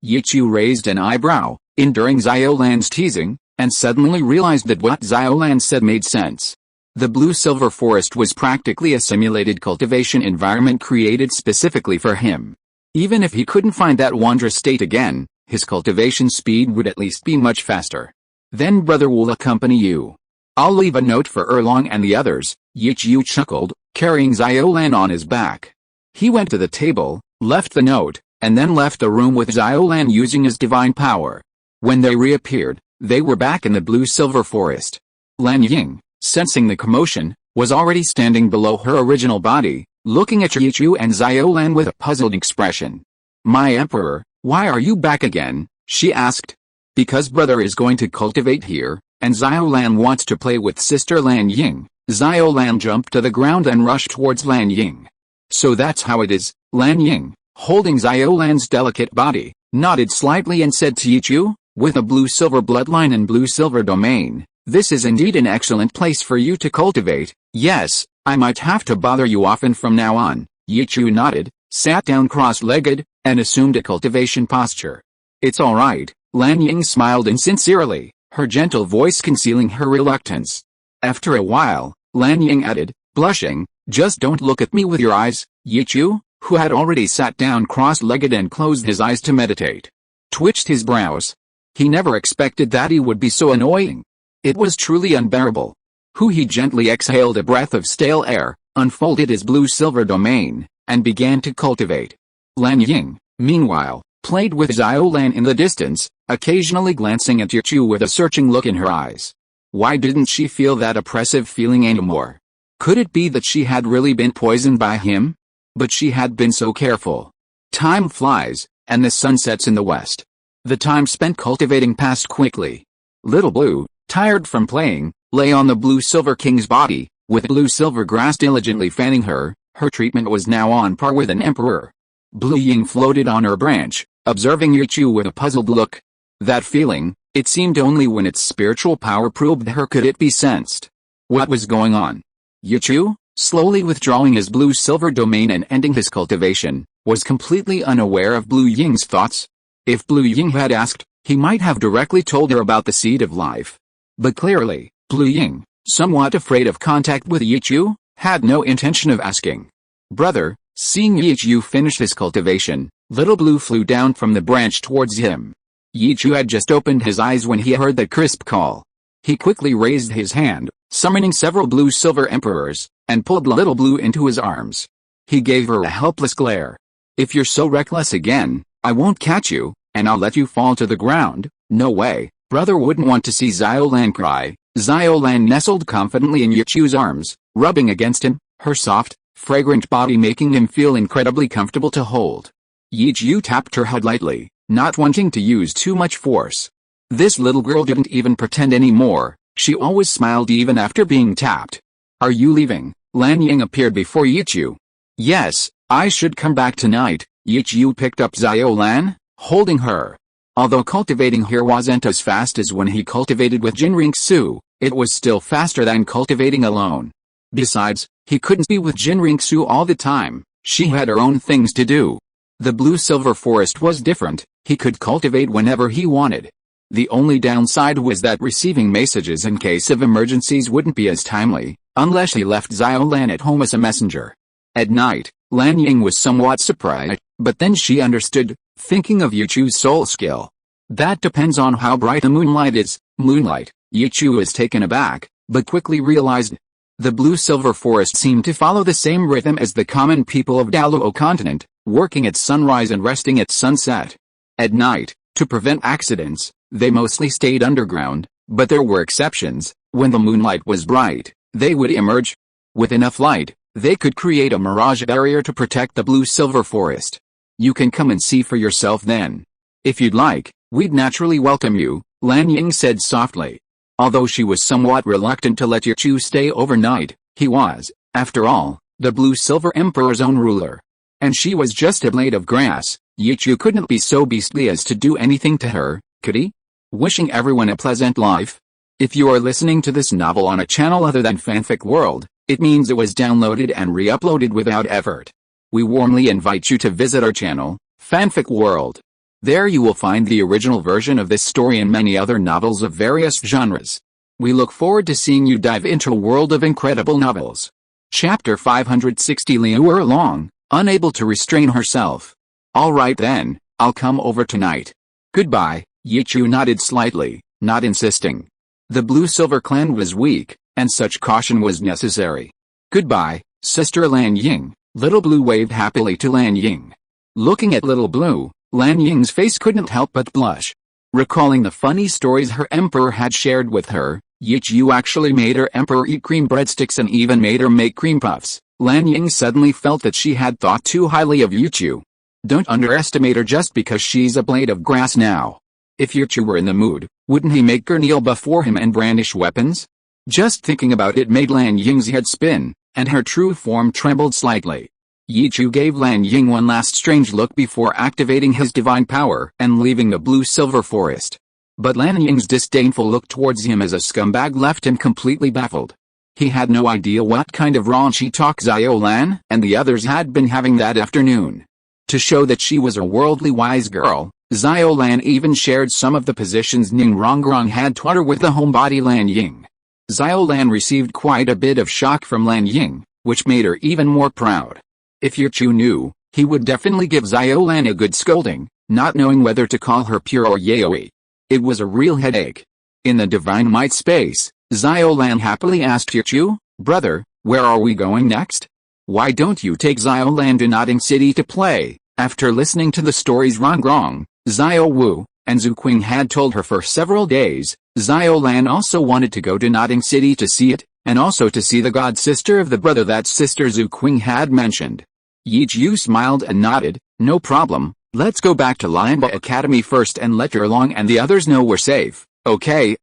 Yichu raised an eyebrow, enduring Xiao Lan's teasing, and suddenly realized that what Xiao Lan said made sense. The blue-silver forest was practically a simulated cultivation environment created specifically for him. Even if he couldn't find that wondrous state again, his cultivation speed would at least be much faster. Then brother will accompany you. I'll leave a note for Erlong and the others. Yichu chuckled, carrying Xiao Lan on his back. He went to the table, left the note, and then left the room with Xiao Lan using his divine power. When they reappeared, they were back in the blue-silver forest. Lan Ying, sensing the commotion, was already standing below her original body, looking at Yichu and Xiao Lan with a puzzled expression. My emperor, why are you back again? She asked. Because brother is going to cultivate here, and Xiao Lan wants to play with sister Lan Ying. Xiao Lan jumped to the ground and rushed towards Lan Ying. So that's how it is. Lan Ying, holding Xiao Lan's delicate body, nodded slightly and said to Yichu, with a blue-silver bloodline and blue-silver domain, This is indeed an excellent place for you to cultivate. Yes, I might have to bother you often from now on. Yichu nodded, sat down cross-legged, and assumed a cultivation posture. It's all right, Lan Ying smiled insincerely, her gentle voice concealing her reluctance. After a while, Lan Ying added, blushing, just don't look at me with your eyes. Yichu, who had already sat down cross-legged and closed his eyes to meditate, twitched his brows. He never expected that he would be so annoying. It was truly unbearable. He gently exhaled a breath of stale air, unfolded his blue-silver domain, and began to cultivate. Lan Ying, meanwhile, played with Xiao Lan in the distance, occasionally glancing at Yichu with a searching look in her eyes. Why didn't she feel that oppressive feeling anymore? Could it be that she had really been poisoned by him? But she had been so careful. Time flies, and the sun sets in the west. The time spent cultivating passed quickly. Little Blue, tired from playing, lay on the blue-silver king's body, with blue-silver grass diligently fanning her. Her treatment was now on par with an emperor. Blue Ying floated on her branch, observing Yichu with a puzzled look. That feeling, it seemed only when its spiritual power probed her could it be sensed. What was going on? Yichu, slowly withdrawing his blue-silver domain and ending his cultivation, was completely unaware of Blue Ying's thoughts. If Blue Ying had asked, he might have directly told her about the seed of life. But clearly, Blue Ying, somewhat afraid of contact with Yichu, had no intention of asking. Brother, seeing Yichu finish his cultivation, Little Blue flew down from the branch towards him. Yichu had just opened his eyes when he heard the crisp call. He quickly raised his hand, summoning several blue-silver emperors, and pulled Little Blue into his arms. He gave her a helpless glare. If you're so reckless again, I won't catch you, and I'll let you fall to the ground. No way, brother wouldn't want to see Xiao Lan cry. Xiao Lan nestled confidently in Yichu's arms, rubbing against him, her soft, fragrant body making him feel incredibly comfortable to hold. Yichu tapped her head lightly, not wanting to use too much force. This little girl didn't even pretend anymore, she always smiled even after being tapped. Are you leaving? Lan Ying appeared before Yichu. Yes, I should come back tonight. Yichu picked up Xiao Lan, holding her. Although cultivating here wasn't as fast as when he cultivated with Jinringsu, it was still faster than cultivating alone. Besides, he couldn't be with Jinringsu all the time, she had her own things to do. The blue-silver forest was different, he could cultivate whenever he wanted. The only downside was that receiving messages in case of emergencies wouldn't be as timely, unless he left Xiao Lan at home as a messenger. At night, Lan Ying was somewhat surprised, but then she understood, thinking of Yichu's soul skill. That depends on how bright the moonlight is. Moonlight. Yichu was taken aback, but quickly realized. The blue-silver forest seemed to follow the same rhythm as the common people of Douluo continent, working at sunrise and resting at sunset. At night, to prevent accidents, they mostly stayed underground, but there were exceptions. When the moonlight was bright, they would emerge. With enough light, they could create a mirage barrier to protect the blue-silver forest. You can come and see for yourself then. If you'd like, we'd naturally welcome you, Lan Ying said softly. Although she was somewhat reluctant to let Yichu stay overnight, he was, after all, the blue-silver emperor's own ruler. And she was just a blade of grass. Yichu couldn't be so beastly as to do anything to her, could he? Wishing everyone a pleasant life. If you are listening to this novel on a channel other than Fanfic World, it means it was downloaded and re-uploaded without effort. We warmly invite you to visit our channel, Fanfic World. There you will find the original version of this story and many other novels of various genres. We look forward to seeing you dive into a world of incredible novels. Chapter 560. Liu Erlong, unable to restrain herself. Alright then, I'll come over tonight. Goodbye. Yichu nodded slightly, not insisting. The blue-silver clan was weak, and such caution was necessary. Goodbye, Sister Lan Ying. Little Blue waved happily to Lan Ying. Looking at Little Blue, Lan Ying's face couldn't help but blush. Recalling the funny stories her emperor had shared with her, Yichu actually made her emperor eat cream breadsticks and even made her make cream puffs. Lan Ying suddenly felt that she had thought too highly of Yichu. Don't underestimate her just because she's a blade of grass now. If Yichu were in the mood, wouldn't he make her kneel before him and brandish weapons? Just thinking about it made Lan Ying's head spin, and her true form trembled slightly. Yichu gave Lan Ying one last strange look before activating his divine power and leaving the blue-silver forest. But Lan Ying's disdainful look towards him as a scumbag left him completely baffled. He had no idea what kind of raunchy talk Xiao Lan and the others had been having that afternoon. To show that she was a worldly wise girl, Xiao Lan even shared some of the positions Ning Rongrong had taught her with the homebody Lan Ying. Xiao Lan received quite a bit of shock from Lan Ying, which made her even more proud. If Yichu knew, he would definitely give Xiao Lan a good scolding, not knowing whether to call her pure or yaoi. It was a real headache. In the Divine Might space, Xiao Lan happily asked Yichu, "Brother, where are we going next? Why don't you take Xiao Lan to Notting City to play?" After listening to the stories Rongrong, Xiao Wu, and Zhu Qing had told her for several days, Xiao Lan also wanted to go to Notting City to see it, and also to see the god-sister of the brother that Sister Zhu Qing had mentioned. Yichu smiled and nodded, "No problem, let's go back to Lianba Academy first and let Erlong and the others know we're safe." Okay,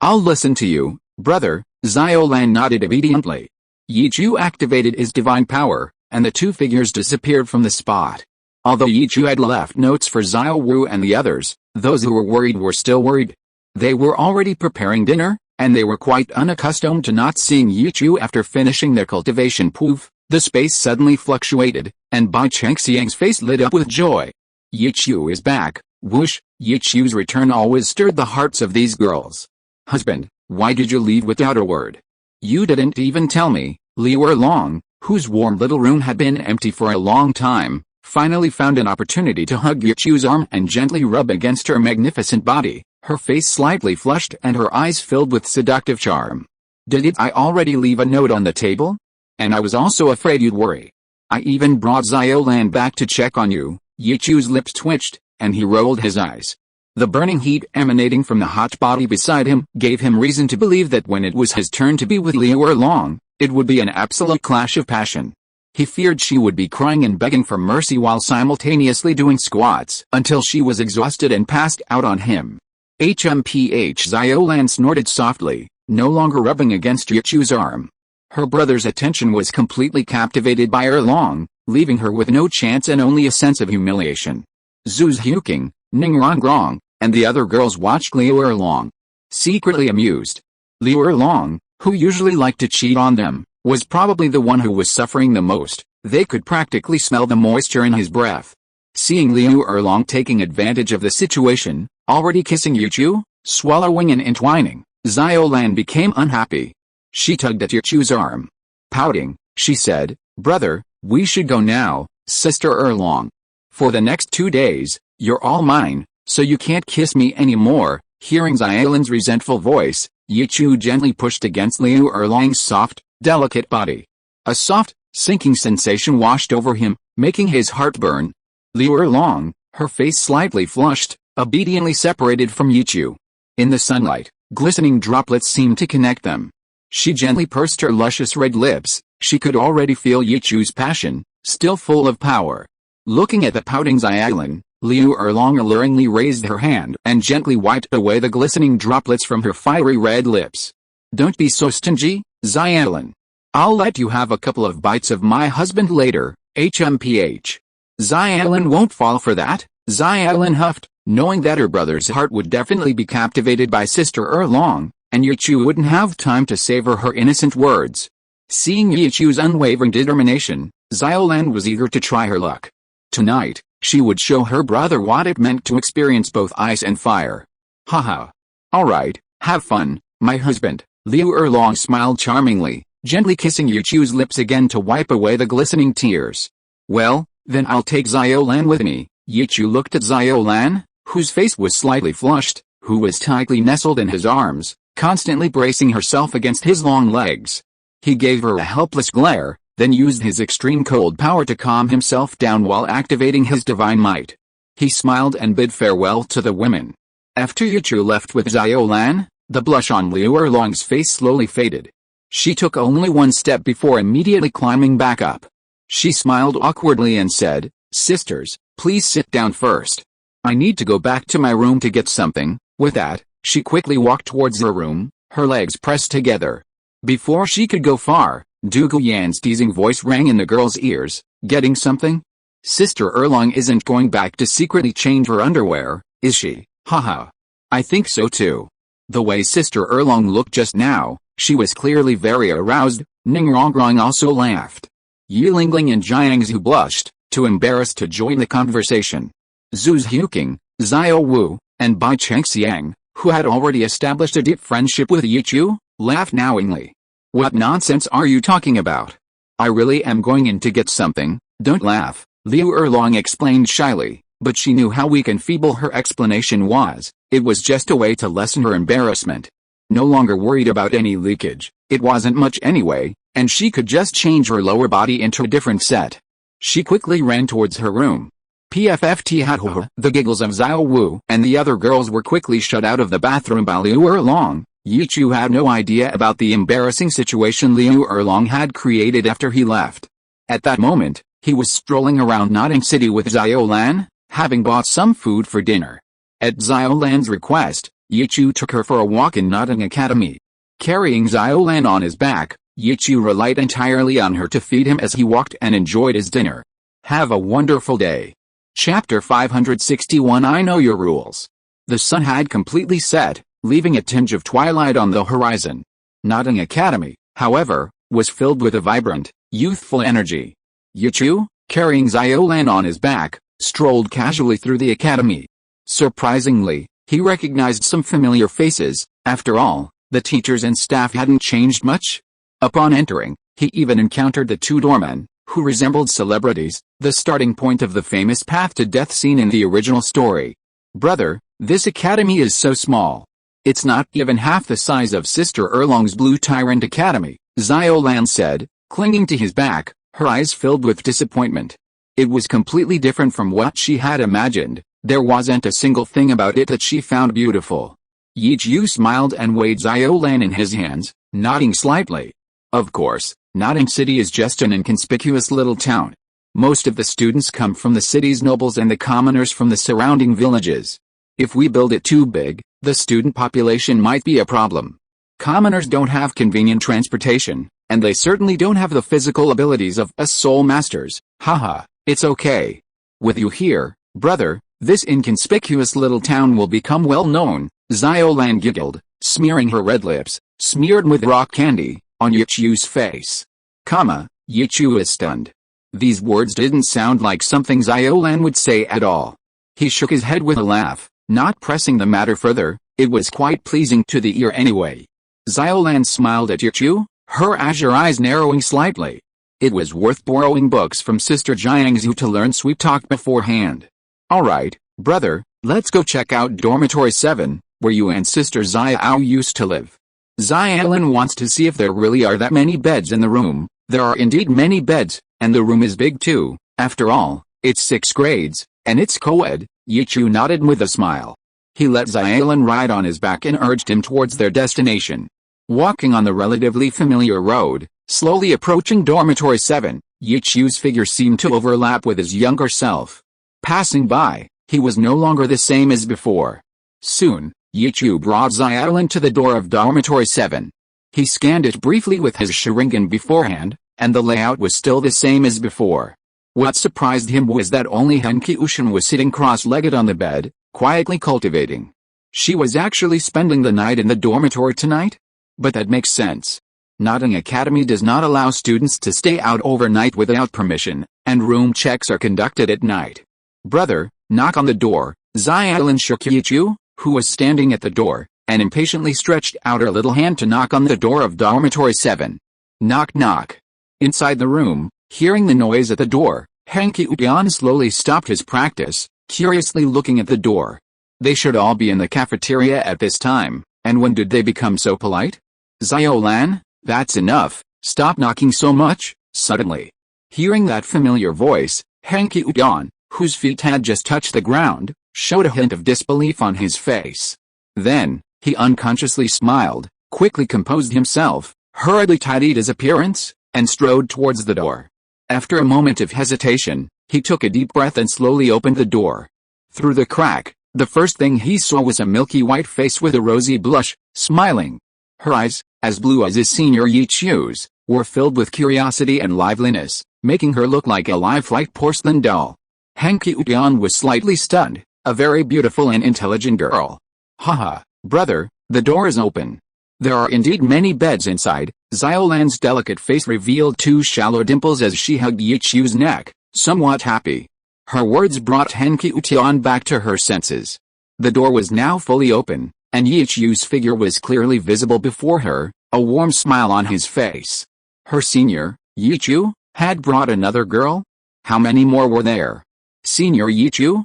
I'll listen to you, brother." Xiao Lan nodded obediently. Yichu activated his divine power, and the two figures disappeared from the spot. Although Yichu had left notes for Xiao Wu and the others, those who were worried were still worried. They were already preparing dinner, and they were quite unaccustomed to not seeing Yichu after finishing their cultivation. Poof, the space suddenly fluctuated, and Bai Chengxiang's face lit up with joy. Yichu is back. Whoosh, Yichu's return always stirred the hearts of these girls. "Husband, why did you leave without a word? You didn't even tell me." Liu Erlong, whose warm little room had been empty for a long time, finally found an opportunity to hug Yichu's arm and gently rub against her magnificent body, her face slightly flushed and her eyes filled with seductive charm. "Did I already leave a note on the table? And I was also afraid you'd worry. I even brought Xiao Lan back to check on you." Yichu's lips twitched, and he rolled his eyes. The burning heat emanating from the hot body beside him gave him reason to believe that when it was his turn to be with Liu Erlong, it would be an absolute clash of passion. He feared she would be crying and begging for mercy while simultaneously doing squats until she was exhausted and passed out on him. HMPH. Xiao Lan snorted softly, no longer rubbing against Yichu's arm. Her brother's attention was completely captivated by Erlong, leaving her with no chance and only a sense of humiliation. Zhu Huqing, Ning Rongrong, and the other girls watched Liu Erlong, secretly amused. Liu Erlong, who usually liked to cheat on them, was probably the one who was suffering the most. They could practically smell the moisture in his breath. Seeing Liu Erlong taking advantage of the situation, already kissing Yichu, swallowing and entwining, Xiao Lan became unhappy. She tugged at Yichu's arm. Pouting, she said, "Brother, we should go now, Sister Erlong. For the next 2 days, you're all mine, so you can't kiss me anymore." Hearing Xiao Lan's resentful voice, Yichu gently pushed against Liu Erlong's soft, delicate body. A soft, sinking sensation washed over him, making his heart burn. Liu Erlong, her face slightly flushed, obediently separated from Yichu. In the sunlight, glistening droplets seemed to connect them. She gently pursed her luscious red lips. She could already feel Yichu's passion, still full of power. Looking at the pouting Xiao Lan, Liu Erlong alluringly raised her hand and gently wiped away the glistening droplets from her fiery red lips. "Don't be so stingy, Xiao Lan. I'll let you have a couple of bites of my husband later." HMPH. Xiao Lan won't fall for that. Xiao Lan huffed, knowing that her brother's heart would definitely be captivated by Sister Erlong, and Yichu wouldn't have time to savor her innocent words. Seeing Yichu's unwavering determination, Xiao Lan was eager to try her luck. Tonight, she would show her brother what it meant to experience both ice and fire. "Haha. Alright, have fun, my husband." Liu Erlong smiled charmingly, gently kissing Yichu's lips again to wipe away the glistening tears. "Well, then I'll take Xiao Lan with me." Yichu looked at Xiao Lan, whose face was slightly flushed, who was tightly nestled in his arms, constantly bracing herself against his long legs. He gave her a helpless glare, then used his extreme cold power to calm himself down while activating his divine might. He smiled and bid farewell to the women. After Yichu left with Xiao Lan, the blush on Liu Erlong's face slowly faded. She took only one step before immediately climbing back up. She smiled awkwardly and said, "Sisters, please sit down first. I need to go back to my room to get something." With that, she quickly walked towards her room, her legs pressed together. Before she could go far, Du Guyan's teasing voice rang in the girl's ears. "Getting something? Sister Erlong isn't going back to secretly change her underwear, is she? Haha." I think so too. The way Sister Erlong looked just now, she was clearly very aroused. Ningrongrong also laughed. Yilingling and Jiangsu blushed, too embarrassed to join the conversation. Zhu Huqing, Xiao Wu, and Bai Chengxiang, who had already established a deep friendship with Yichu, laughed knowingly. What nonsense are you talking about? I really am going in to get something, don't laugh, Liu Erlong explained shyly, but she knew how weak and feeble her explanation was. It was just a way to lessen her embarrassment. No longer worried about any leakage, it wasn't much anyway, and she could just change her lower body into a different set. She quickly ran towards her room. PFFT had the giggles of Xiao Wu and the other girls were quickly shut out of the bathroom by Liu Erlong. Yichu had no idea about the embarrassing situation Liu Erlong had created after he left. At that moment, he was strolling around Notting City with Xiao Lan, having bought some food for dinner. At Xiao Lan's request, Yichu took her for a walk in Notting Academy. Carrying Xiao Lan on his back, Yichu relied entirely on her to feed him as he walked and enjoyed his dinner. Have a wonderful day. Chapter 561 I Know Your Rules. The sun had completely set, leaving a tinge of twilight on the horizon. Notting Academy, however, was filled with a vibrant, youthful energy. Yichu, carrying Xiao Lan on his back, strolled casually through the academy. Surprisingly, he recognized some familiar faces. After all, the teachers and staff hadn't changed much. Upon entering, he even encountered the two doormen, who resembled celebrities, the starting point of the famous path to death scene in the original story. Brother, this academy is so small. It's not even half the size of Sister Erlong's Blue Tyrant Academy, Xiao Lan said, clinging to his back, her eyes filled with disappointment. It was completely different from what she had imagined. There wasn't a single thing about it that she found beautiful. Yichu smiled and weighed Xiao Lan in his hands, nodding slightly. Of course, Notting City is just an inconspicuous little town. Most of the students come from the city's nobles and the commoners from the surrounding villages. If we build it too big, the student population might be a problem. Commoners don't have convenient transportation, and they certainly don't have the physical abilities of us soul masters. Haha, it's okay. With you here, brother, this inconspicuous little town will become well known, Xiao Lan giggled, smearing her red lips, smeared with rock candy, on Yichu's face. Yichu is stunned. These words didn't sound like something Xiao Lan would say at all. He shook his head with a laugh, not pressing the matter further. It was quite pleasing to the ear anyway. Xiao Lan smiled at Yichu, her azure eyes narrowing slightly. It was worth borrowing books from Sister Jiangsu to learn sweet talk beforehand. Alright, brother, let's go check out Dormitory 7, where you and Sister Xiao used to live. Xiaolin wants to see if there really are that many beds in the room. There are indeed many beds, and the room is big too. After all, it's 6 grades, and it's co-ed. Yichu nodded with a smile. He let Xiaolin ride on his back and urged him towards their destination. Walking on the relatively familiar road, slowly approaching Dormitory 7, Yichu's figure seemed to overlap with his younger self. Passing by, he was no longer the same as before. Soon, Yichu brought Xiaolin to the door of Dormitory 7. He scanned it briefly with his Sharingan beforehand, and the layout was still the same as before. What surprised him was that only Henki-Ushin was sitting cross-legged on the bed, quietly cultivating. She was actually spending the night in the dormitory tonight? But that makes sense. Notting Academy does not allow students to stay out overnight without permission, and room checks are conducted at night. Brother, knock on the door. Xiaolin shook Yichu, who was standing at the door, and impatiently stretched out her little hand to knock on the door of Dormitory 7. Knock knock. Inside the room, hearing the noise at the door, Henki-Uyan slowly stopped his practice, curiously looking at the door. They should all be in the cafeteria at this time, and when did they become so polite? Xiaolan, that's enough, stop knocking so much. Suddenly, hearing that familiar voice, Henki-Uyan, whose feet had just touched the ground, showed a hint of disbelief on his face. Then, he unconsciously smiled, quickly composed himself, hurriedly tidied his appearance, and strode towards the door. After a moment of hesitation, he took a deep breath and slowly opened the door. Through the crack, the first thing he saw was a milky white face with a rosy blush, smiling. Her eyes, as blue as his senior Yichu's, were filled with curiosity and liveliness, making her look like a lifelike porcelain doll. Henki-Uyan was slightly stunned, a very beautiful and intelligent girl. Haha, brother, the door is open. There are indeed many beds inside. Xiaolan's delicate face revealed two shallow dimples as she hugged Yichu's neck, somewhat happy. Her words brought Tian back to her senses. The door was now fully open, and Yichu's figure was clearly visible before her, a warm smile on his face. Her senior, Yichu, had brought another girl? How many more were there? Senior Yichu,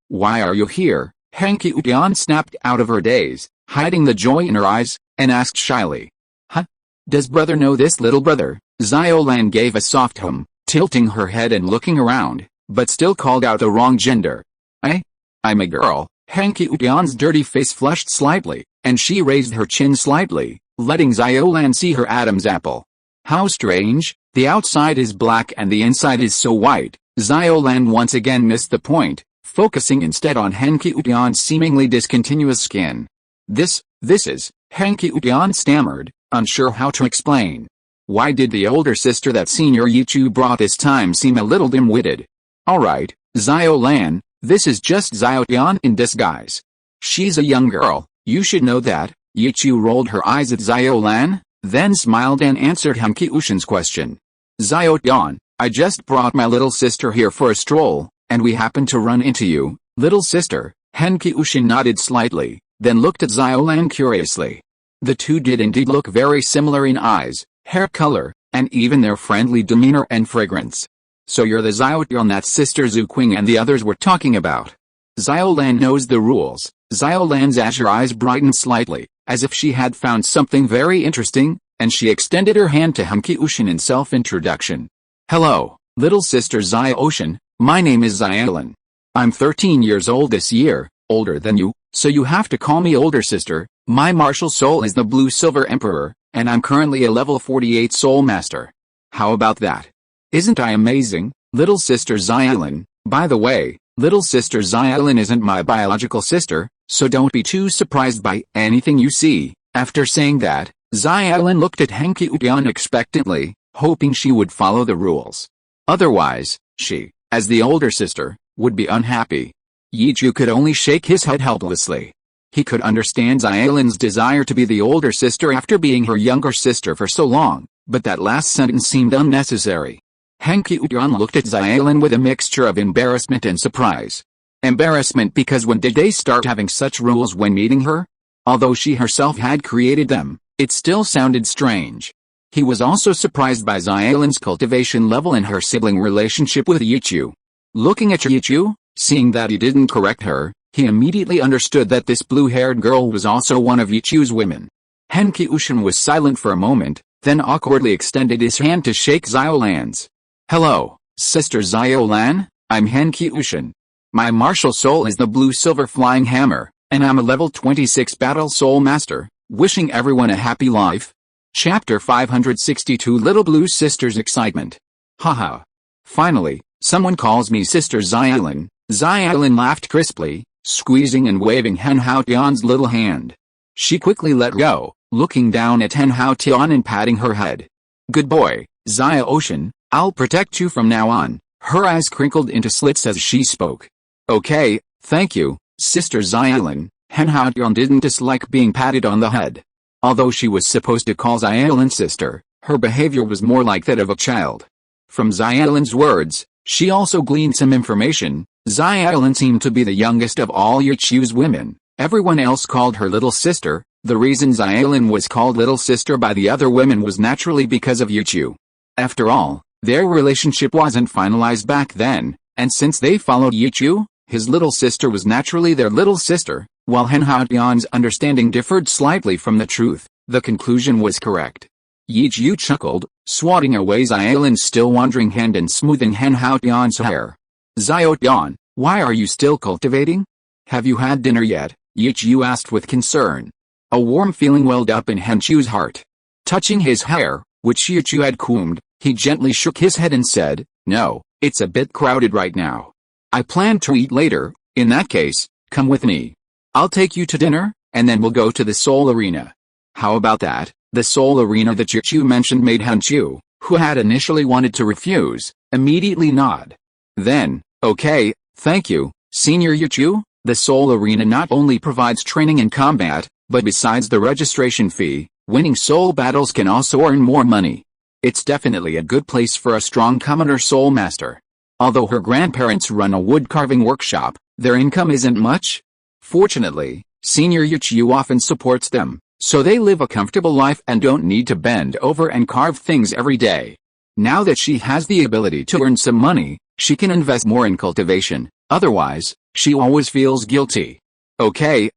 why are you here? Tian snapped out of her daze, hiding the joy in her eyes, and asked shyly. Huh? Does brother know this little brother? Xiaolan gave a soft hum, tilting her head and looking around, but still called out the wrong gender. I'm a girl. Tian's dirty face flushed slightly, and she raised her chin slightly, letting Xiaolan see her Adam's apple. How strange, the outside is black and the inside is so white. Xiaolan once again missed the point, focusing instead on Tian's seemingly discontinuous skin. This is, Tian stammered, unsure how to explain. Why did the older sister that senior Yichu brought this time seem a little dim-witted? Alright, Xiaolan, this is just Tian in disguise. She's a young girl, you should know that. Yichu rolled her eyes at Xiaolan, then smiled and answered Tian's question. Tian, I just brought my little sister here for a stroll, and we happened to run into you, little sister. Tian nodded slightly, then looked at Xiaolan curiously. The two did indeed look very similar in eyes, hair color, and even their friendly demeanor and fragrance. So you're the Tian that Sister Zuqing and the others were talking about. Xiaolan knows the rules. Xiaolan's azure eyes brightened slightly, as if she had found something very interesting, and she extended her hand to Tian in self-introduction. Hello, little sister Xiaolan, my name is Xiaolan. I'm 13 years old this year, older than you, so you have to call me older sister. My martial soul is the Blue Silver Emperor, and I'm currently a level 48 soul master. How about that? Isn't I amazing, little sister Xiaolan? By the way, little sister Xiaolan isn't my biological sister, so don't be too surprised by anything you see. After saying that, Xiaolan looked at Tian expectantly, hoping she would follow the rules. Otherwise, she, as the older sister, would be unhappy. Yichu could only shake his head helplessly. He could understand Xiaolan's desire to be the older sister after being her younger sister for so long, but that last sentence seemed unnecessary. Tian looked at Xiaolan with a mixture of embarrassment and surprise. Embarrassment because when did they start having such rules when meeting her? Although she herself had created them, it still sounded strange. He was also surprised by Xiaolan's cultivation level and her sibling relationship with Yichu. Looking at Yichu, seeing that he didn't correct her, he immediately understood that this blue-haired girl was also one of Yichu's women. Tian was silent for a moment, then awkwardly extended his hand to shake Xiaolan's. Hello, Sister Xiaolan, I'm Tian. My martial soul is the Blue-Silver Flying Hammer, and I'm a level 26 Battle Soul Master, wishing everyone a happy life. Chapter 562 Little Blue Sister's Excitement. Haha. Finally, someone calls me Sister Xiaolan. Xiaolan laughed crisply, squeezing and waving Tian's little hand. She quickly let go, looking down at Tian and patting her head. Good boy, Xiaolan, I'll protect you from now on. Her eyes crinkled into slits as she spoke. Okay, thank you, Sister Xiaolan. Tian didn't dislike being patted on the head. Although she was supposed to call Xiaolan sister, her behavior was more like that of a child. From Xiaolan's words, she also gleaned some information. Xiaolan seemed to be the youngest of all Yichu's women. Everyone else called her little sister. The reason Xiaolan was called little sister by the other women was naturally because of Yichu. After all, their relationship wasn't finalized back then, and since they followed Yichu, his little sister was naturally their little sister. While Tian's understanding differed slightly from the truth, the conclusion was correct. Yichu chuckled, swatting away Xiaolan's still wandering hand and smoothing Tian's hair. Xiaolan, why are you still cultivating? Have you had dinner yet? Yichu asked with concern. A warm feeling welled up in Tian's heart. Touching his hair, which Yichu had combed, he gently shook his head and said, No, it's a bit crowded right now. I plan to eat later. In that case, come with me. I'll take you to dinner, and then we'll go to the Soul Arena. How about that? The Soul Arena that Yichu mentioned made Tian, who had initially wanted to refuse, immediately nod. Then, okay, thank you, Senior Yichu. The Soul Arena not only provides training in combat, but besides the registration fee, winning soul battles can also earn more money. It's definitely a good place for a strong commoner soul master. Although her grandparents run a wood carving workshop, their income isn't much. Fortunately, Senior Yichu often supports them, so they live a comfortable life and don't need to bend over and carve things every day. Now that she has the ability to earn some money, she can invest more in cultivation, otherwise, she always feels guilty. Okay,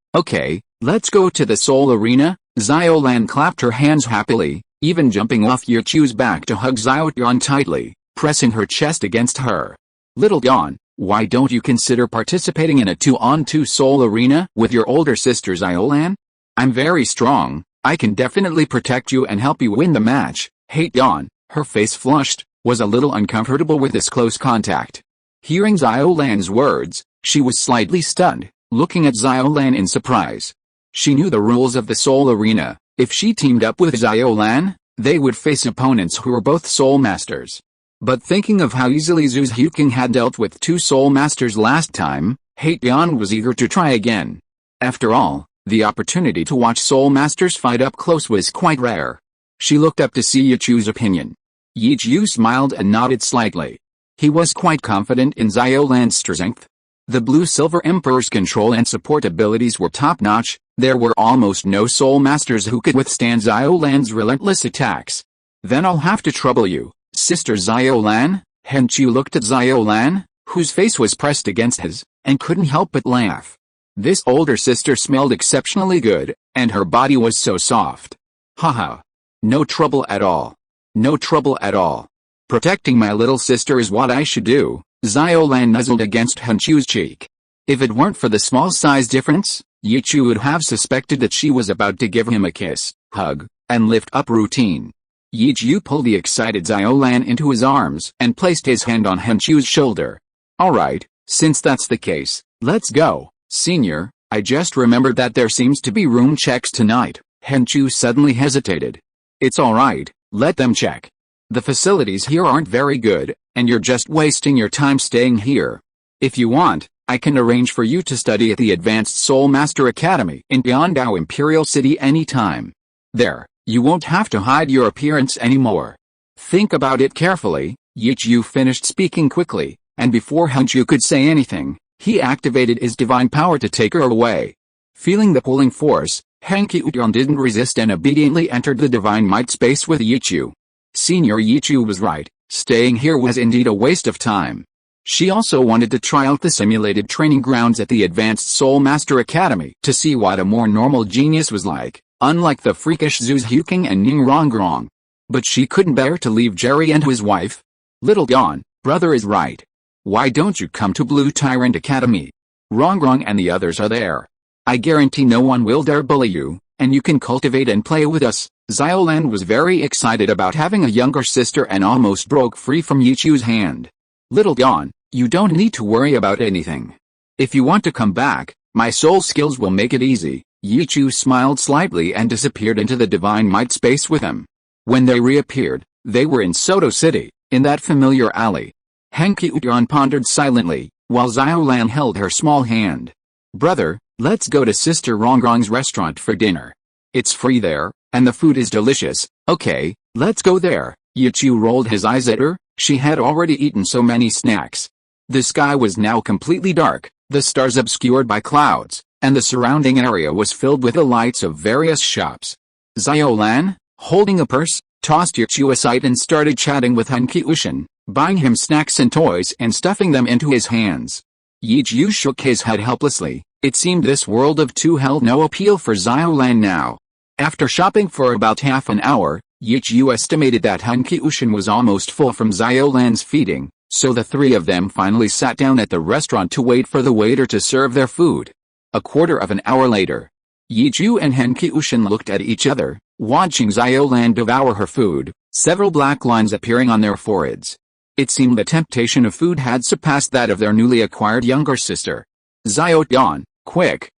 let's go to the Soul Arena. Xiaolan clapped her hands happily, even jumping off Yichu's back to hug Xiaotian tightly, pressing her chest against her. Little Dawn, why don't you consider participating in a 2-on-2 soul arena with your older sister Xiaolan? I'm very strong, I can definitely protect you and help you win the match. Hey Dawn, her face flushed, was a little uncomfortable with this close contact. Hearing Xiaolan's words, she was slightly stunned, looking at Xiaolan in surprise. She knew the rules of the soul arena. If she teamed up with Xiaolan, they would face opponents who were both soul masters. But thinking of how easily Zhu's Huking had dealt with 2 soul masters last time, Haiyan was eager to try again. After all, the opportunity to watch soul masters fight up close was quite rare. She looked up to see Yichu's opinion. Yichu smiled and nodded slightly. He was quite confident in Xiaolan's strength. The Blue-Silver Emperor's control and support abilities were top-notch. There were almost no soul masters who could withstand Xiaolan's relentless attacks. Then I'll have to trouble you, Sister Xiaolan. Henchu looked at Xiaolan, whose face was pressed against his, and couldn't help but laugh. This older sister smelled exceptionally good, and her body was so soft. Haha. No trouble at all. No trouble at all. Protecting my little sister is what I should do. Xiaolan nuzzled against Henchu's cheek. If it weren't for the small size difference, Yichu would have suspected that she was about to give him a kiss, hug, and lift up routine. Yichu pulled the excited Xiaolan into his arms and placed his hand on Henchu's shoulder. Alright, since that's the case, let's go. Senior, I just remembered that there seems to be room checks tonight. Henchu suddenly hesitated. It's alright, let them check. The facilities here aren't very good, and you're just wasting your time staying here. If you want, I can arrange for you to study at the Advanced Soul Master Academy in Biandao Imperial City anytime. There, you won't have to hide your appearance anymore. Think about it carefully. Yichu finished speaking quickly, and before Henchu could say anything, he activated his divine power to take her away. Feeling the pulling force, Haiyan didn't resist and obediently entered the divine might space with Yichu. Senior Yichu was right, staying here was indeed a waste of time. She also wanted to try out the simulated training grounds at the Advanced Soul Master Academy to see what a more normal genius was like, unlike the freakish Zhu's Huking and Ningrongrong. But she couldn't bear to leave Jerry and his wife. Little Dawn, brother is right. Why don't you come to Blue Tyrant Academy? Rongrong and the others are there. I guarantee no one will dare bully you, and you can cultivate and play with us. Xiaolan was very excited about having a younger sister and almost broke free from Yichu's hand. Little Dawn, you don't need to worry about anything. If you want to come back, my soul skills will make it easy. Yichu smiled slightly and disappeared into the divine might space with him. When they reappeared, they were in Soto City, in that familiar alley. Haiyan pondered silently, while Xiaolan held her small hand. Brother, let's go to Sister Rongrong's restaurant for dinner. It's free there, and the food is delicious. Okay, let's go there. Yichu rolled his eyes at her. She had already eaten so many snacks. The sky was now completely dark, the stars obscured by clouds, and the surrounding area was filled with the lights of various shops. Xiaolan, holding a purse, tossed Yichu aside and started chatting with Haiyan, buying him snacks and toys and stuffing them into his hands. Yichu shook his head helplessly. It seemed this world of two held no appeal for Xiaolan now. After shopping for about half an hour, Yichu estimated that Haiyan was almost full from Xiaolan's feeding, so the three of them finally sat down at the restaurant to wait for the waiter to serve their food. A quarter of an hour later, Yichu and Haiyan looked at each other, watching Xiaolan devour her food, several black lines appearing on their foreheads. It seemed the temptation of food had surpassed that of their newly acquired younger sister. Xiaotian, quick,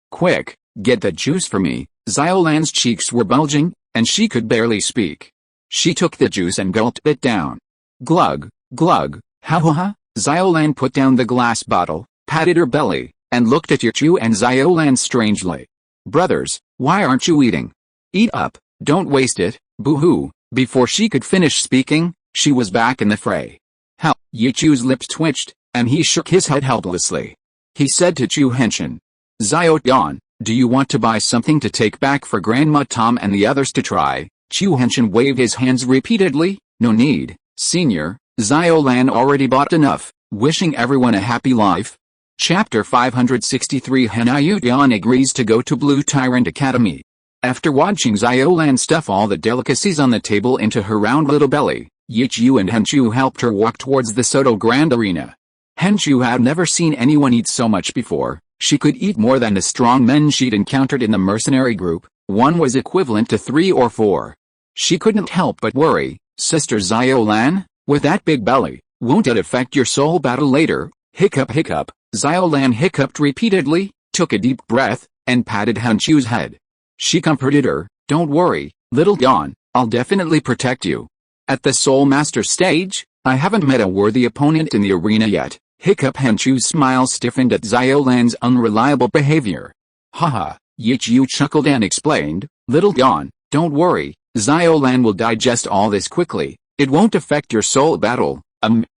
get the juice for me. Xiaolan's cheeks were bulging, and she could barely speak. She took the juice and gulped it down. Glug, glug, ha ha ha. Xiaolan put down the glass bottle, patted her belly, and looked at Yichu and Xiaolan strangely. Brothers, why aren't you eating? Eat up, don't waste it, boo-hoo. Before she could finish speaking, she was back in the fray. How? Yichu's lips twitched, and he shook his head helplessly. He said to Chu Henshin, Xiaotian, do you want to buy something to take back for Grandma Tom and the others to try? Chu Henshin waved his hands repeatedly. No need, senior, Xiaolan already bought enough, wishing everyone a happy life. Chapter 563 Henayutian agrees to go to Blue Tyrant Academy. After watching Xiaolan stuff all the delicacies on the table into her round little belly, Yichu and Henshu helped her walk towards the Soto Grand Arena. Henshu had never seen anyone eat so much before. She could eat more than the strong men she'd encountered in the mercenary group. One was equivalent to 3 or 4. She couldn't help but worry, Sister Xiaolan, with that big belly, won't it affect your soul battle later? Hiccup hiccup. Xiaolan hiccuped repeatedly, took a deep breath, and patted Henshu's head. She comforted her, don't worry, little Dawn, I'll definitely protect you. At the Soul Master stage, I haven't met a worthy opponent in the arena yet. Hiccup. Henshu's smile stiffened at Xiaolan's unreliable behavior. Haha, Yichu chuckled and explained, little Dawn, don't worry, Xiaolan will digest all this quickly, it won't affect your soul battle.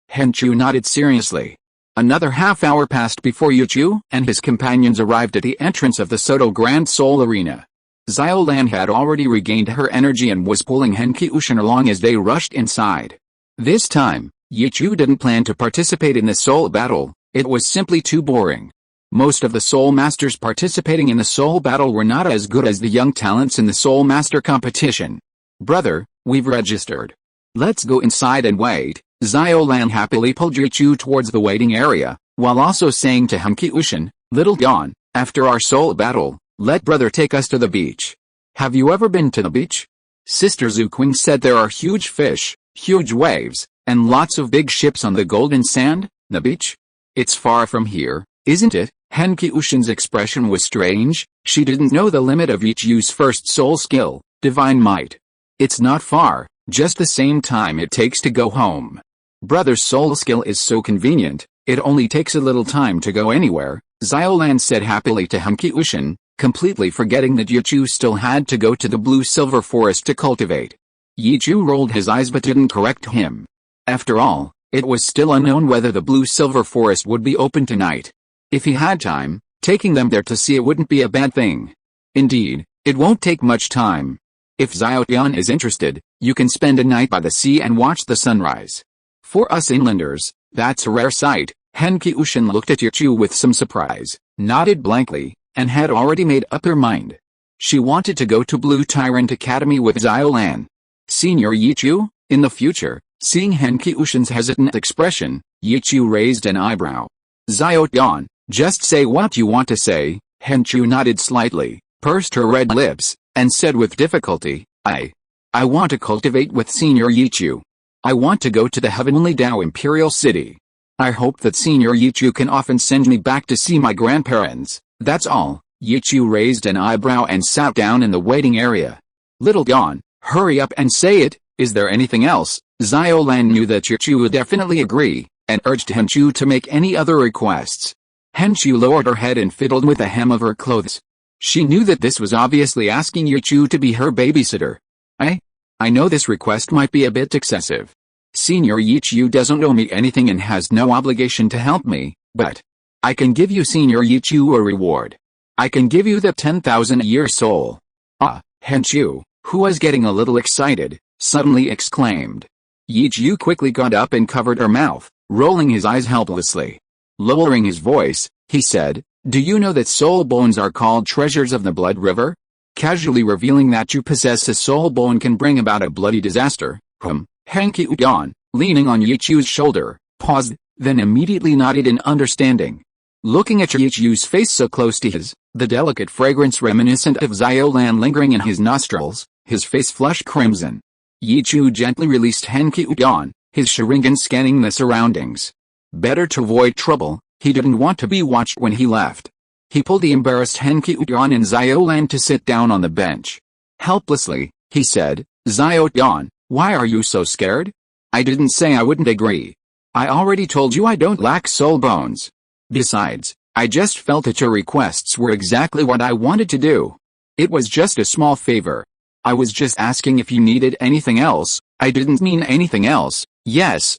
Henshu nodded seriously. Another half hour passed before Yichu and his companions arrived at the entrance of the Soto Grand Soul Arena. Xiaolan had already regained her energy and was pulling Henki-Ushin along as they rushed inside. This time, Yichu didn't plan to participate in the soul battle, it was simply too boring. Most of the soul masters participating in the soul battle were not as good as the young talents in the soul master competition. Brother, we've registered. Let's go inside and wait. Xiaolan happily pulled Yichu towards the waiting area, while also saying to Henki-Ushin, little Dawn, after our soul battle, let brother take us to the beach. Have you ever been to the beach? Sister Zuqing said there are huge fish, huge waves, and lots of big ships on the golden sand. The beach? It's far from here, isn't it? Henki-Ushin's expression was strange. She didn't know the limit of Yichu's first soul skill, divine might. It's not far, just the same time it takes to go home. Brother's soul skill is so convenient, it only takes a little time to go anywhere, Xiaolan said happily to Henki-Ushin, completely forgetting that Yichu still had to go to the blue-silver forest to cultivate. Yichu rolled his eyes but didn't correct him. After all, it was still unknown whether the blue-silver forest would be open tonight. If he had time, taking them there to see it wouldn't be a bad thing. Indeed, it won't take much time. If Xiaotian is interested, you can spend a night by the sea and watch the sunrise. For us inlanders, that's a rare sight. Henki-Ushin looked at Yichu with some surprise, nodded blankly, and had already made up her mind. She wanted to go to Blue Tyrant Academy with Xiaolan. Senior Yichu, in the future, seeing Henki-Ushin's hesitant expression, Yichu raised an eyebrow. Xiaotian, just say what you want to say. Henshu nodded slightly, pursed her red lips, and said with difficulty, I want to cultivate with Senior Yichu. I want to go to the Heavenly Dao Imperial City. I hope that Senior Yichu can often send me back to see my grandparents, that's all. Yichu raised an eyebrow and sat down in the waiting area. Little Dawn, hurry up and say it, is there anything else? Xiaolan knew that Yichu would definitely agree, and urged Henshu to make any other requests. Henshu lowered her head and fiddled with the hem of her clothes. She knew that this was obviously asking Yichu to be her babysitter. I know this request might be a bit excessive. Senior Yichu doesn't owe me anything and has no obligation to help me, but I can give you Senior Yichu a reward. I can give you the 10,000-year soul. Henshu, who was getting a little excited, suddenly exclaimed. Yichu quickly got up and covered her mouth, rolling his eyes helplessly. Lowering his voice, he said, do you know that soul bones are called treasures of the blood river? Casually revealing that you possess a soul bone can bring about a bloody disaster. Henki-Ushin, leaning on Yichu's shoulder, paused, then immediately nodded in understanding. Looking at Yichu's face so close to his, the delicate fragrance reminiscent of Xiaolan lingering in his nostrils, his face flushed crimson. Yichu gently released Henki-Ushin, his Sharingan scanning the surroundings. Better to avoid trouble, he didn't want to be watched when he left. He pulled the embarrassed Henki-Ushin and Xiaolan to sit down on the bench. Helplessly, he said, Xiaotian, why are you so scared? I didn't say I wouldn't agree. I already told you I don't lack soul bones. Besides, I just felt that your requests were exactly what I wanted to do. It was just a small favor. I was just asking if you needed anything else. I didn't mean anything else. Yes,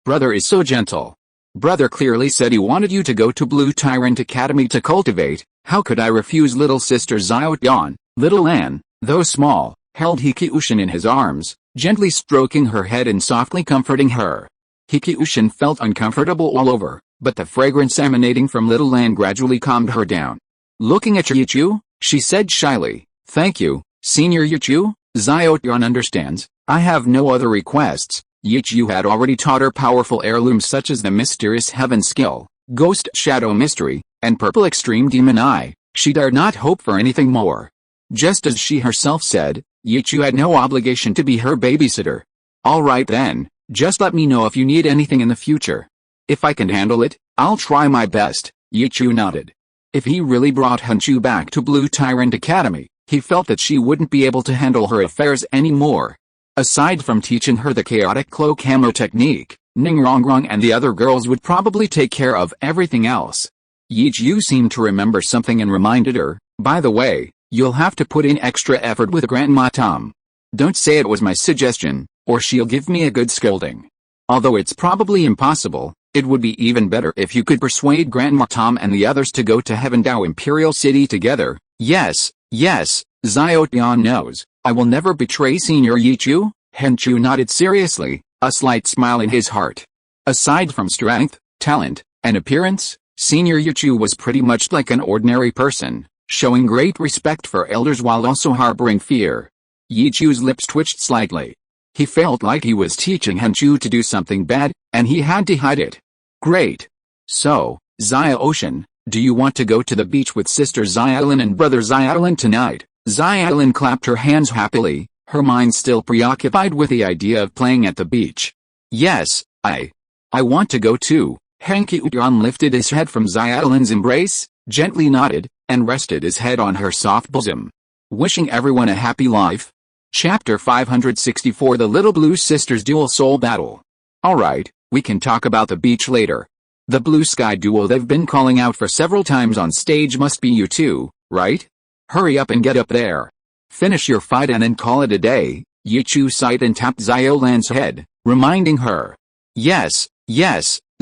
brother is so gentle. Brother clearly said he wanted you to go to Blue Tyrant Academy to cultivate. How could I refuse? Little sister Xiao Tian, little Anne, though small, held Hikiushin in his arms, gently stroking her head and softly comforting her. Hikiushin felt uncomfortable all over, but the fragrance emanating from little Anne gradually calmed her down. Looking at Yichu, she said shyly, "Thank you, Senior Yichu." Xiao Tian understands. I have no other requests. Yichu had already taught her powerful heirlooms such as the Mysterious Heaven Skill, Ghost Shadow Mystery, and Purple Extreme Demon Eye. She dared not hope for anything more. Just as she herself said, Yichu had no obligation to be her babysitter. Alright then, just let me know if you need anything in the future. If I can handle it, I'll try my best. Yichu nodded. If he really brought Henshu back to Blue Tyrant Academy, he felt that she wouldn't be able to handle her affairs anymore. Aside from teaching her the chaotic cloak hammer technique, Ningrongrong and the other girls would probably take care of everything else. Yichu seemed to remember something and reminded her, by the way, you'll have to put in extra effort with Grandma Tom. Don't say it was my suggestion, or she'll give me a good scolding. Although it's probably impossible, it would be even better if you could persuade Grandma Tom and the others to go to Heavendao Imperial City together. Yes, Xiao Tian knows. I will never betray Senior Yichu. Henshu nodded seriously, a slight smile in his heart. Aside from strength, talent, and appearance, Senior Yichu was pretty much like an ordinary person, showing great respect for elders while also harboring fear. Yichu's lips twitched slightly. He felt like he was teaching Henshu to do something bad, and he had to hide it. Great. So, Xiaoshan, do you want to go to the beach with Sister Xiaolin and Brother Xiaolin tonight? Xiaolin clapped her hands happily, her mind still preoccupied with the idea of playing at the beach. Yes, I want to go too. Hankyuan lifted his head from Xiaolin's embrace, gently nodded, and rested his head on her soft bosom. Wishing everyone a happy life. Chapter 564 The Little Blue Sisters Dual Soul Battle. Alright, we can talk about the beach later. The blue sky duo they've been calling out for several times on stage must be you two, right? Hurry up and get up there. Finish your fight and then call it a day. Yichu sighed and tapped Xiaolan's head, reminding her. Yes,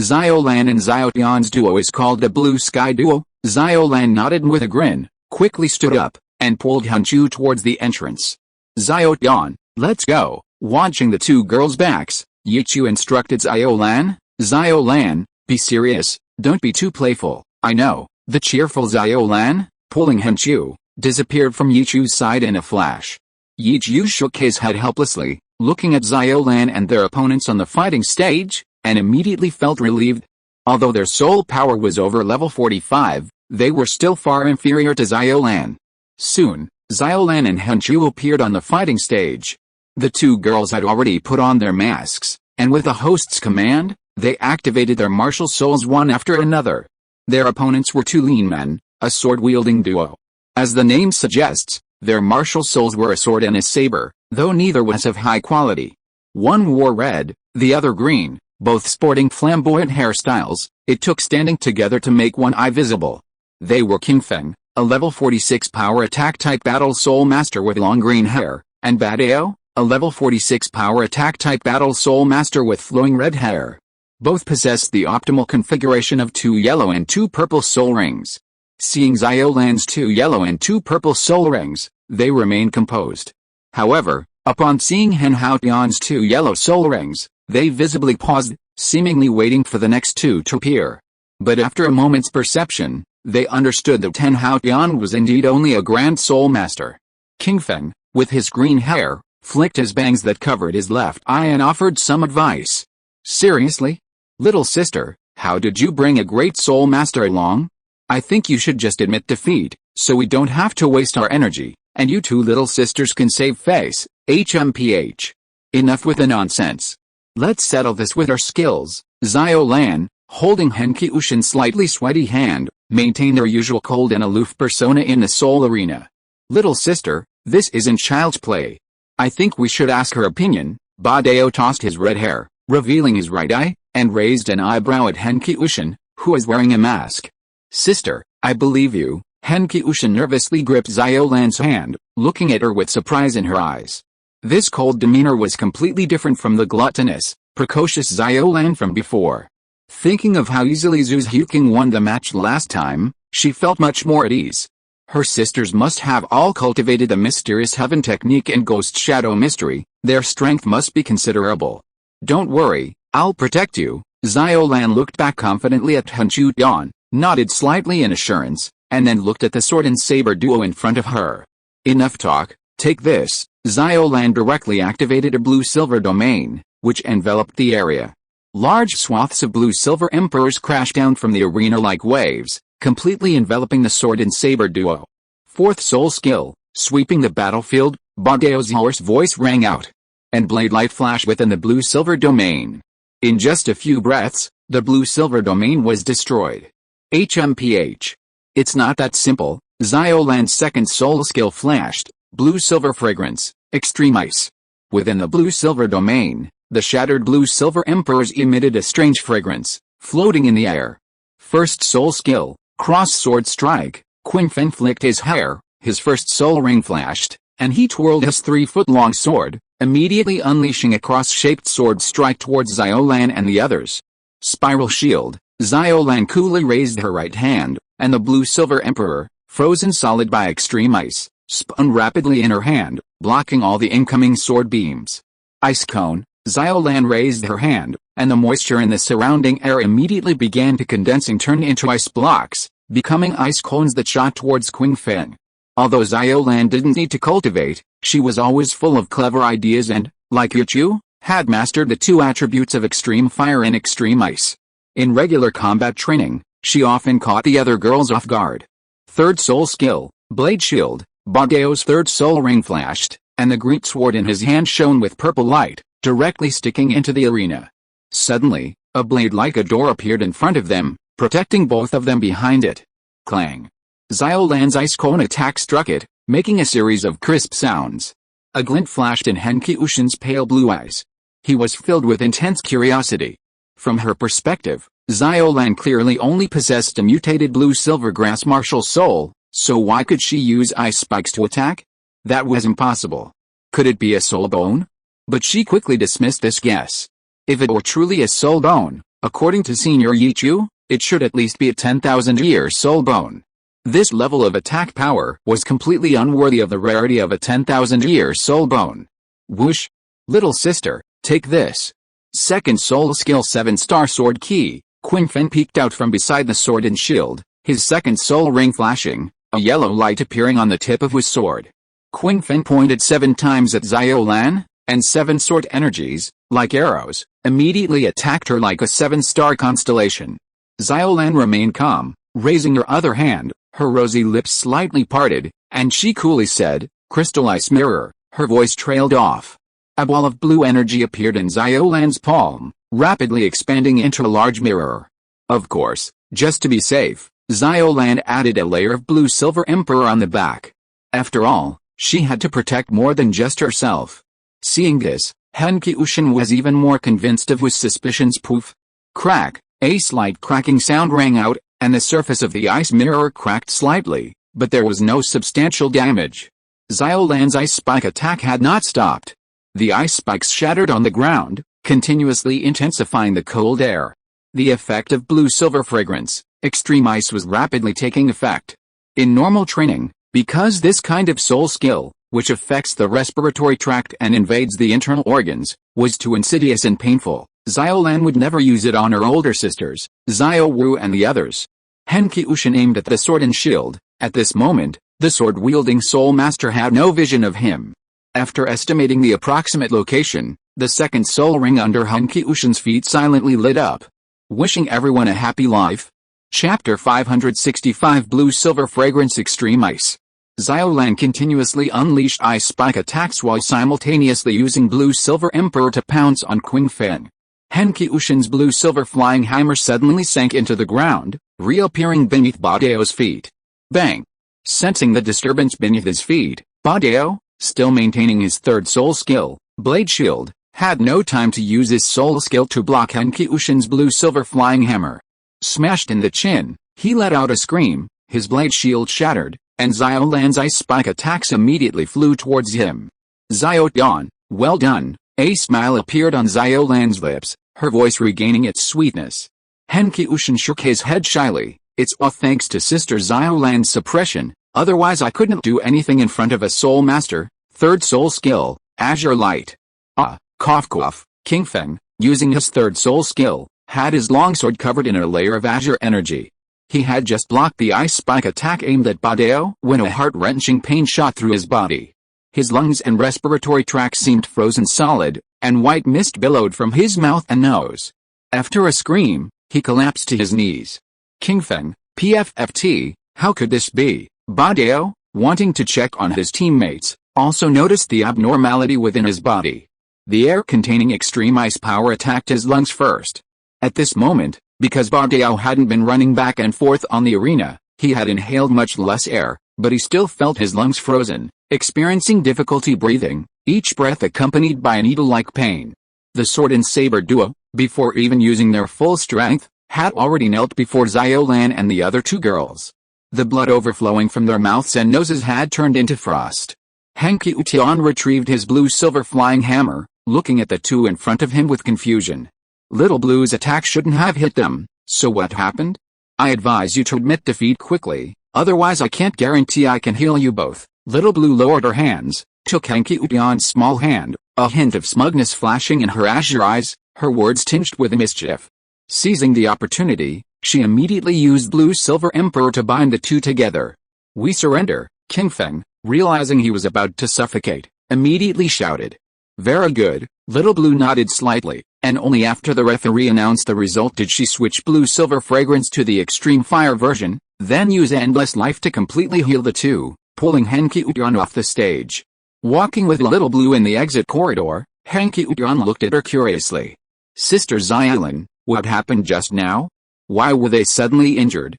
Xiaolan and Xiaotian's duo is called the Blue Sky Duo. Xiaolan nodded with a grin, quickly stood up, and pulled Henshu towards the entrance. Xiaotian, let's go. Watching the two girls' backs, Yichu instructed Xiaolan. Xiaolan, be serious, don't be too playful. I know. The cheerful Xiaolan, pulling Henshu, disappeared from Yichu's side in a flash. Yichu shook his head helplessly, looking at Xiaolan and their opponents on the fighting stage, and immediately felt relieved. Although their soul power was over level 45, they were still far inferior to Xiaolan. Soon, Xiaolan and Henshu appeared on the fighting stage. The two girls had already put on their masks, and with the host's command, they activated their martial souls one after another. Their opponents were two lean men, a sword-wielding duo. As the name suggests, their martial souls were a sword and a saber, though neither was of high quality. One wore red, the other green, both sporting flamboyant hairstyles. It took standing together to make one eye visible. They were Qingfeng, a level 46 power attack type battle soul master with long green hair, and Badao, a level 46 power attack type battle soul master with flowing red hair. Both possessed the optimal configuration of 2 yellow and 2 purple soul rings. Seeing Xiaolan's 2 yellow and 2 purple soul rings, they remained composed. However, upon seeing Hen Haotian's 2 yellow soul rings, they visibly paused, seemingly waiting for the next two to appear. But after a moment's perception, they understood that Hen Haotian was indeed only a grand soul master. Qingfeng, with his green hair, flicked his bangs that covered his left eye and offered some advice. Seriously? Little sister, how did you bring a great soul master along? I think you should just admit defeat, so we don't have to waste our energy, and you two little sisters can save face. HMPH. Enough with the nonsense. Let's settle this with our skills. Xiaolan, holding Henkyushin's slightly sweaty hand, maintained their usual cold and aloof persona in the soul arena. Little sister, this isn't child's play. I think we should ask her opinion. Badao tossed his red hair, revealing his right eye, and raised an eyebrow at Henkyushin, who was wearing a mask. Sister, I believe you. Henki-Ushin nervously gripped Xiaolan's hand, looking at her with surprise in her eyes. This cold demeanor was completely different from the gluttonous, precocious Xiaolan from before. Thinking of how easily Zhu's Huking won the match last time, she felt much more at ease. Her sisters must have all cultivated the mysterious heaven technique and ghost shadow mystery, their strength must be considerable. Don't worry, I'll protect you. Xiaolan looked back confidently at Han Chudian, nodded slightly in assurance, and then looked at the sword and saber duo in front of her. Enough talk, take this. Xiaolan directly activated a blue-silver domain, which enveloped the area. Large swaths of blue-silver emperors crashed down from the arena like waves, completely enveloping the sword and saber duo. Fourth soul skill, sweeping the battlefield, Badeo's hoarse voice rang out. And blade light flashed within the blue-silver domain. In just a few breaths, the blue-silver domain was destroyed. HMPH. It's not that simple. Xiaolan's second soul skill flashed, blue-silver fragrance, extreme ice. Within the blue-silver domain, the shattered blue-silver emperors emitted a strange fragrance, floating in the air. First soul skill, cross-sword strike. Qingfen flicked his hair, his first soul ring flashed, and he twirled his 3-foot-long sword, immediately unleashing a cross-shaped sword strike towards Xiaolan and the others. Spiral shield. Xiaolan coolly raised her right hand, and the blue-silver emperor, frozen solid by extreme ice, spun rapidly in her hand, blocking all the incoming sword beams. Ice cone. Xiaolan raised her hand, and the moisture in the surrounding air immediately began to condense and turn into ice blocks, becoming ice cones that shot towards Qingfen. Although Xiaolan didn't need to cultivate, she was always full of clever ideas and, like Yuchu, had mastered the two attributes of extreme fire and extreme ice. In regular combat training, she often caught the other girls off guard. Third soul skill, blade shield. Badeo's third soul ring flashed, and the great sword in his hand shone with purple light, directly sticking into the arena. Suddenly, a blade like a door appeared in front of them, protecting both of them behind it. Clang. Xiaolan's ice cone attack struck it, making a series of crisp sounds. A glint flashed in Henki-Ushin's pale blue eyes. He was filled with intense curiosity. From her perspective, Xiaolan clearly only possessed a mutated blue-silver grass martial soul, so why could she use ice spikes to attack? That was impossible. Could it be a soul bone? But she quickly dismissed this guess. If it were truly a soul bone, according to Senior Yichu, it should at least be a 10,000-year soul bone. This level of attack power was completely unworthy of the rarity of a 10,000-year soul bone. Whoosh! Little sister, take this. Second soul skill 7-star sword key. Qingfen peeked out from beside the sword and shield, his second soul ring flashing, a yellow light appearing on the tip of his sword. Qingfen pointed 7 times at Xiaolan, and 7 sword energies, like arrows, immediately attacked her like a 7-star constellation. Xiaolan remained calm, raising her other hand, her rosy lips slightly parted, and she coolly said, "Crystal ice mirror." Her voice trailed off. A ball of blue energy appeared in Xiaolan's palm, rapidly expanding into a large mirror. Of course, just to be safe, Xiaolan added a layer of blue-silver emperor on the back. After all, she had to protect more than just herself. Seeing this, Henki-Ushin was even more convinced of his suspicions. Poof! Crack! A slight cracking sound rang out, and the surface of the ice mirror cracked slightly, but there was no substantial damage. Xiaolan's ice spike attack had not stopped. The ice spikes shattered on the ground, continuously intensifying the cold air. The effect of blue-silver fragrance, extreme ice, was rapidly taking effect. In normal training, because this kind of soul skill, which affects the respiratory tract and invades the internal organs, was too insidious and painful, Xiaolan would never use it on her older sisters, Xiao Wu and the others. Henki-Ushin aimed at the sword and shield. At this moment, the sword-wielding soul master had no vision of him. After estimating the approximate location, the second soul ring under Henki-Ushin's feet silently lit up. Wishing everyone a happy life. Chapter 565 Blue-Silver Fragrance Extreme Ice. Xiaolan continuously unleashed ice spike attacks while simultaneously using blue-silver emperor to pounce on Qingfen. Henki-Ushin's blue-silver flying hammer suddenly sank into the ground, reappearing beneath Badeo's feet. Bang! Sensing the disturbance beneath his feet, Badeo, still maintaining his third soul skill, Blade Shield, had no time to use his soul skill to block Henki-Ushin's blue-silver flying hammer. Smashed in the chin, He let out a scream, his blade shield shattered, and Xiao Lan's ice spike attacks immediately flew towards him. Xiao Tian, well done. A smile appeared on Xiao Lan's lips, her voice regaining its sweetness. Hen Qiushan shook his head shyly. It's all thanks to Sister Xiao Lan's suppression, otherwise I couldn't do anything in front of a soul master. Third soul skill, Azure Light. Cough cough. King Feng, using his third soul skill, had his longsword covered in a layer of azure energy. He had just blocked the ice spike attack aimed at Badeo when a heart-wrenching pain shot through his body. His lungs and respiratory tract seemed frozen solid, and white mist billowed from his mouth and nose. After a scream, he collapsed to his knees. King Feng, PFFT, how could this be? Badeo, wanting to check on his teammates, also noticed the abnormality within his body. The air containing extreme ice power attacked his lungs first. At this moment, because Badeo hadn't been running back and forth on the arena, he had inhaled much less air, but he still felt his lungs frozen, experiencing difficulty breathing, each breath accompanied by a needle-like pain. The sword and saber duo, before even using their full strength, had already knelt before Xiao Lan and the other two girls. The blood overflowing from their mouths and noses had turned into frost. Han Qiutian retrieved his blue-silver flying hammer, looking at the two in front of him with confusion. Little Blue's attack shouldn't have hit them, so what happened? I advise you to admit defeat quickly, otherwise I can't guarantee I can heal you both. Little Blue lowered her hands, took Han Qiutian's small hand, a hint of smugness flashing in her azure eyes, her words tinged with mischief. Seizing the opportunity, she immediately used Blue-Silver Emperor to bind the two together. We surrender, King Feng, realizing he was about to suffocate, immediately shouted. Very good. Little Blue nodded slightly, and only after the referee announced the result did she switch Blue-Silver Fragrance to the Extreme Fire version, then use Endless Life to completely heal the two, pulling Han Qiutian off the stage. Walking with Little Blue in the exit corridor, Han Qiutian looked at her curiously. Sister Xiaolan, what happened just now? Why were they suddenly injured?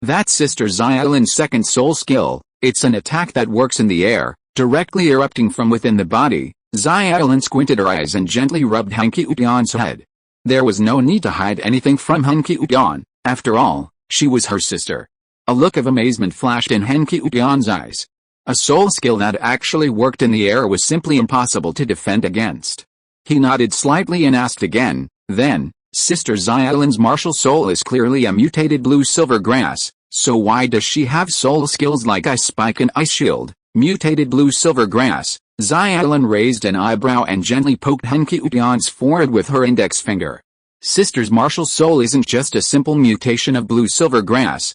That's Sister Xiaolan's second soul skill. It's an attack that works in the air, directly erupting from within the body. Xiaolan squinted her eyes and gently rubbed Han Qiutian's head. There was no need to hide anything from Han Qiutian, after all, she was her sister. A look of amazement flashed in Han Qiutian's eyes. A soul skill that actually worked in the air was simply impossible to defend against. He nodded slightly and asked again, then, Sister Xiaolan's martial soul is clearly a mutated blue-silver grass, so why does she have soul skills like Ice Spike and Ice Shield? Mutated blue-silver grass. Xiaolan raised an eyebrow and gently poked Han Qiutian's forehead with her index finger. Sister's martial soul isn't just a simple mutation of blue-silver grass,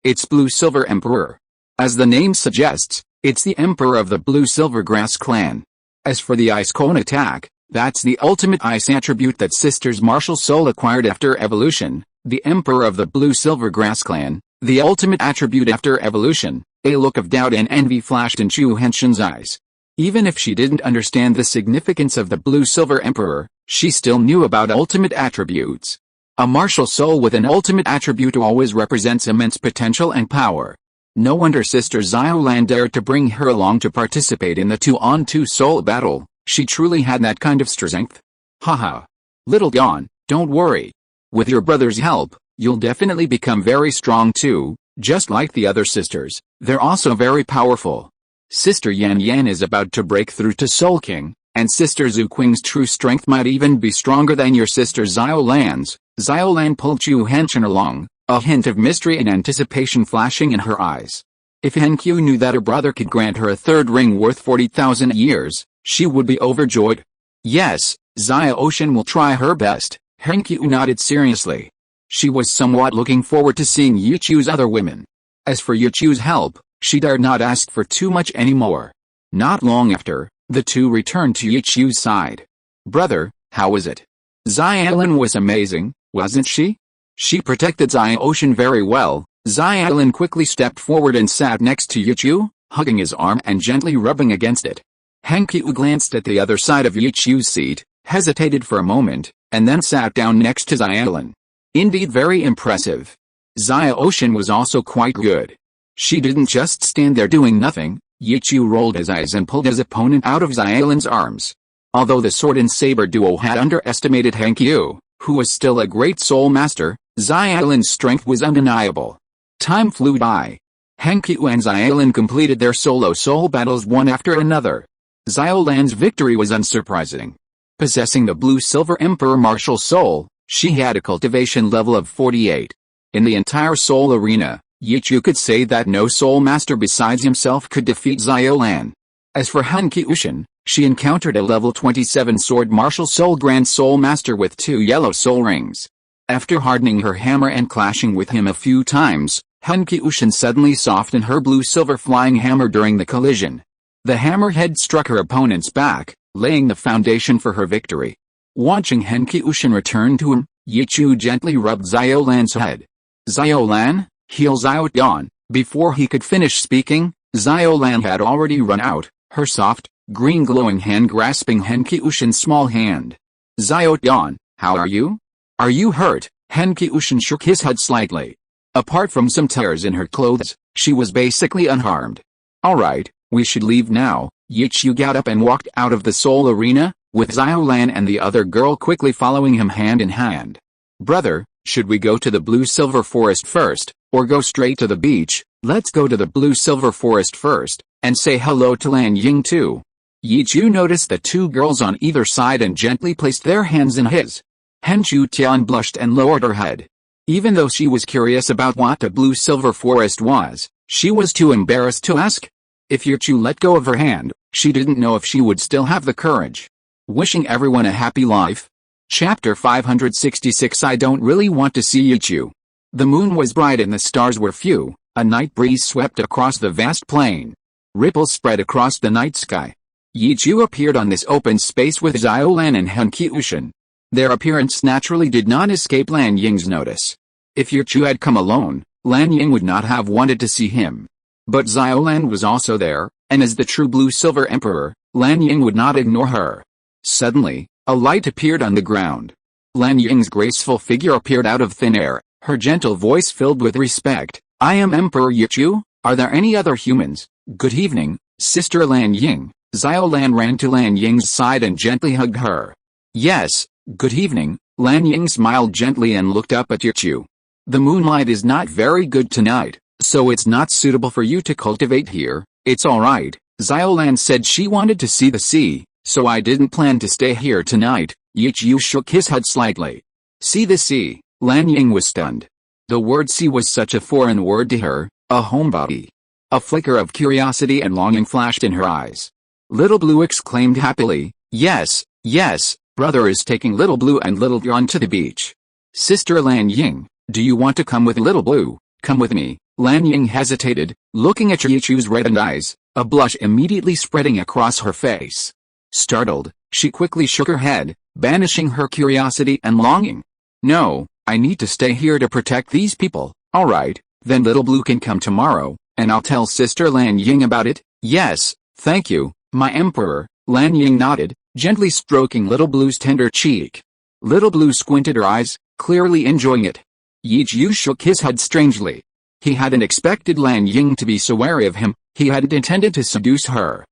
it's Blue-Silver Emperor. As the name suggests, it's the Emperor of the Blue-Silver Grass clan. As for the Ice Cone attack, that's the ultimate ice attribute that Sister's martial soul acquired after evolution, the Emperor of the Blue-Silver Grass clan, the ultimate attribute after evolution. A look of doubt and envy flashed in Chu Henshin's eyes. Even if she didn't understand the significance of the Blue-Silver Emperor, she still knew about ultimate attributes. A martial soul with an ultimate attribute always represents immense potential and power. No wonder Sister Xiaolan dared to bring her along to participate in the 2-on-2 soul battle. She truly had that kind of strength. Haha. Little Dawn, don't worry. With your brother's help, you'll definitely become very strong too, just like the other sisters. They're also very powerful. Sister Yan Yan is about to break through to Soul King, and Sister Zhu Qing's true strength might even be stronger than your sister Xiaolan's. Xiaolan pulled Chu Henshin along, a hint of mystery and anticipation flashing in her eyes. If Henqiu knew that her brother could grant her a third ring worth 40,000 years, she would be overjoyed. Yes, Xiaoshan will try her best, Henqiu nodded seriously. She was somewhat looking forward to seeing Yichu's other women. As for Yichu's help, she dared not ask for too much anymore. Not long after, the two returned to Yichu's side. Brother, how was it? Xiaolan was amazing, wasn't she? She protected Xiaoshan very well. Xiaolan quickly stepped forward and sat next to Yichu, hugging his arm and gently rubbing against it. Henqiu glanced at the other side of Yichu's seat, hesitated for a moment, and then sat down next to Xiaolan. Indeed very impressive. Xiaoshan was also quite good. She didn't just stand there doing nothing. Yichu rolled his eyes and pulled his opponent out of Xiaolan's arms. Although the sword and saber duo had underestimated Henqiu, who was still a great soul master, Xiaolan's strength was undeniable. Time flew by. Henqiu and Xiaolan completed their solo soul battles one after another. Xiaolan's victory was unsurprising. Possessing the Blue-Silver Emperor martial soul, she had a cultivation level of 48. In the entire soul arena, Yichu could say that no soul master besides himself could defeat Xiaolan. As for Henqiu, she encountered a level 27 sword martial soul grand soul master with 2 yellow soul rings. After hardening her hammer and clashing with him a few times, Henqiu suddenly softened her blue-silver flying hammer during the collision. The hammerhead struck her opponent's back, laying the foundation for her victory. Watching Henqiu return to him, Yichu gently rubbed Xiaolan's head. "Xiaolan, heal Xiaotian." Before he could finish speaking, Xiaolan had already run out, her soft, green glowing hand grasping Henqiu's small hand. "Xiaotian, how are you? Are you hurt?" Henqiu shook his head slightly. Apart from some tears in her clothes, she was basically unharmed. "Alright, we should leave now." Yichu got up and walked out of the soul arena, with Xiaolan and the other girl quickly following him hand in hand. "Brother, should we go to the Blue-Silver Forest first, or go straight to the beach?" "Let's go to the Blue-Silver Forest first, and say hello to Lan Ying too." Yichu noticed the 2 girls on either side and gently placed their hands in his. Henqiu blushed and lowered her head. Even though she was curious about what the Blue-Silver Forest was, she was too embarrassed to ask. If Yichu let go of her hand, she didn't know if she would still have the courage. Wishing everyone a happy life. Chapter 566. I don't really want to see Yichu. The moon was bright and the stars were few. A night breeze swept across the vast plain. Ripples spread across the night sky. Yichu appeared on this open space with Xiaolan and Henqiu. Their appearance naturally did not escape Lan Ying's notice. If Yichu had come alone, Lan Ying would not have wanted to see him. But Xiaolan was also there, and as the true Blue-Silver Emperor, Lan Ying would not ignore her. Suddenly, a light appeared on the ground. Lan Ying's graceful figure appeared out of thin air, her gentle voice filled with respect. "I am Emperor Yichu. Are there any other humans?" "Good evening, Sister Lan Ying." Xiaolan ran to Lan Ying's side and gently hugged her. "Yes, good evening." Lan Ying smiled gently and looked up at Yichu. "The moonlight is not very good tonight, so it's not suitable for you to cultivate here." "It's alright." Xiaolan said she wanted to see the sea, "so I didn't plan to stay here tonight." Yichu shook his head slightly. "See the sea?" Lan Ying was stunned. The word sea was such a foreign word to her, a homebody. A flicker of curiosity and longing flashed in her eyes. Little Blue exclaimed happily, "Yes, yes, brother is taking Little Blue and Little John to the beach." "Sister Lan Ying, do you want to come with Little Blue?" "Come with me." Lan Ying hesitated, looking at Yichu's reddened eyes, a blush immediately spreading across her face. Startled, she quickly shook her head, banishing her curiosity and longing. "No, I need to stay here to protect these people." "Alright, then Little Blue can come tomorrow, and I'll tell Sister Lan Ying about it." "Yes, thank you, my emperor." Lan Ying nodded, gently stroking Little Blue's tender cheek. Little Blue squinted her eyes, clearly enjoying it. Yichu shook his head strangely. He hadn't expected Lan Ying to be so wary of him. He hadn't intended to seduce her.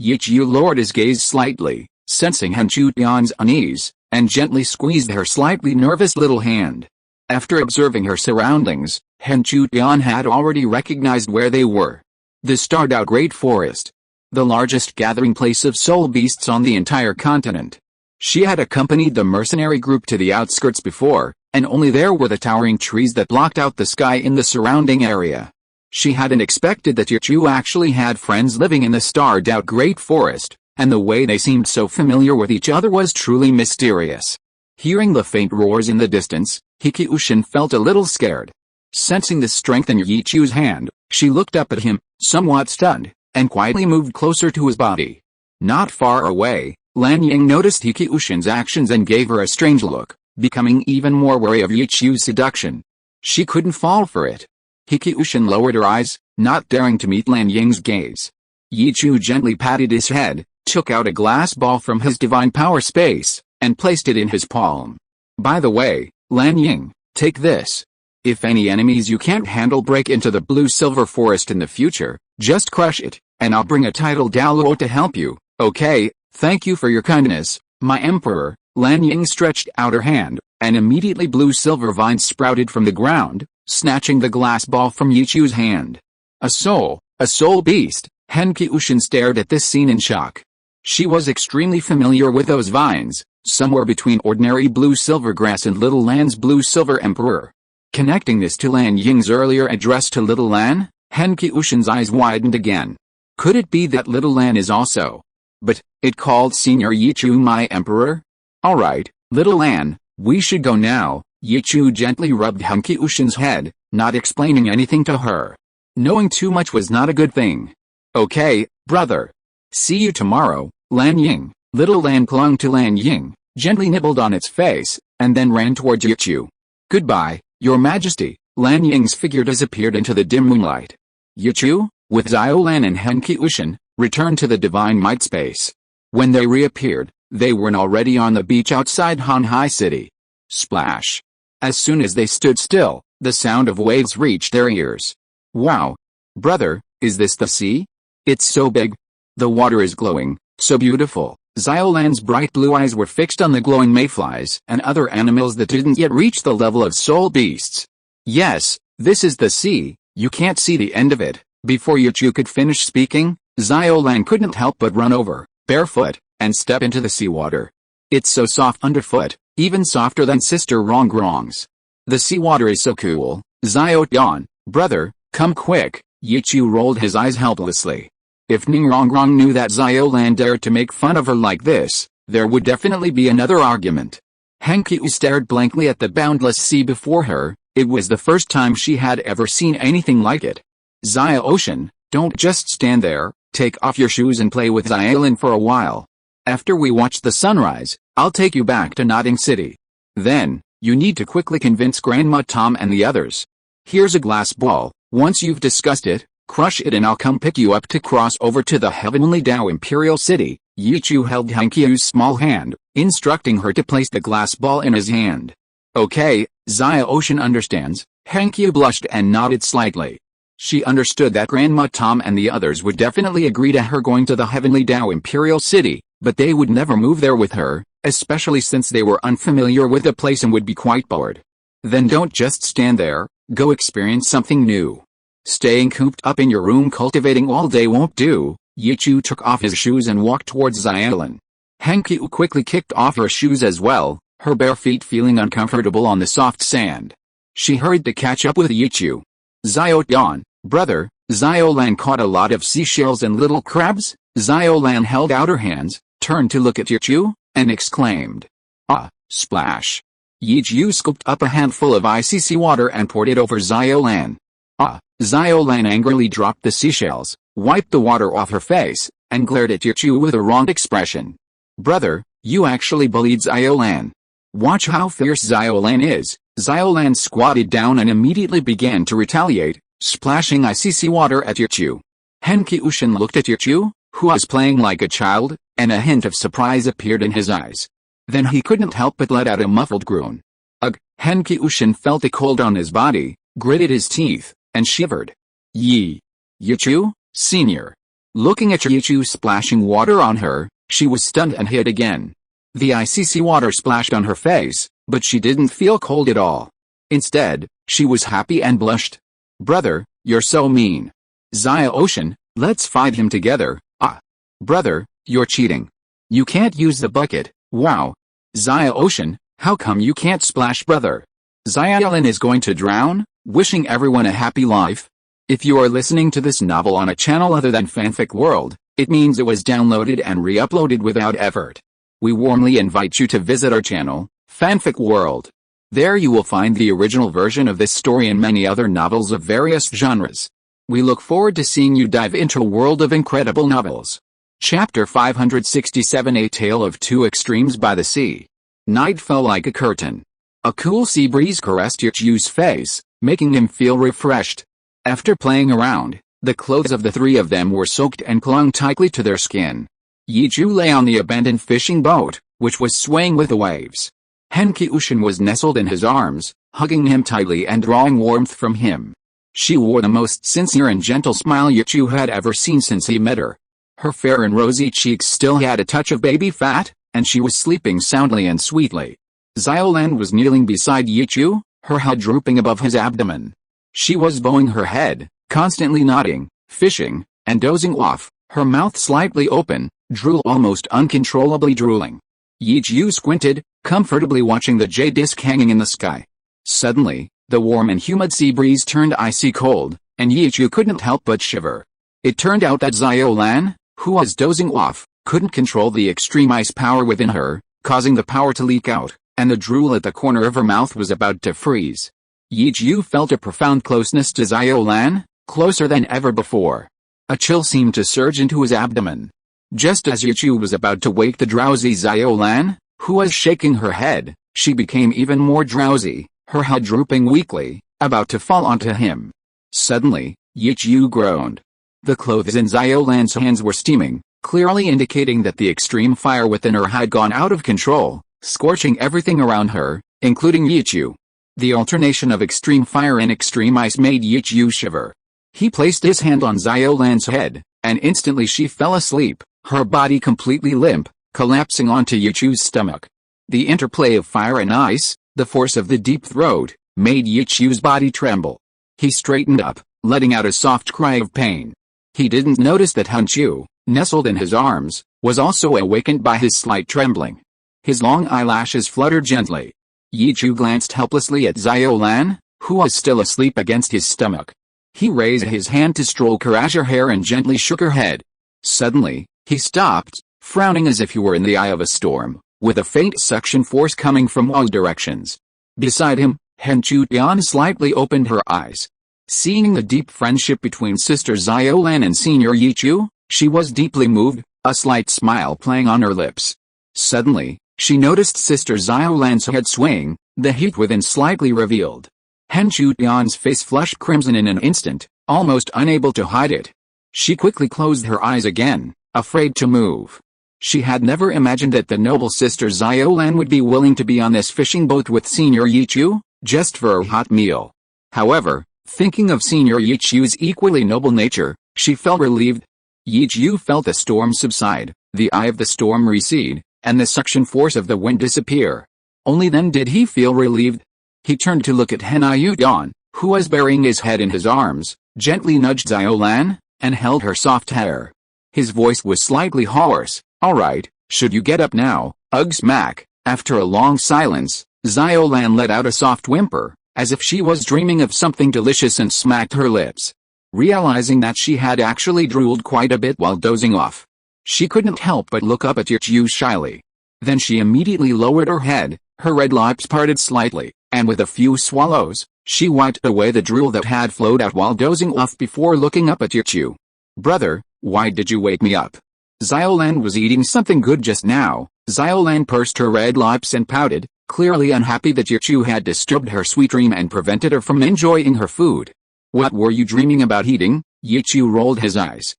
Yichu lowered his gaze slightly, sensing Henqiu's unease, and gently squeezed her slightly nervous little hand. After observing her surroundings, Henqiu had already recognized where they were. The starred-out Great Forest. The largest gathering place of soul beasts on the entire continent. She had accompanied the mercenary group to the outskirts before, and only there were the towering trees that blocked out the sky in the surrounding area. She hadn't expected that Yichu actually had friends living in the starred-out Great Forest, and the way they seemed so familiar with each other was truly mysterious. Hearing the faint roars in the distance, Henqiu felt a little scared. Sensing the strength in Yichu's hand, she looked up at him, somewhat stunned, and quietly moved closer to his body. Not far away, Lan Ying noticed Henqiu's actions and gave her a strange look, becoming even more wary of Yichu's seduction. She couldn't fall for it. Henqiu lowered her eyes, not daring to meet Lan Ying's gaze. Yichu gently patted his head, took out a glass ball from his divine power space, and placed it in his palm. "By the way, Lan Ying, take this. If any enemies you can't handle break into the Blue-Silver Forest in the future, just crush it, and I'll bring a title Douluo to help you, okay? Thank you for your kindness, my emperor." Lan Ying stretched out her hand, and immediately blue-silver vines sprouted from the ground, snatching the glass ball from Yichu's hand. A soul beast. Henki-Ushin stared at this scene in shock. She was extremely familiar with those vines, somewhere between ordinary blue-silver grass and Little Lan's blue-silver emperor. Connecting this to Lan Ying's earlier address to Little Lan, Henki-Ushin's eyes widened again. Could it be that Little Lan is also? But, it called Senior Yichu my emperor? Alright, Little Lan, we should go now. Yichu gently rubbed Henki-Ushin's head, not explaining anything to her. Knowing too much was not a good thing. Okay, brother. See you tomorrow, Lan Ying. Little Lan clung to Lan Ying, gently nibbled on its face, and then ran towards Yichu. Goodbye, Your Majesty. Lan Ying's figure disappeared into the dim moonlight. Yichu, with Xiao Lan and Henki-Ushin, returned to the divine might space. When they reappeared, they were already on the beach outside Hanhai City. Splash. As soon as they stood still, the sound of waves reached their ears. Wow. Brother, is this the sea? It's so big. The water is glowing, so beautiful. Xiao Lan's bright blue eyes were fixed on the glowing mayflies and other animals that didn't yet reach the level of soul beasts. Yes, this is the sea, you can't see the end of it. Before Yichu could finish speaking, Xiao Lan couldn't help but run over, barefoot, and step into the seawater. It's so soft underfoot, even softer than Sister Rongrong's. The seawater is so cool. Xiao Yan, brother, come quick. Yichu rolled his eyes helplessly. If Ningrongrong knew that Xiao Lan dared to make fun of her like this, there would definitely be another argument. Henki stared blankly at the boundless sea before her. It was the first time she had ever seen anything like it. Xiao, don't just stand there, take off your shoes and play with Xiaolin for a while. After we watch the sunrise, I'll take you back to Nodding City. Then, you need to quickly convince Grandma Tom and the others. Here's a glass ball, once you've discussed it, crush it and I'll come pick you up to cross over to the Heavenly Dao Imperial City. Yichu held Henkiu's small hand, instructing her to place the glass ball in his hand. Okay, Xiao understands. Henkiu blushed and nodded slightly. She understood that Grandma Tom and the others would definitely agree to her going to the Heavenly Dao Imperial City, but they would never move there with her, especially since they were unfamiliar with the place and would be quite bored. Then don't just stand there, go experience something new. Staying cooped up in your room cultivating all day won't do. Yichu took off his shoes and walked towards Xiaolin. Henkiu quickly kicked off her shoes as well, her bare feet feeling uncomfortable on the soft sand. She hurried to catch up with Yichu. Xiao Yan, brother, Xiao Lan caught a lot of seashells and little crabs. Xiao Lan held out her hands, turned to look at Yichu, and exclaimed. Ah, splash. Yichu scooped up a handful of icy seawater and poured it over Xiao Lan. Ah, Xiao Lan angrily dropped the seashells, wiped the water off her face, and glared at Yichu with a wrong expression. Brother, you actually bullied Xiao Lan. Watch how fierce Xiao Lan is. Xiao Lan squatted down and immediately began to retaliate, splashing icy seawater at Yichu. Henki-Ushin looked at Yichu, who was playing like a child, and a hint of surprise appeared in his eyes. Then he couldn't help but let out a muffled groan. Ugh! Henki-Ushin felt the cold on his body, gritted his teeth, and shivered. Yichu, senior. Looking at Yichu splashing water on her, she was stunned and hid again. The icy seawater splashed on her face, but she didn't feel cold at all. Instead, she was happy and blushed. Brother, you're so mean. Xiao, let's fight him together. Ah. Brother, you're cheating. You can't use the bucket. Wow. Xiao, how come you can't splash brother? Xiaolin is going to drown? Wishing everyone a happy life. If you are listening to this novel on a channel other than Fanfic World, it means it was downloaded and re-uploaded without effort. We warmly invite you to visit our channel, Fanfic World. There you will find the original version of this story and many other novels of various genres. We look forward to seeing you dive into a world of incredible novels. Chapter 567, A Tale of Two Extremes by the Sea. Night fell like a curtain. A cool sea breeze caressed Yichu's face, making him feel refreshed. After playing around, the clothes of the three of them were soaked and clung tightly to their skin. Yichu lay on the abandoned fishing boat, which was swaying with the waves. Henki-Ushin was nestled in his arms, hugging him tightly and drawing warmth from him. She wore the most sincere and gentle smile Yichu had ever seen since he met her. Her fair and rosy cheeks still had a touch of baby fat, and she was sleeping soundly and sweetly. Xiaolan was kneeling beside Yichu, her head drooping above his abdomen. She was bowing her head, constantly nodding, fishing, and dozing off, her mouth slightly open, drool almost uncontrollably drooling. Yichu squinted, comfortably watching the jade disk hanging in the sky. Suddenly, the warm and humid sea breeze turned icy cold, and Yichu couldn't help but shiver. It turned out that Xiaolan, who was dozing off, couldn't control the extreme ice power within her, causing the power to leak out, and the drool at the corner of her mouth was about to freeze. Yichu felt a profound closeness to Xiaolan, closer than ever before. A chill seemed to surge into his abdomen. Just as Yichu was about to wake the drowsy Xiaolan, who was shaking her head, she became even more drowsy, her head drooping weakly, about to fall onto him. Suddenly, Yichu groaned. The clothes in Xiaolan's hands were steaming, clearly indicating that the extreme fire within her had gone out of control, scorching everything around her, including Yichu. The alternation of extreme fire and extreme ice made Yichu shiver. He placed his hand on Xiaolan's head, and instantly she fell asleep, her body completely limp, collapsing onto Yichu's stomach. The interplay of fire and ice, the force of the deep throat, made Yichu's body tremble. He straightened up, letting out a soft cry of pain. He didn't notice that Hunchu, nestled in his arms, was also awakened by his slight trembling. His long eyelashes fluttered gently. Yichu glanced helplessly at Xiaolan, who was still asleep against his stomach. He raised his hand to stroke her azure hair and gently shook her head. Suddenly, he stopped, frowning as if he were in the eye of a storm, with a faint suction force coming from all directions. Beside him, Henchu Tian slightly opened her eyes. Seeing the deep friendship between Sister Xiaolan and Senior Yichu, she was deeply moved, a slight smile playing on her lips. Suddenly, she noticed Sister Xiaolan's head swaying, the heat within slightly revealed. Henchu Tian's face flushed crimson in an instant, almost unable to hide it. She quickly closed her eyes again, afraid to move. She had never imagined that the noble Sister Xiaolan would be willing to be on this fishing boat with Senior Yichu, just for a hot meal. However, thinking of Senior Yichu's equally noble nature, she felt relieved. Yichu felt the storm subside, the eye of the storm recede, and the suction force of the wind disappear. Only then did he feel relieved. He turned to look at Henyu Yan, who was burying his head in his arms, gently nudged Xiaolan, and held her soft hair. His voice was slightly hoarse. "All right, should you get up now?" Ugh smack. After a long silence, Xiaolan let out a soft whimper, as if she was dreaming of something delicious, and smacked her lips. Realizing that she had actually drooled quite a bit while dozing off, she couldn't help but look up at Yichu shyly. Then she immediately lowered her head, her red lips parted slightly, and with a few swallows, she wiped away the drool that had flowed out while dozing off before looking up at Yichu. "Brother, why did you wake me up?" Xiaolan was eating something good just now. Xiaolan pursed her red lips and pouted, clearly unhappy that Yichu had disturbed her sweet dream and prevented her from enjoying her food. "What were you dreaming about eating?" Yichu rolled his eyes.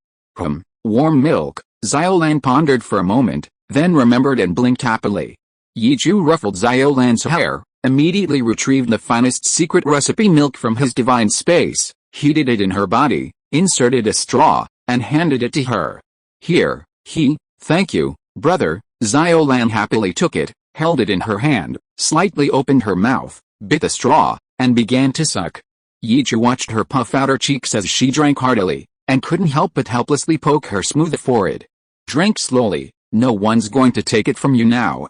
Warm milk." Xiaolan pondered for a moment, then remembered and blinked happily. Yichu ruffled Xiaolan's hair, immediately retrieved the finest secret recipe milk from his divine space, heated it in her body, inserted a straw, and handed it to her. "Here." Thank you, brother." Xiaolan happily took it, held it in her hand, slightly opened her mouth, bit the straw, and began to suck. Yichu watched her puff out her cheeks as she drank heartily, and couldn't help but helplessly poke her smooth forehead. "Drink slowly, no one's going to take it from you now."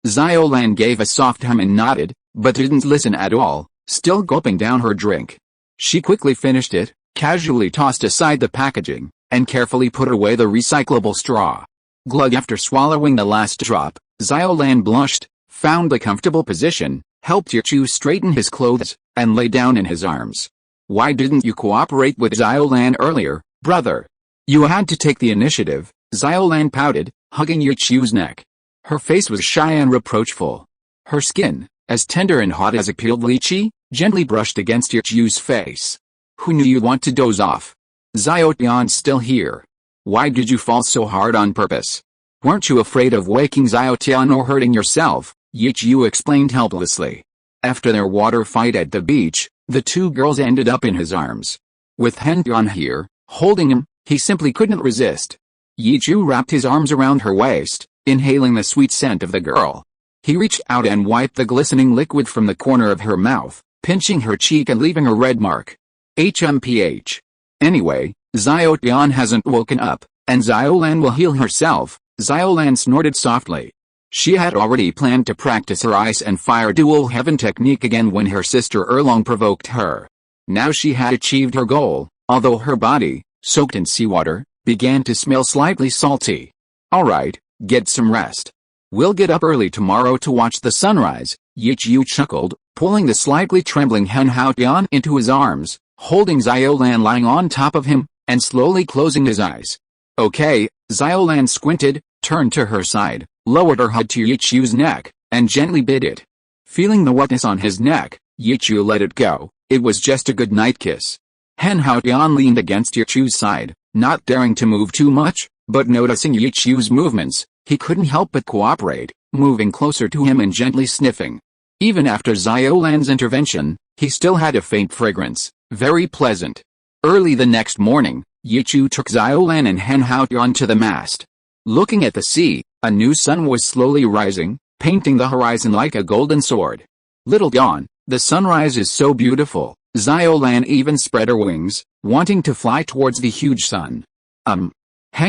Xiaolan gave a soft hum and nodded, but didn't listen at all, still gulping down her drink. She quickly finished it, casually tossed aside the packaging, and carefully put away the recyclable straw. Glug. After swallowing the last drop, Xiaolan blushed, found a comfortable position, helped Yichu straighten his clothes, and lay down in his arms. "Why didn't you cooperate with Xiaolan earlier, brother?" "You had to take the initiative," Xiaolan pouted, hugging Yichu's neck. Her face was shy and reproachful. Her skin, as tender and hot as a peeled lychee, gently brushed against Yichu's face. "Who knew you'd want to doze off? Xiaotian's still here. Why did you fall so hard on purpose? Weren't you afraid of waking Xiaotian or hurting yourself?" Yichu explained helplessly. After their water fight at the beach, the two girls ended up in his arms. With Hentian here, holding him, he simply couldn't resist. Yichu wrapped his arms around her waist, inhaling the sweet scent of the girl. He reached out and wiped the glistening liquid from the corner of her mouth, pinching her cheek and leaving a red mark. HMPH. Anyway, Xiao Tian hasn't woken up, and Xiaolan will heal herself. Xiaolan snorted softly. She had already planned to practice her ice and fire dual heaven technique again when her sister Erlong provoked her. Now she had achieved her goal, although her body, soaked in seawater, began to smell slightly salty. Alright, get some rest. We'll get up early tomorrow to watch the sunrise, Yichu chuckled, pulling the slightly trembling Hen Haotian into his arms, holding Xiaolan lying on top of him, and slowly closing his eyes. Okay, Xiaolan squinted, turned to her side, lowered her head to Yichu's neck, and gently bit it. Feeling the wetness on his neck, Yichu let it go. It was just a good night kiss. Hen Haotian leaned against Yichu's side, not daring to move too much, but noticing Yichu's movements, he couldn't help but cooperate, moving closer to him and gently sniffing. Even after Xiaolan's intervention, he still had a faint fragrance, very pleasant. Early the next morning, Yichu took Xiaolan and Hen Haotian to the mast. Looking at the sea, a new sun was slowly rising, painting the horizon like a golden sword. Little Tian, the sunrise is so beautiful. Xiaolan even spread her wings, wanting to fly towards the huge sun. Hen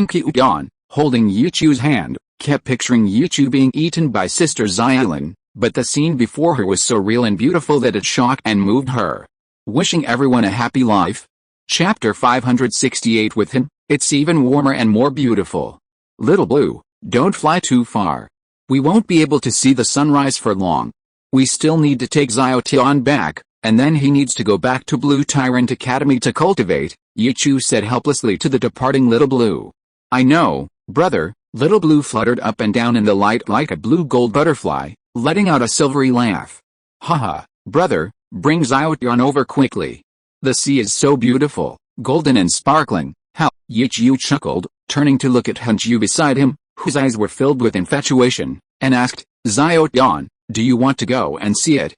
Haotian, holding Yichu's hand, kept picturing Yichu being eaten by Sister Xiaolan, but the scene before her was so real and beautiful that it shocked and moved her. Wishing everyone a happy life. Chapter 568. With him, it's even warmer and more beautiful. Little Blue, don't fly too far. We won't be able to see the sunrise for long. We still need to take Xiao Tian back, and then he needs to go back to Blue Tyrant Academy to cultivate, Yichu said helplessly to the departing Little Blue. I know, brother. Little Blue fluttered up and down in the light like a blue gold butterfly, letting out a silvery laugh. Haha, brother, bring Xiao Tian over quickly. The sea is so beautiful, golden and sparkling. How? Yichu chuckled, turning to look at Henshu beside him, whose eyes were filled with infatuation, and asked, Xiao Tian, do you want to go and see it?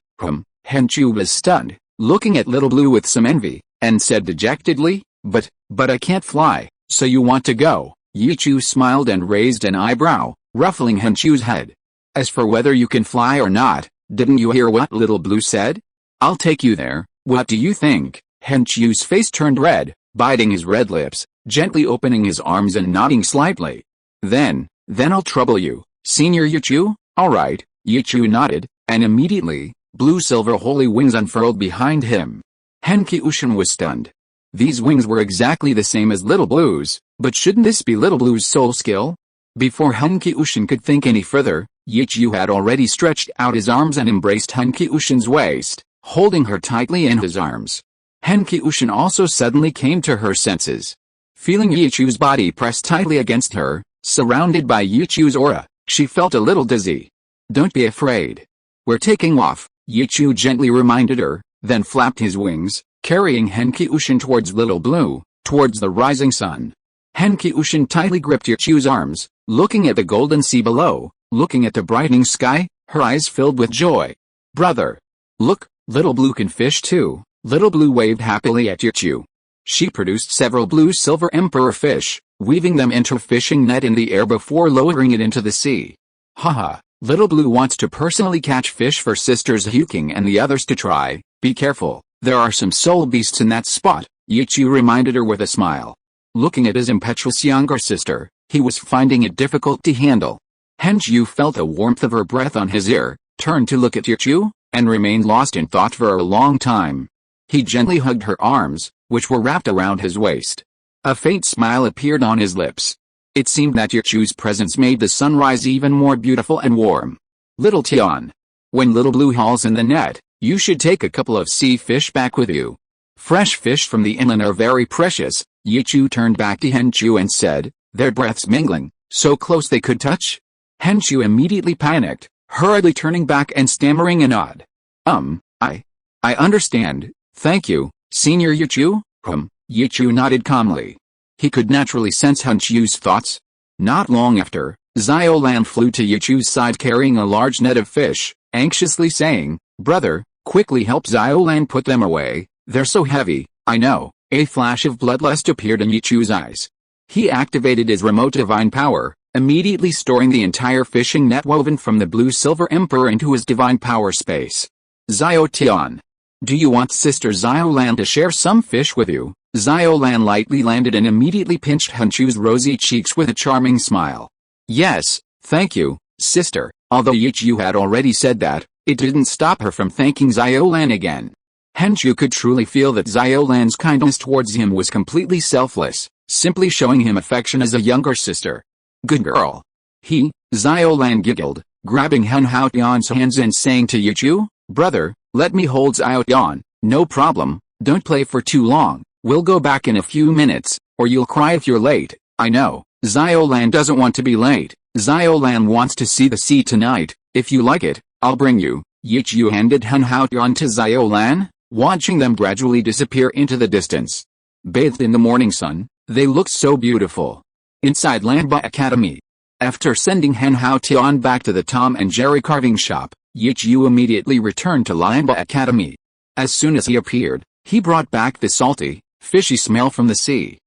Henshu was stunned, looking at Little Blue with some envy, and said dejectedly, but I can't fly, so you want to go? Yichu smiled and raised an eyebrow, ruffling Henshu's head. As for whether you can fly or not, didn't you hear what Little Blue said? I'll take you there, what do you think? Henshu's face turned red, biting his red lips, gently opening his arms and nodding slightly. Then I'll trouble you, Senior Yichu? Alright, Yichu nodded, and immediately, blue-silver holy wings unfurled behind him. Henki-Ushin was stunned. These wings were exactly the same as Little Blue's, but shouldn't this be Little Blue's soul skill? Before Henki-Ushin could think any further, Yichu had already stretched out his arms and embraced Henki-Ushin's waist, holding her tightly in his arms. Henki-Ushin also suddenly came to her senses. Feeling Yichu's body pressed tightly against her, surrounded by Yichu's aura, she felt a little dizzy. Don't be afraid. We're taking off, Yichu gently reminded her, then flapped his wings, carrying Henki-Ushin towards Little Blue, towards the rising sun. Henki-Ushin tightly gripped Yichu's arms, looking at the golden sea below, looking at the brightening sky, her eyes filled with joy. Brother! Look, Little Blue can fish too. Little Blue waved happily at Yichu. She produced several blue-silver emperor fish, weaving them into a fishing net in the air before lowering it into the sea. Haha, Little Blue wants to personally catch fish for Sisters Huking and the others to try. Be careful, there are some soul beasts in that spot, Yichu reminded her with a smile. Looking at his impetuous younger sister, he was finding it difficult to handle. Henshu felt the warmth of her breath on his ear, turned to look at Yichu, and remained lost in thought for a long time. He gently hugged her arms, which were wrapped around his waist. A faint smile appeared on his lips. It seemed that Yichu's presence made the sunrise even more beautiful and warm. Little Tian. When Little Blue hauls in the net, you should take a couple of sea fish back with you. Fresh fish from the inland are very precious. Yichu turned back to Henshu and said, their breaths mingling, so close they could touch. Henshu immediately panicked, hurriedly turning back and stammering a nod. I understand, thank you, Senior Yichu. Yichu nodded calmly. He could naturally sense Henshu's thoughts. Not long after, Xiaolan flew to Yichu's side carrying a large net of fish, anxiously saying, brother, quickly help Xiaolan put them away, they're so heavy. I know. A flash of bloodlust appeared in Yichu's eyes. He activated his remote divine power, immediately storing the entire fishing net woven from the blue-silver emperor into his divine power space. Xiao Tian. Do you want Sister Xiao Lan to share some fish with you? Xiao Lan lightly landed and immediately pinched Han Chu's rosy cheeks with a charming smile. Yes, thank you, sister. Although Yi Chu had already said that, it didn't stop her from thanking Xiao Lan again. Han Chu could truly feel that Xiao Lan's kindness towards him was completely selfless, simply showing him affection as a younger sister. Good girl. Xiao Lan giggled, grabbing Han Hao Tian's hands and saying to Yi Chu, brother, let me hold Xiao Tian. No problem, don't play for too long, we'll go back in a few minutes, or you'll cry if you're late. I know, Xiao Lan doesn't want to be late. Xiao Lan wants to see the sea tonight. If you like it, I'll bring you. Yi Chu handed Han Hao Tian to Xiao Lan, watching them gradually disappear into the distance. Bathed in the morning sun, they looked so beautiful. Inside Lanba Academy. After sending Han Hao Tian back to the Tom and Jerry carving shop, Yi Chu immediately returned to Lanba Academy. As soon as he appeared, he brought back the salty, fishy smell from the sea.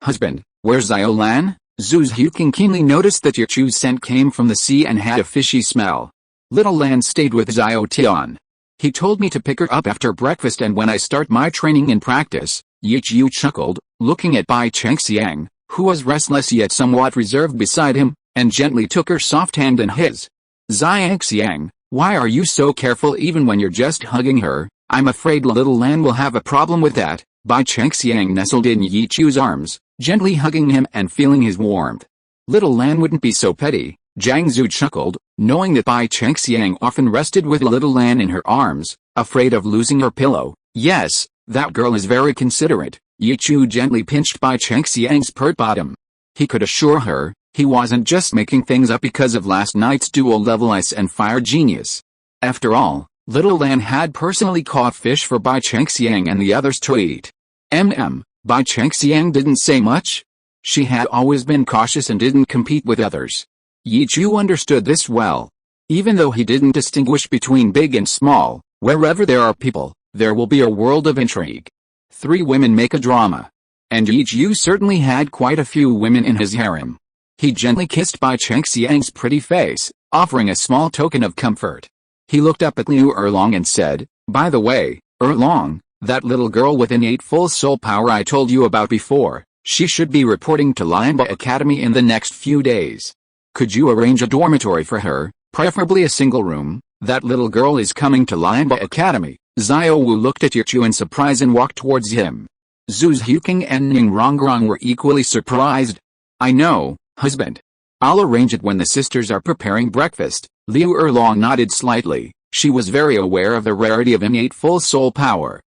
Husband, where's Xiao Lan? Zhu Huqing keenly noticed that Yi Chu's scent came from the sea and had a fishy smell. Little Lan stayed with Xiao Tian. He told me to pick her up after breakfast and when I start my training and practice. Yi Chu chuckled, looking at Bai Chengxiang, who was restless yet somewhat reserved beside him, and gently took her soft hand in his. Xiangxiang, why are you so careful even when you're just hugging her? I'm afraid little Lan will have a problem with that. Bai Chengxiang nestled in Yi Chu's arms, gently hugging him and feeling his warmth. Little Lan wouldn't be so petty. Jiang Zhu chuckled, knowing that Bai Chengxiang often rested with little Lan in her arms, afraid of losing her pillow. Yes, that girl is very considerate. Yi Chu gently pinched Bai Chengxiang's pert bottom. He could assure her, he wasn't just making things up because of last night's dual-level ice and fire genius. After all, little Lan had personally caught fish for Bai Chengxiang and the others to eat. Bai Chengxiang didn't say much. She had always been cautious and didn't compete with others. Yi Chu understood this well. Even though he didn't distinguish between big and small, wherever there are people, there will be a world of intrigue. 3 women make a drama. And Yi Chu certainly had quite a few women in his harem. He gently kissed Bai Chengxiang's pretty face, offering a small token of comfort. He looked up at Liu Erlong and said, by the way, Erlong, that little girl with innate full soul power I told you about before, she should be reporting to Lanba Academy in the next few days. Could you arrange a dormitory for her, preferably a single room? That little girl is coming to Lanba Academy. Xiao Wu looked at Yi Chu in surprise and walked towards him. Zhu Huqing and Ning Rongrong were equally surprised. I know, husband. I'll arrange it when the sisters are preparing breakfast. Liu Erlong nodded slightly. She was very aware of the rarity of innate full soul power.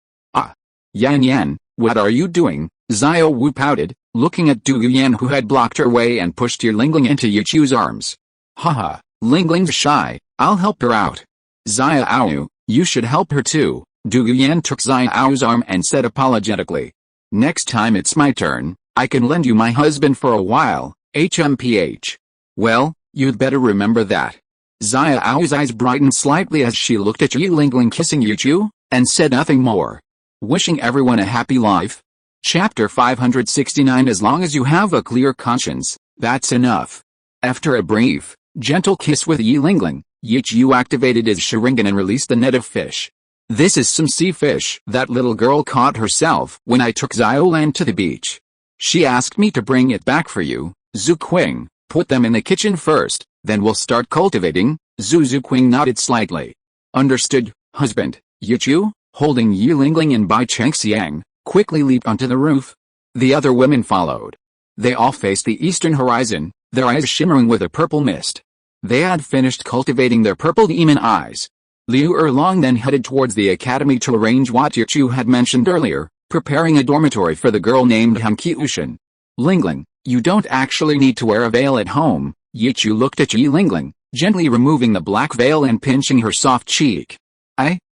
Yan Yan, what are you doing? Xiao Wu pouted, looking at Du Yan who had blocked her way and pushed Yi Lingling into Yi Chu's arms. Haha, Lingling's shy, I'll help her out. Xiao, you should help her too. Du Yan took Xiao's arm and said apologetically. Next time it's my turn, I can lend you my husband for a while, HMPH. Well, you'd better remember that. Xiao's eyes brightened slightly as she looked at Yi Lingling kissing Yi Chu, and said nothing more. Wishing everyone a happy life. Chapter 569. As long as you have a clear conscience, that's enough. After a brief, gentle kiss with Yi Lingling, Yi Chu activated his Sharingan and released the net of fish. This is some sea fish that little girl caught herself when I took Xiao Lan to the beach. She asked me to bring it back for you. Zhu Qing, put them in the kitchen first, then we'll start cultivating. Zhu Qing nodded slightly. Understood, husband. Yi Chu, holding Yi Lingling and Bai Chengxiang, quickly leaped onto the roof. The other women followed. They all faced the eastern horizon, their eyes shimmering with a purple mist. They had finished cultivating their purple demon eyes. Liu Erlong then headed towards the academy to arrange what Yi Chu had mentioned earlier, preparing a dormitory for the girl named Han Qiushan. Lingling, you don't actually need to wear a veil at home. Yi Chu looked at Yi Lingling, gently removing the black veil and pinching her soft cheek.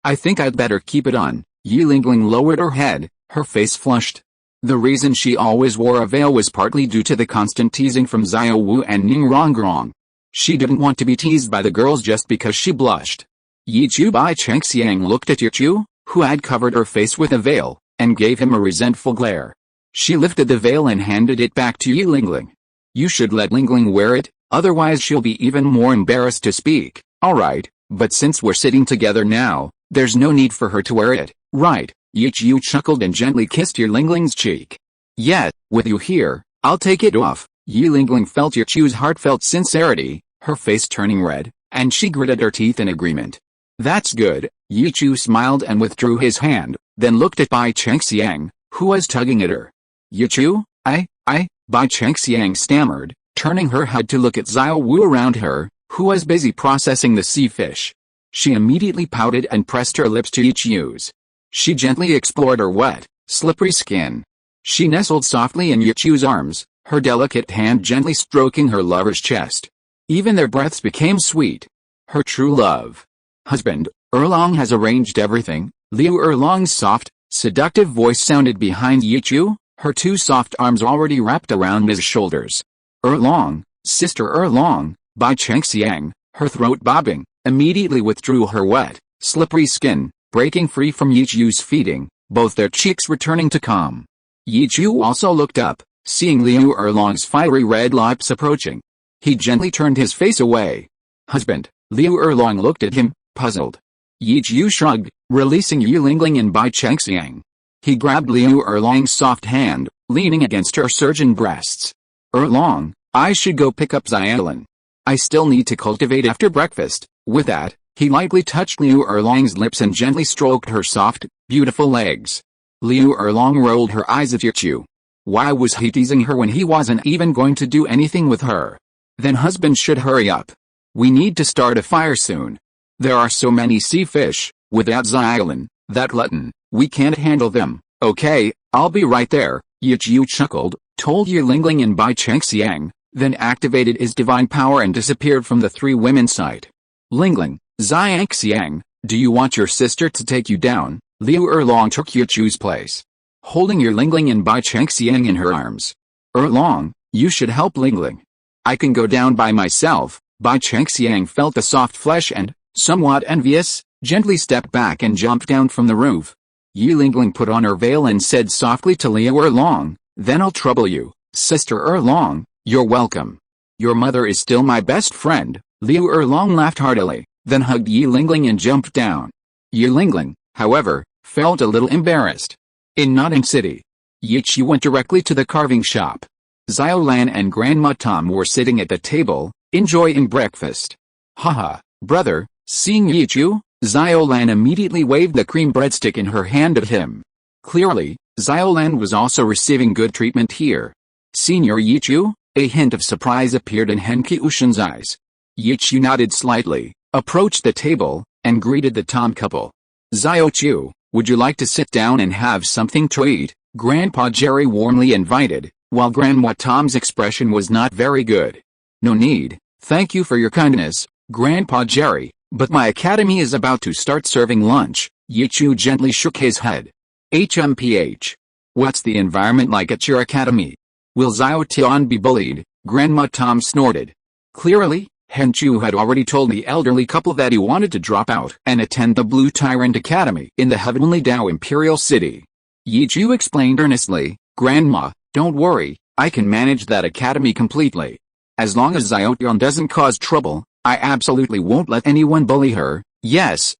I think I'd better keep it on. Yi Lingling lowered her head, her face flushed. The reason she always wore a veil was partly due to the constant teasing from Xiao Wu and Ning Rongrong. She didn't want to be teased by the girls just because she blushed. Yi Chu Bai Chengxiang looked at Yi Chu, who had covered her face with a veil, and gave him a resentful glare. She lifted the veil and handed it back to Yi Lingling. You should let Lingling wear it, otherwise she'll be even more embarrassed to speak. Alright, but since we're sitting together now, there's no need for her to wear it, right? Yichu chuckled and gently kissed Lingling's cheek. Yeah, with you here, I'll take it off. Lingling felt Yichu's heartfelt sincerity, her face turning red, and she gritted her teeth in agreement. That's good. Yichu smiled and withdrew his hand, then looked at Bai Chengxiang, who was tugging at her. Yichu? Bai Chengxiang stammered, turning her head to look at Xiao Wu around her, who was busy processing the sea fish. She immediately pouted and pressed her lips to Yichu's. She gently explored her wet, slippery skin. She nestled softly in Yichu's arms, her delicate hand gently stroking her lover's chest. Even their breaths became sweet. Her true love. Husband, Erlong has arranged everything. Liu Erlong's soft, seductive voice sounded behind Yichu, her two soft arms already wrapped around his shoulders. Erlong, Sister Erlong, Bai Chengxiang, her throat bobbing, immediately withdrew her wet, slippery skin, breaking free from Yichu's feeding, both their cheeks returning to calm. Yichu also looked up, seeing Liu Erlong's fiery red lips approaching. He gently turned his face away. Husband, Liu Erlong looked at him, puzzled. Yichu shrugged, releasing Lingling and Bai Chengxiang. He grabbed Liu Erlong's soft hand, leaning against her surgeon breasts. Erlong, I should go pick up Xiaolin. I still need to cultivate after breakfast. With that, he lightly touched Liu Erlong's lips and gently stroked her soft, beautiful legs. Liu Erlong rolled her eyes at Yichu. Why was he teasing her when he wasn't even going to do anything with her? Then husband should hurry up. We need to start a fire soon. There are so many sea fish, without Xiaolin, that glutton, we can't handle them. Okay, I'll be right there, Yichu chuckled, told Lingling and Bai Chengxiang, then activated his divine power and disappeared from the three women's sight. Lingling, Xiangxiang, do you want your sister to take you down? Liu Erlong took Yichu's place, holding Lingling and Bai Chengxiang in her arms. Erlong, you should help Lingling. I can go down by myself. Bai Chengxiang felt the soft flesh and, somewhat envious, gently stepped back and jumped down from the roof. Lingling put on her veil and said softly to Liu Erlong, then I'll trouble you, Sister Erlong, you're welcome. Your mother is still my best friend. Liu Erlong laughed heartily, then hugged Lingling and jumped down. Lingling, however, felt a little embarrassed. In Notting City, Yichu went directly to the carving shop. Xiaolan and Grandma Tom were sitting at the table, enjoying breakfast. Haha, brother, seeing Yichu, Xiaolan immediately waved the cream breadstick in her hand at him. Clearly, Xiaolan was also receiving good treatment here. Senior Yichu? A hint of surprise appeared in Henki Ushin's eyes. Yichu nodded slightly, approached the table, and greeted the Tom couple. Xiaochu, would you like to sit down and have something to eat? Grandpa Jerry warmly invited, while Grandma Tom's expression was not very good. No need, thank you for your kindness, Grandpa Jerry, but my academy is about to start serving lunch. Yichu gently shook his head. HMPH. What's the environment like at your academy? Will Xiao Tian be bullied? Grandma Tom snorted. Clearly, Henchu had already told the elderly couple that he wanted to drop out and attend the Blue Tyrant Academy in the Heavenly Dao Imperial City. Yichu explained earnestly, Grandma, don't worry, I can manage that academy completely. As long as Xiao Tian doesn't cause trouble, I absolutely won't let anyone bully her. Yes,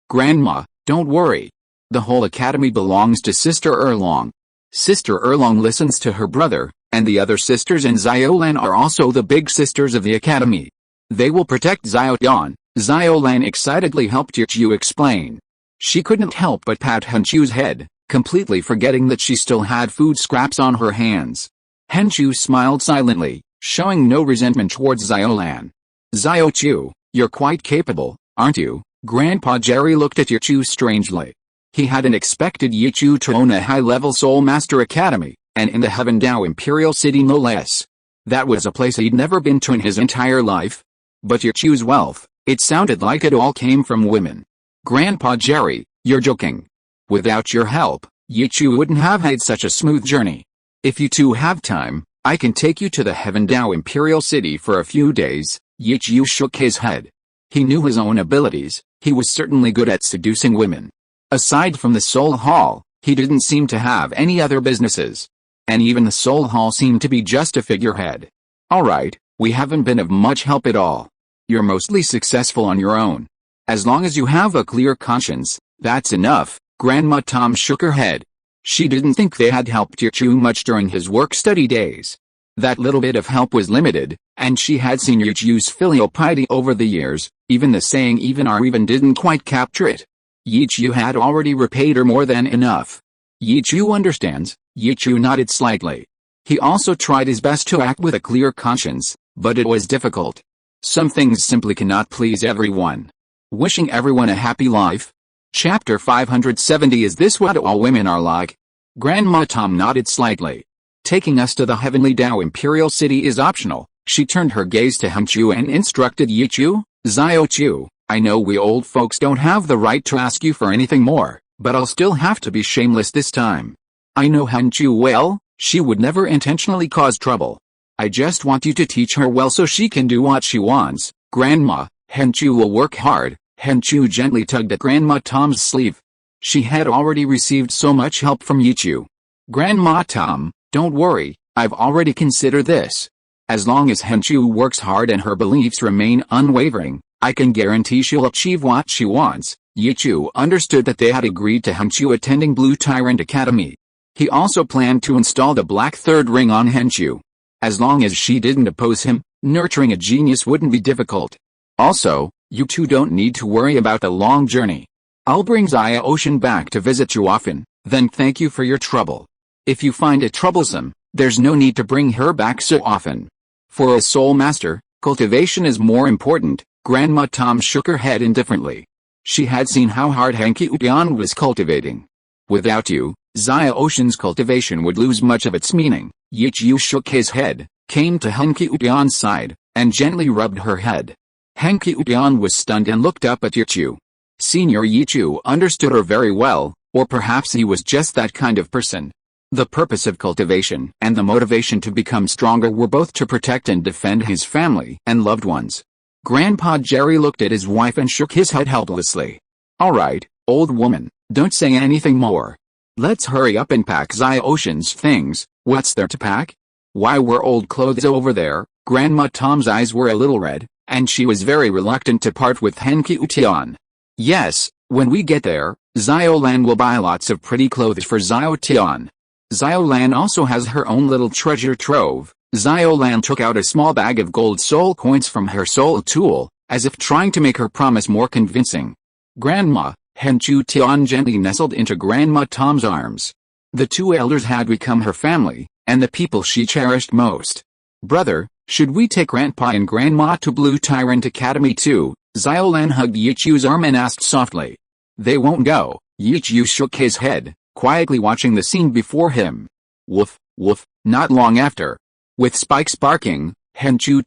Grandma, don't worry. The whole academy belongs to Sister Erlong. Sister Erlong listens to her brother, and the other sisters in Xiaolan are also the big sisters of the academy. They will protect Xiao Tian. Xiaolan excitedly helped Yichu explain. She couldn't help but pat Henchu's head, completely forgetting that she still had food scraps on her hands. Henchu smiled silently, showing no resentment towards Xiaolan. Xiaochu, you're quite capable, aren't you? Grandpa Jerry looked at Yichu strangely. He hadn't expected Yichu to own a high-level Soul Master Academy, and in the Heaven Dao Imperial City no less. That was a place he'd never been to in his entire life. But Yichu's wealth, it sounded like it all came from women. Grandpa Jerry, you're joking. Without your help, Yichu wouldn't have had such a smooth journey. If you two have time, I can take you to the Heaven Dao Imperial City for a few days. Yichu shook his head. He knew his own abilities, he was certainly good at seducing women. Aside from the Soul Hall, he didn't seem to have any other businesses. and even the Soul Hall seemed to be just a figurehead. Alright, we haven't been of much help at all. You're mostly successful on your own. As long as you have a clear conscience, that's enough. Grandma Tom shook her head. She didn't think they had helped Yichu much during his work-study days. That little bit of help was limited, and she had seen Yichu's filial piety over the years. Even the saying even or even didn't quite capture it. Yichu had already repaid her more than enough. Yichu understands. Yichu nodded slightly. He also tried his best to act with a clear conscience, but it was difficult. Some things simply cannot please everyone. Wishing everyone a happy life. Chapter 570. Is this what all women are like? Grandma Tom nodded slightly. Taking us to the heavenly Dao Imperial City is optional. She turned her gaze to Hengqiu and instructed Yichu. Xiao Chu, I know we old folks don't have the right to ask you for anything more, but I'll still have to be shameless this time. I know Hengqiu well, she would never intentionally cause trouble. I just want you to teach her well so she can do what she wants. Grandma, Hengqiu will work hard. Hengqiu gently tugged at Grandma Tom's sleeve. She had already received so much help from Yichu. Grandma Tom, don't worry, I've already considered this. As long as Hengqiu works hard and her beliefs remain unwavering, I can guarantee she'll achieve what she wants. Yichu understood that they had agreed to Hengqiu attending Blue Tyrant Academy. He also planned to install the Black Third Ring on Hengqiu. As long as she didn't oppose him, nurturing a genius wouldn't be difficult. Also, you two don't need to worry about the long journey. I'll bring Xia Ocean back to visit you often, then thank you for your trouble. If you find it troublesome, there's no need to bring her back so often. For a soul master, cultivation is more important. Grandma Tom shook her head indifferently. She had seen how hard Hengqiu was cultivating. Without you, Xia Ocean's cultivation would lose much of its meaning. Yichu shook his head, came to Hengqiu's side, and gently rubbed her head. Hengqiu was stunned and looked up at Yichu. Senior Yichu understood her very well, or perhaps he was just that kind of person. The purpose of cultivation and the motivation to become stronger were both to protect and defend his family and loved ones. Grandpa Jerry looked at his wife and shook his head helplessly. Alright, old woman, don't say anything more. Let's hurry up and pack Xia Ocean's things. What's there to pack? Why were old clothes over there? Grandma Tom's eyes were a little red, and she was very reluctant to part with Hengqiu. Yes, when we get there, Xiaolan will buy lots of pretty clothes for Xiao. Xiaolan also has her own little treasure trove. Xiaolan took out a small bag of gold soul coins from her soul tool, as if trying to make her promise more convincing. Grandma, Hengqiu gently nestled into Grandma Tom's arms. The two elders had become her family, and the people she cherished most. Brother, should we take Grandpa and Grandma to Blue Tyrant Academy too? Xiaolan hugged Yichu's arm and asked softly. They won't go. Yichu shook his head, quietly watching the scene before him. Woof, woof. Not long after, with spikes barking, Hengqiu,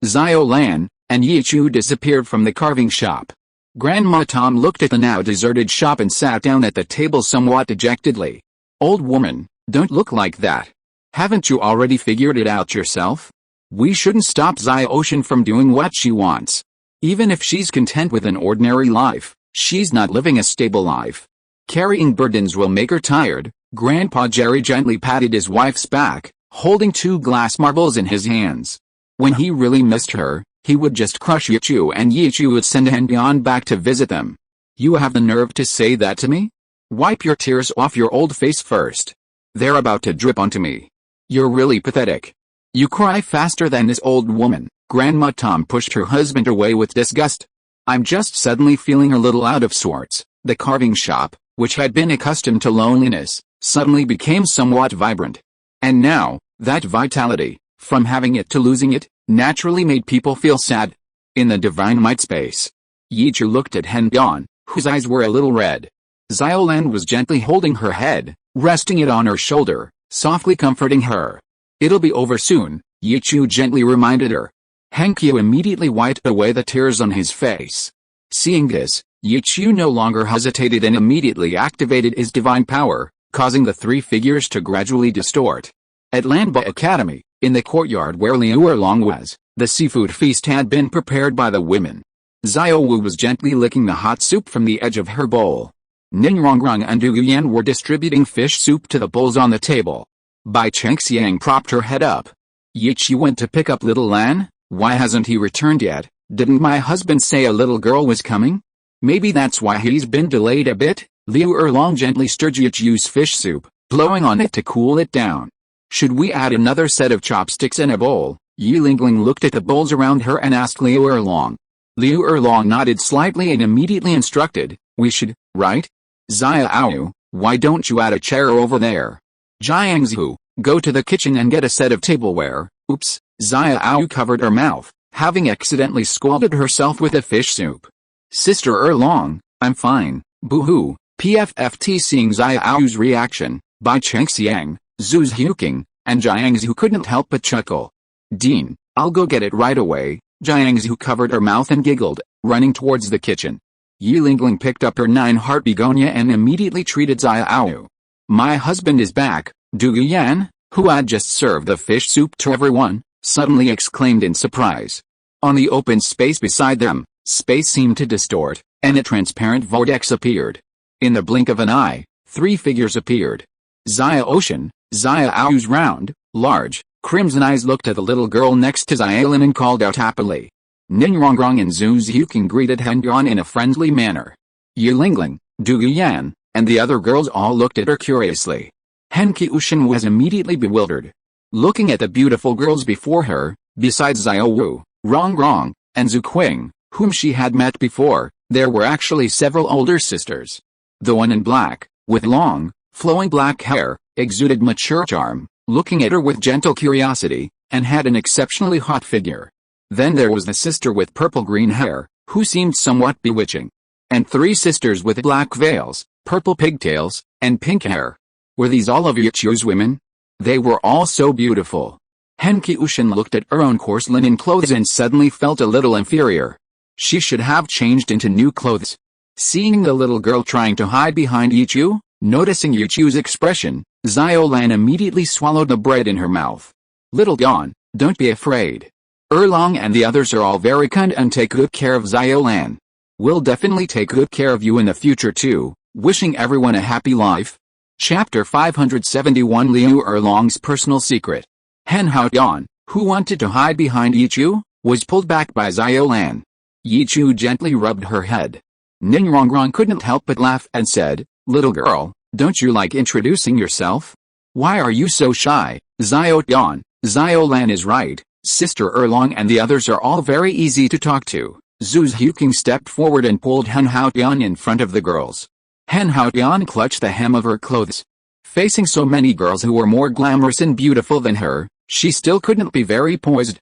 Xiaolan, and Yichu disappeared from the carving shop. Grandma Tom looked at the now deserted shop and sat down at the table somewhat dejectedly. Old woman, don't look like that. Haven't you already figured it out yourself? We shouldn't stop Xia Ocean from doing what she wants. Even if she's content with an ordinary life, she's not living a stable life. Carrying burdens will make her tired. Grandpa Jerry gently patted his wife's back, holding two glass marbles in his hands. When he really missed her, he would just crush Yichu and Yichu would send Hengqiu back to visit them. You have the nerve to say that to me? Wipe your tears off your old face first. They're about to drip onto me. You're really pathetic. You cry faster than this old woman. Grandma Tom pushed her husband away with disgust. I'm just suddenly feeling a little out of sorts. The carving shop, which had been accustomed to loneliness, suddenly became somewhat vibrant. And now, that vitality, from having it to losing it, naturally made people feel sad. In the divine might space, Yichu looked at Hengqiu, whose eyes were a little red. Xiaolan was gently holding her head, resting it on her shoulder, softly comforting her. It'll be over soon, Yichu gently reminded her. Hengqiu immediately wiped away the tears on his face. Seeing this, Yichu no longer hesitated and immediately activated his divine power, causing the three figures to gradually distort. At Lanba Academy, in the courtyard where Liu Erlong was, the seafood feast had been prepared by the women. Xiao Wu was gently licking the hot soup from the edge of her bowl. Ningrongrong and Du Yuyan were distributing fish soup to the bowls on the table. Bai Chengxiang propped her head up. Yichi went to pick up little Lan. Why hasn't he returned yet? Didn't my husband say a little girl was coming? Maybe that's why he's been delayed a bit. Liu Erlong gently stirred Yichiu's fish soup, blowing on it to cool it down. Should we add another set of chopsticks in a bowl? Yi Lingling looked at the bowls around her and asked Liu Erlong. Liu Erlong nodded slightly and immediately instructed, we should, right? Xiao, why don't you add a chair over there? Jiangzhu, go to the kitchen and get a set of tableware. Oops, Xiao covered her mouth, having accidentally scalded herself with the fish soup. Sister Erlong, I'm fine, boo-hoo, PFFT. Seeing Xiao's reaction, Bai Chengxiang, Zhu's Huking, and Jiangzhu couldn't help but chuckle. Dean, I'll go get it right away. Jiangzhu covered her mouth and giggled, running towards the kitchen. Yi Lingling picked up her 9-heart begonia and immediately treated Xiao. My husband is back, Du Yan, who had just served the fish soup to everyone, suddenly exclaimed in surprise. On the open space beside them, space seemed to distort, and a transparent vortex appeared. In the blink of an eye, 3 figures appeared. Xiao's round, large, crimson eyes looked at the little girl next to Xiaolin and called out happily. Ninrongrong and Zhu Zhuking greeted Hendian in a friendly manner. Yi Lingling, Du Yan, and the other girls all looked at her curiously. Henqiushan was immediately bewildered. Looking at the beautiful girls before her, besides Xiao Wu, Rongrong, and Zhu Qing, whom she had met before, there were actually several older sisters. The one in black, with long, flowing black hair, exuded mature charm, looking at her with gentle curiosity, and had an exceptionally hot figure. Then there was the sister with purple-green hair, who seemed somewhat bewitching. And 3 sisters with black veils, purple pigtails, and pink hair. Were these all of Yichiu's women? They were all so beautiful. Henqiushan looked at her own coarse linen clothes and suddenly felt a little inferior. She should have changed into new clothes. Seeing the little girl trying to hide behind Yichiu, noticing Yichiu's expression, Xiaolan immediately swallowed the bread in her mouth. Little Dawn, don't be afraid. Erlong and the others are all very kind and take good care of Xiaolan. We'll definitely take good care of you in the future too, wishing everyone a happy life. Chapter 571 Liu Erlong's personal secret. Hen Haotian, who wanted to hide behind Yichiu, was pulled back by Xiaolan. Yichiu gently rubbed her head. Ninrongrong couldn't help but laugh and said, little girl, don't you like introducing yourself? Why are you so shy? Xiaotian, Xiaolan is right, Sister Erlong and the others are all very easy to talk to. Zhu Zhuking stepped forward and pulled Hen Haotian in front of the girls. Hen Haotian clutched the hem of her clothes. Facing so many girls who were more glamorous and beautiful than her, she still couldn't be very poised.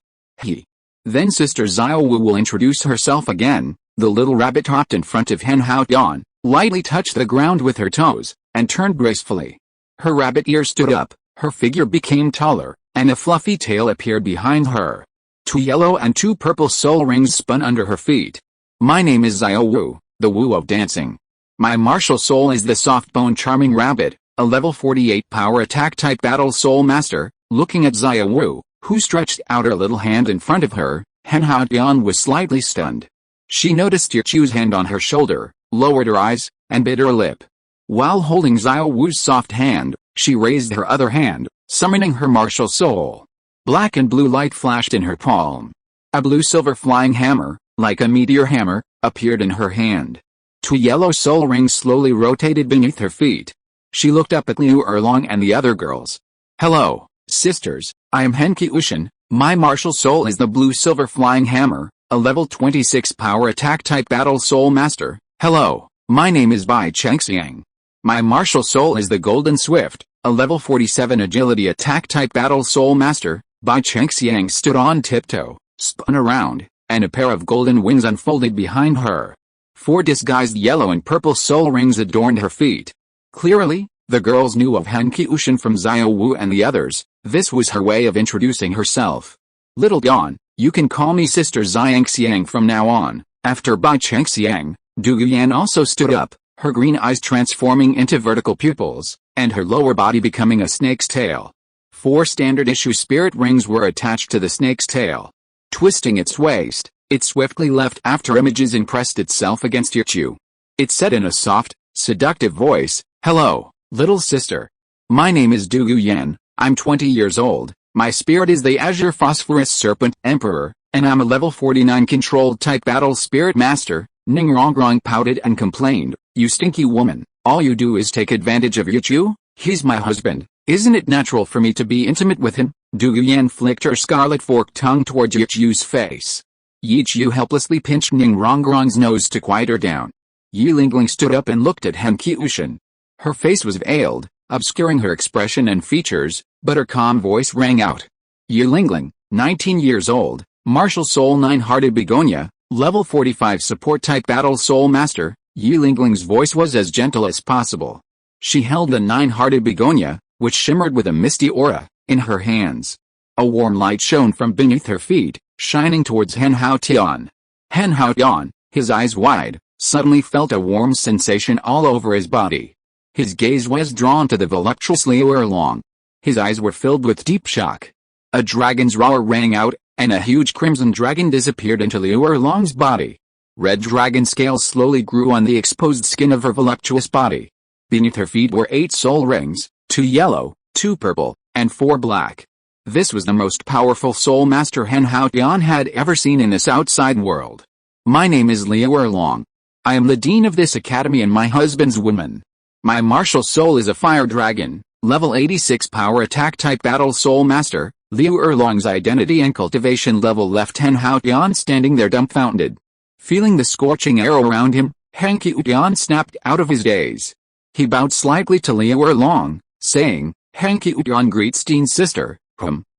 Then Sister Xiao Wu will introduce herself again. The little rabbit hopped in front of Hen Haotian, lightly touched the ground with her toes, and turned gracefully. Her rabbit ears stood up, her figure became taller, and a fluffy tail appeared behind her. 2 yellow and 2 purple soul rings spun under her feet. My name is Xiao Wu, the Wu of dancing. My martial soul is the soft-bone charming rabbit, a level 48 power attack type battle soul master. Looking at Xiao Wu, who stretched out her little hand in front of her, Hen Haotian was slightly stunned. She noticed Yichiu's hand on her shoulder, lowered her eyes, and bit her lip. While holding Xiao Wu's soft hand, she raised her other hand, summoning her martial soul. Black and blue light flashed in her palm. A blue-silver flying hammer, like a meteor hammer, appeared in her hand. 2 yellow soul rings slowly rotated beneath her feet. She looked up at Liu Erlong and the other girls. Hello, sisters, I am Henqiushan. My martial soul is the blue-silver flying hammer, a level 26 power attack type battle soul master. Hello, my name is Bai Chengxiang. My martial soul is the golden swift, a level 47 agility attack type battle soul master. Bai Chengxiang stood on tiptoe, spun around, and a pair of golden wings unfolded behind her. 4 disguised yellow and purple soul rings adorned her feet. Clearly, the girls knew of Henqiushan from Xiao Wu and the others. This was her way of introducing herself. Little Dawn, you can call me Sister Xiangxiang from now on. After Bai Chengxiang, Du Yan also stood up, her green eyes transforming into vertical pupils, and her lower body becoming a snake's tail. 4 standard issue spirit rings were attached to the snake's tail. Twisting its waist, it swiftly left after images and pressed itself against Yichiu. It said in a soft, seductive voice, Hello, little sister. My name is Du Yan. I'm 20 years old, my spirit is the Azure Phosphorus Serpent Emperor, and I'm a level 49 controlled type battle spirit master. Ningrongrong pouted and complained, you stinky woman, all you do is take advantage of Yichu? He's my husband, isn't it natural for me to be intimate with him? Du Yan flicked her scarlet forked tongue towards Yichu's face. Yichu helplessly pinched Ningrongrong's nose to quiet her down. Yilingling stood up and looked at Henkiushin. Her face was veiled, obscuring her expression and features, but her calm voice rang out. Yilingling, 19 years old, martial soul 9-hearted begonia, level 45 support type battle soul master. Yilingling's voice was as gentle as possible. She held the 9-hearted begonia, which shimmered with a misty aura, in her hands. A warm light shone from beneath her feet, shining towards Hen Hao Tian. Hen Hao Tian, his eyes wide, suddenly felt a warm sensation all over his body. His gaze was drawn to the voluptuous Liu Erlong. His eyes were filled with deep shock. A dragon's roar rang out, and a huge crimson dragon disappeared into Liu Erlong's body. Red dragon scales slowly grew on the exposed skin of her voluptuous body. Beneath her feet were 8 soul rings, 2 yellow, 2 purple, and 4 black. This was the most powerful soul master Hen Hao Tian had ever seen in this outside world. My name is Liu Erlong. I am the dean of this academy and my husband's woman. My martial soul is a fire dragon, level 86 power attack type battle soul master. Liu Erlong's identity and cultivation level left Hen Hao Tian standing there dumbfounded. Feeling the scorching air around him, Hen Tian snapped out of his daze. He bowed slightly to Liu Erlong, saying, Hen Tian greets Dean's sister.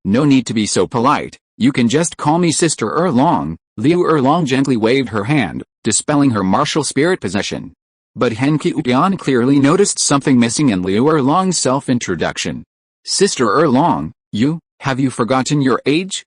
No need to be so polite, you can just call me Sister Erlong. Liu Erlong gently waved her hand, dispelling her martial spirit possession. But Hen Tian clearly noticed something missing in Liu Erlong's self-introduction. Sister Erlong, have you forgotten your age?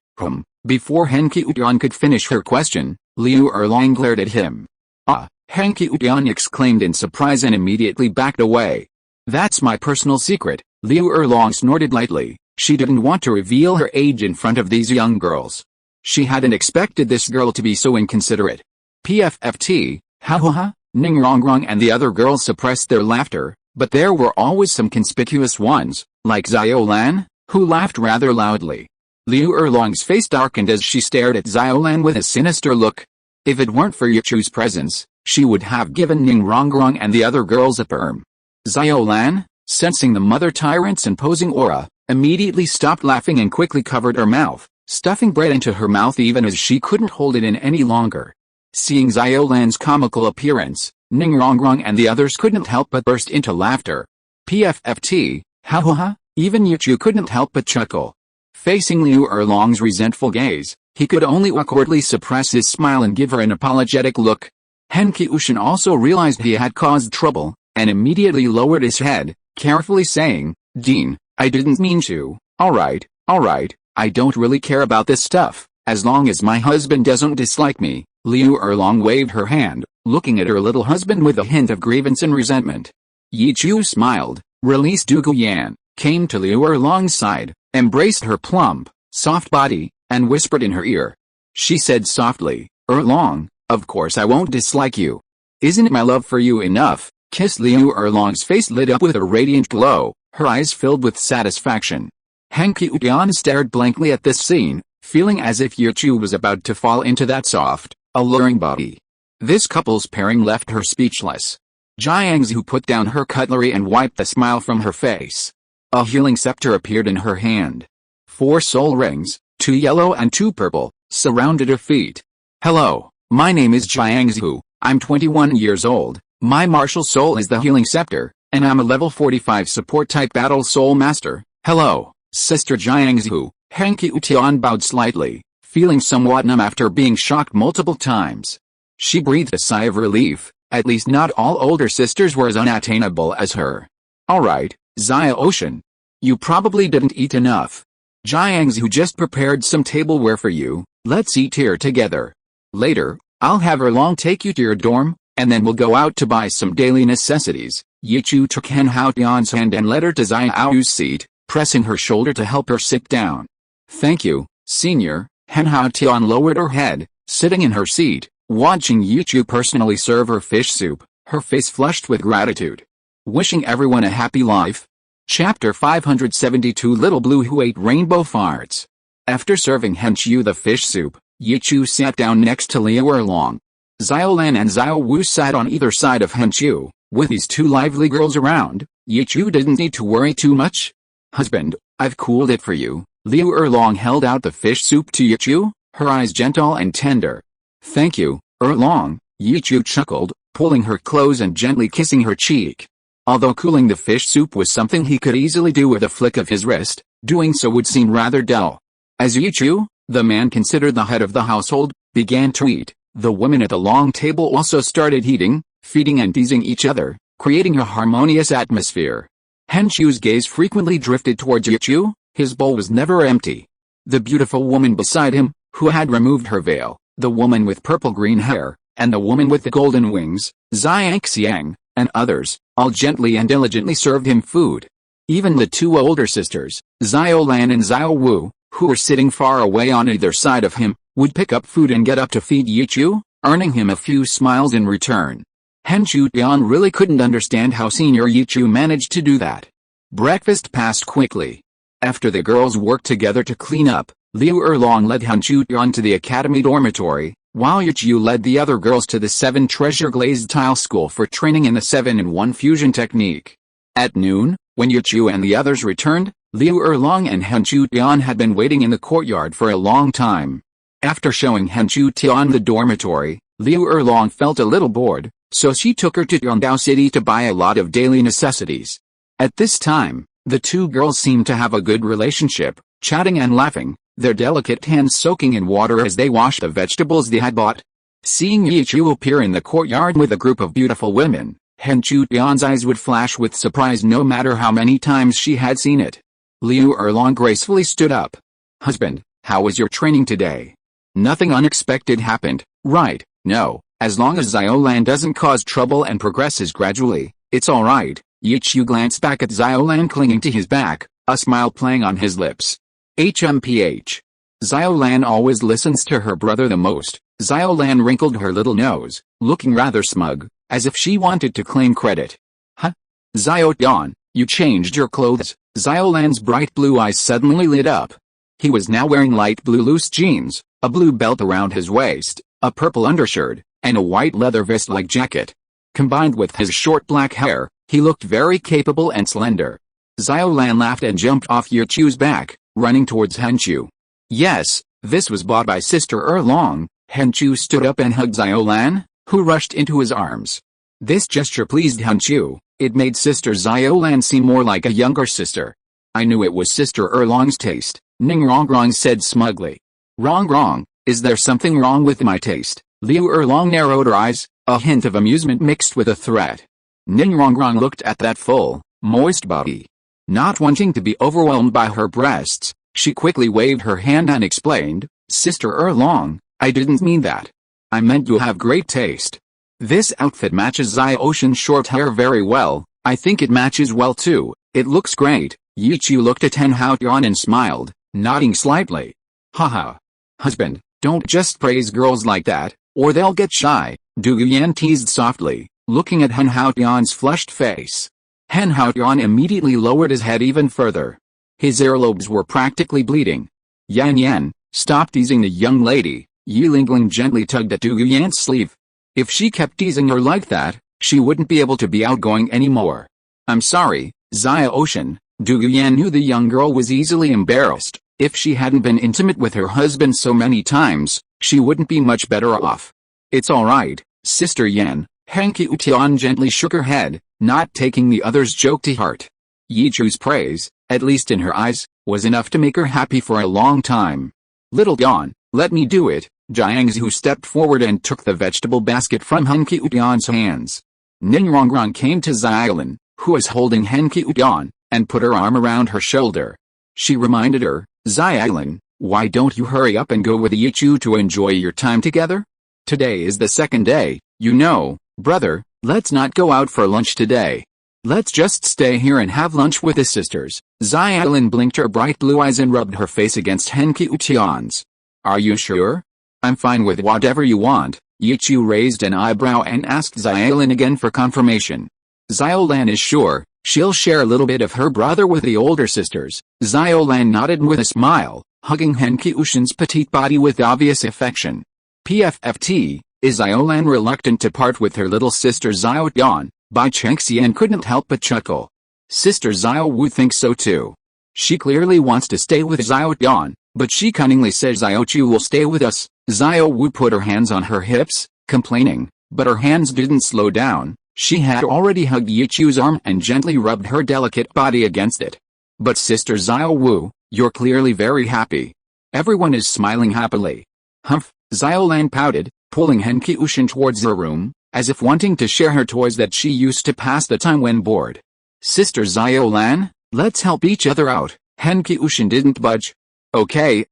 Before Hen Tian could finish her question, Liu Erlong glared at him. Ah, Hen Tian exclaimed in surprise and immediately backed away. That's my personal secret, Liu Erlong snorted lightly. She didn't want to reveal her age in front of these young girls. She hadn't expected this girl to be so inconsiderate. PFFT, ha ha ha, Ningrongrong and the other girls suppressed their laughter, but there were always some conspicuous ones, like Xiaolan, who laughed rather loudly. Liu Erlong's face darkened as she stared at Xiaolan with a sinister look. If it weren't for Yichu's presence, she would have given Ningrongrong and the other girls a perm. Xiaolan, sensing the mother tyrant's imposing aura, immediately stopped laughing and quickly covered her mouth, stuffing bread into her mouth even as she couldn't hold it in any longer. Seeing Xiaolan's comical appearance, Ningrongrong and the others couldn't help but burst into laughter. PFFT, ha ha ha, even Yichu couldn't help but chuckle. Facing Liu Erlong's resentful gaze, he could only awkwardly suppress his smile and give her an apologetic look. Hen Tian also realized he had caused trouble, and immediately lowered his head, carefully saying, Dean, I didn't mean to. Alright, I don't really care about this stuff, as long as my husband doesn't dislike me. Liu Erlong waved her hand, looking at her little husband with a hint of grievance and resentment. Yichu smiled, released Du Guyan, came to Liu Erlong's side, embraced her plump, soft body, and whispered in her ear. She said softly, Erlong, of course I won't dislike you. Isn't my love for you enough? Kiss. Liu Erlong's face lit up with a radiant glow, her eyes filled with satisfaction. Hen Tian stared blankly at this scene, feeling as if Yichu was about to fall into that soft, alluring body. This couple's pairing left her speechless. Jiangsu put down her cutlery and wiped the smile from her face. A healing scepter appeared in her hand. 4 soul rings, 2 yellow and 2 purple, surrounded her feet. Hello, my name is Jiangsu, I'm 21 years old, my martial soul is the healing scepter, and I'm a level 45 support type battle soul master. Hello, Sister Jiangsu. Hen Tian bowed slightly, feeling somewhat numb after being shocked multiple times. She breathed a sigh of relief, at least not all older sisters were as unattainable as her. Alright, Xia Ocean. You probably didn't eat enough. Jiangsu just prepared some tableware for you, let's eat here together. Later, I'll have Erlong take you to your dorm, and then we'll go out to buy some daily necessities. Yichu took Hen Hao Tian's hand and led her to Xia Wu's seat, pressing her shoulder to help her sit down. Thank you, senior. Hen Hao Tian lowered her head, sitting in her seat, watching Yichu personally serve her fish soup, her face flushed with gratitude. Wishing everyone a happy life. Chapter 572 Little Blue Who Ate Rainbow Farts. After serving Henchu the fish soup, Yichu sat down next to Liu Erlong. Xiaolan and Xiao Wu sat on either side of Henchu. With these two lively girls around, Yichu didn't need to worry too much. Husband, I've cooled it for you. Liu Erlong held out the fish soup to Yichu, her eyes gentle and tender. Thank you, Erlong, Yichu chuckled, pulling her close and gently kissing her cheek. Although cooling the fish soup was something he could easily do with a flick of his wrist, doing so would seem rather dull. As Yichu, the man considered the head of the household, began to eat, the women at the long table also started eating, feeding and teasing each other, creating a harmonious atmosphere. Henchu's gaze frequently drifted towards Yichu, his bowl was never empty. The beautiful woman beside him, who had removed her veil, the woman with purple-green hair, and the woman with the golden wings, Xiangxiang, and others, all gently and diligently served him food. Even the two older sisters, Xiaolan and Xiao Wu, who were sitting far away on either side of him, would pick up food and get up to feed Yichu, earning him a few smiles in return. Henchu Tian really couldn't understand how Senior Yichu managed to do that. Breakfast passed quickly. After the girls worked together to clean up, Liu Erlong led Henchu Tian to the academy dormitory, while Yichu led the other girls to the 7 treasure glazed tile school for training in the 7-in-1 fusion technique. At noon, when Yichu and the others returned, Liu Erlong and Henchu Tian had been waiting in the courtyard for a long time. After showing Henchu Tian the dormitory, Liu Erlong felt a little bored, so she took her to Yongdao City to buy a lot of daily necessities. At this time, the two girls seemed to have a good relationship, chatting and laughing, their delicate hands soaking in water as they washed the vegetables they had bought. Seeing Yichu appear in the courtyard with a group of beautiful women, Henchu Tian's eyes would flash with surprise no matter how many times she had seen it. Liu Erlong gracefully stood up. Husband, how was your training today? Nothing unexpected happened, right? No, as long as Xiaolan doesn't cause trouble and progresses gradually, it's alright. Yichu glanced back at Xiaolan clinging to his back, a smile playing on his lips. HMPH. Xiaolan always listens to her brother the most. Xiaolan wrinkled her little nose, looking rather smug, as if she wanted to claim credit. Huh? Xiaotian, you changed your clothes. Xiaolan's bright blue eyes suddenly lit up. He was now wearing light blue loose jeans, a blue belt around his waist, a purple undershirt, and a white leather vest-like jacket. Combined with his short black hair, he looked very capable and slender. Xiaolan laughed and jumped off Yichu's back, running towards Henchu. Yes, this was bought by Sister Erlong. Henchu stood up and hugged Xiaolan, who rushed into his arms. This gesture pleased Henchu. It made Sister Xiaolan seem more like a younger sister. I knew it was Sister Erlong's taste, Ning Rongrong said smugly. Rongrong, is there something wrong with my taste? Liu Erlong narrowed her eyes, a hint of amusement mixed with a threat. Ning Rongrong looked at that full, moist body. Not wanting to be overwhelmed by her breasts, she quickly waved her hand and explained, Sister Erlong, I didn't mean that. I meant you have great taste. This outfit matches Xiaoshan's short hair very well, I think it matches well too, it looks great. Yichu looked at Hen Haotian and smiled, nodding slightly. Haha. Husband, don't just praise girls like that, or they'll get shy, Du Yan teased softly, looking at Hen Haotian's flushed face. Hen Haotian immediately lowered his head even further. His earlobes were practically bleeding. Yan Yan, stop teasing the young lady, Yi Lingling gently tugged at Du Yan's sleeve. If she kept teasing her like that, she wouldn't be able to be outgoing anymore. I'm sorry, Xiaoshan. Du Yan knew the young girl was easily embarrassed. If she hadn't been intimate with her husband so many times, she wouldn't be much better off. It's alright, Sister Yan. Henki Tian gently shook her head, not taking the other's joke to heart. Yichu's praise, at least in her eyes, was enough to make her happy for a long time. Little Yan, let me do it. Jiangsu stepped forward and took the vegetable basket from Henki Tian's hands. Ning Rongrong came to Xiaolan, who was holding Henki Tian, and put her arm around her shoulder. She reminded her, Xiaolan, why don't you hurry up and go with Yichu to enjoy your time together? Today is the second day, you know, brother, let's not go out for lunch today. Let's just stay here and have lunch with the sisters. Xiaolan blinked her bright blue eyes and rubbed her face against Henki Tian's. Are you sure? I'm fine with whatever you want. Yichu raised an eyebrow and asked Xiaolan again for confirmation. Xiaolan is sure, She'll share a little bit of her brother with the older sisters. Xiao Lan nodded with a smile, hugging Han Qiushen's petite body with obvious affection. PFFT, is Xiao Lan reluctant to part with her little sister Xiao Tian? Bai Chengxian couldn't help but chuckle. Sister Xiao Wu thinks so too. She clearly wants to stay with Xiao Tian, but she cunningly says Xiao Chu will stay with us. Xiao Wu put her hands on her hips, complaining, but her hands didn't slow down. She had already hugged Yi Chu's arm and gently rubbed her delicate body against it. But Sister Xiao Wu, you're clearly very happy. Everyone is smiling happily. Humph, Xiao Lan pouted, pulling Han Qiushen towards her room, as if wanting to share her toys that she used to pass the time when bored. Sister Xiao Lan, let's help each other out. Han Qiushen didn't budge. Okay,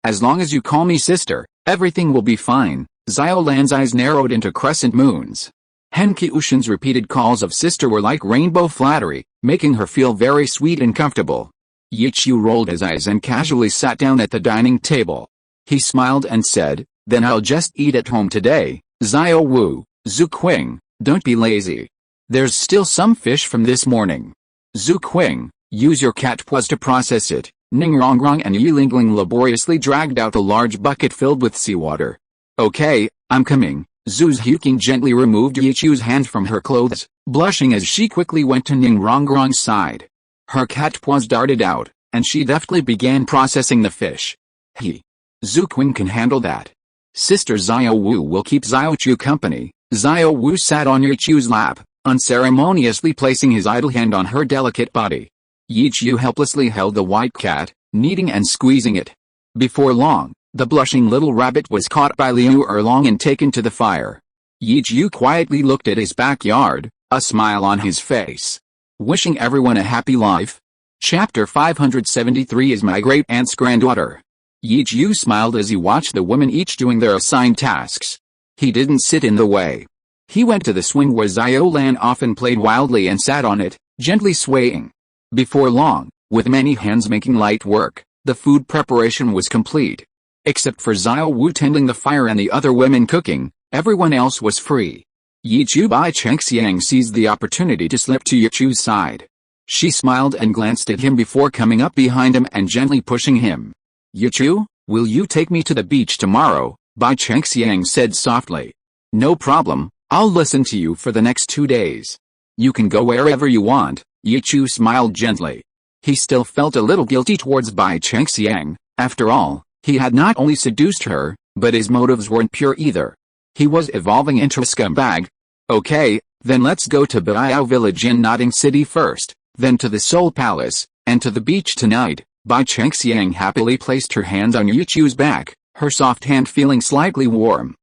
as long as you call me sister, everything will be fine. Xiao Lan's eyes narrowed into crescent moons. Han Qiushen's repeated calls of sister were like rainbow flattery, making her feel very sweet and comfortable. Yi Chu rolled his eyes and casually sat down at the dining table. He smiled and said, then I'll just eat at home today. Xiao Wu, Zhu Qing, don't be lazy. There's still some fish from this morning. Zhu Qing, use your cat paws to process it. Ning Rongrong and Yi Lingling laboriously dragged out a large bucket filled with seawater. Okay, I'm coming. Zhu Huqing gently removed Yi Chu's hand from her clothes, blushing as she quickly went to Ning Rongrong's side. Her cat paws darted out, and she deftly began processing the fish. Zhu Qing can handle that. Sister Xiao Wu will keep Xiao Chu company. Xiao Wu sat on Yi Chu's lap, unceremoniously placing his idle hand on her delicate body. Yi Chu helplessly held the white cat, kneading and squeezing it. Before long, the blushing little rabbit was caught by Liu Erlong and taken to the fire. Yi Chu quietly looked at his backyard, a smile on his face. Wishing everyone a happy life. Chapter 573 is my great-aunt's granddaughter. Yi Chu smiled as he watched the women each doing their assigned tasks. He didn't sit in the way. He went to the swing where Xiao Lan often played wildly and sat on it, gently swaying. Before long, with many hands making light work, the food preparation was complete. Except for Xiao Wu tending the fire and the other women cooking, everyone else was free. Yi Chu Bai Chengxiang seized the opportunity to slip to Yi Chu's side. She smiled and glanced at him before coming up behind him and gently pushing him. Yi Chu, will you take me to the beach tomorrow? Bai Chengxiang said softly. No problem, I'll listen to you for the next 2 days. You can go wherever you want. Yi Chu smiled gently. He still felt a little guilty towards Bai Chengxiang. After all, he had not only seduced her, but his motives weren't pure either. He was evolving into a scumbag. Okay, then let's go to Baiao village in Nodding City first, then to the Soul Palace, and to the beach tonight. Bai Chengxiang happily placed her hand on Yi Chu's back, her soft hand feeling slightly warm.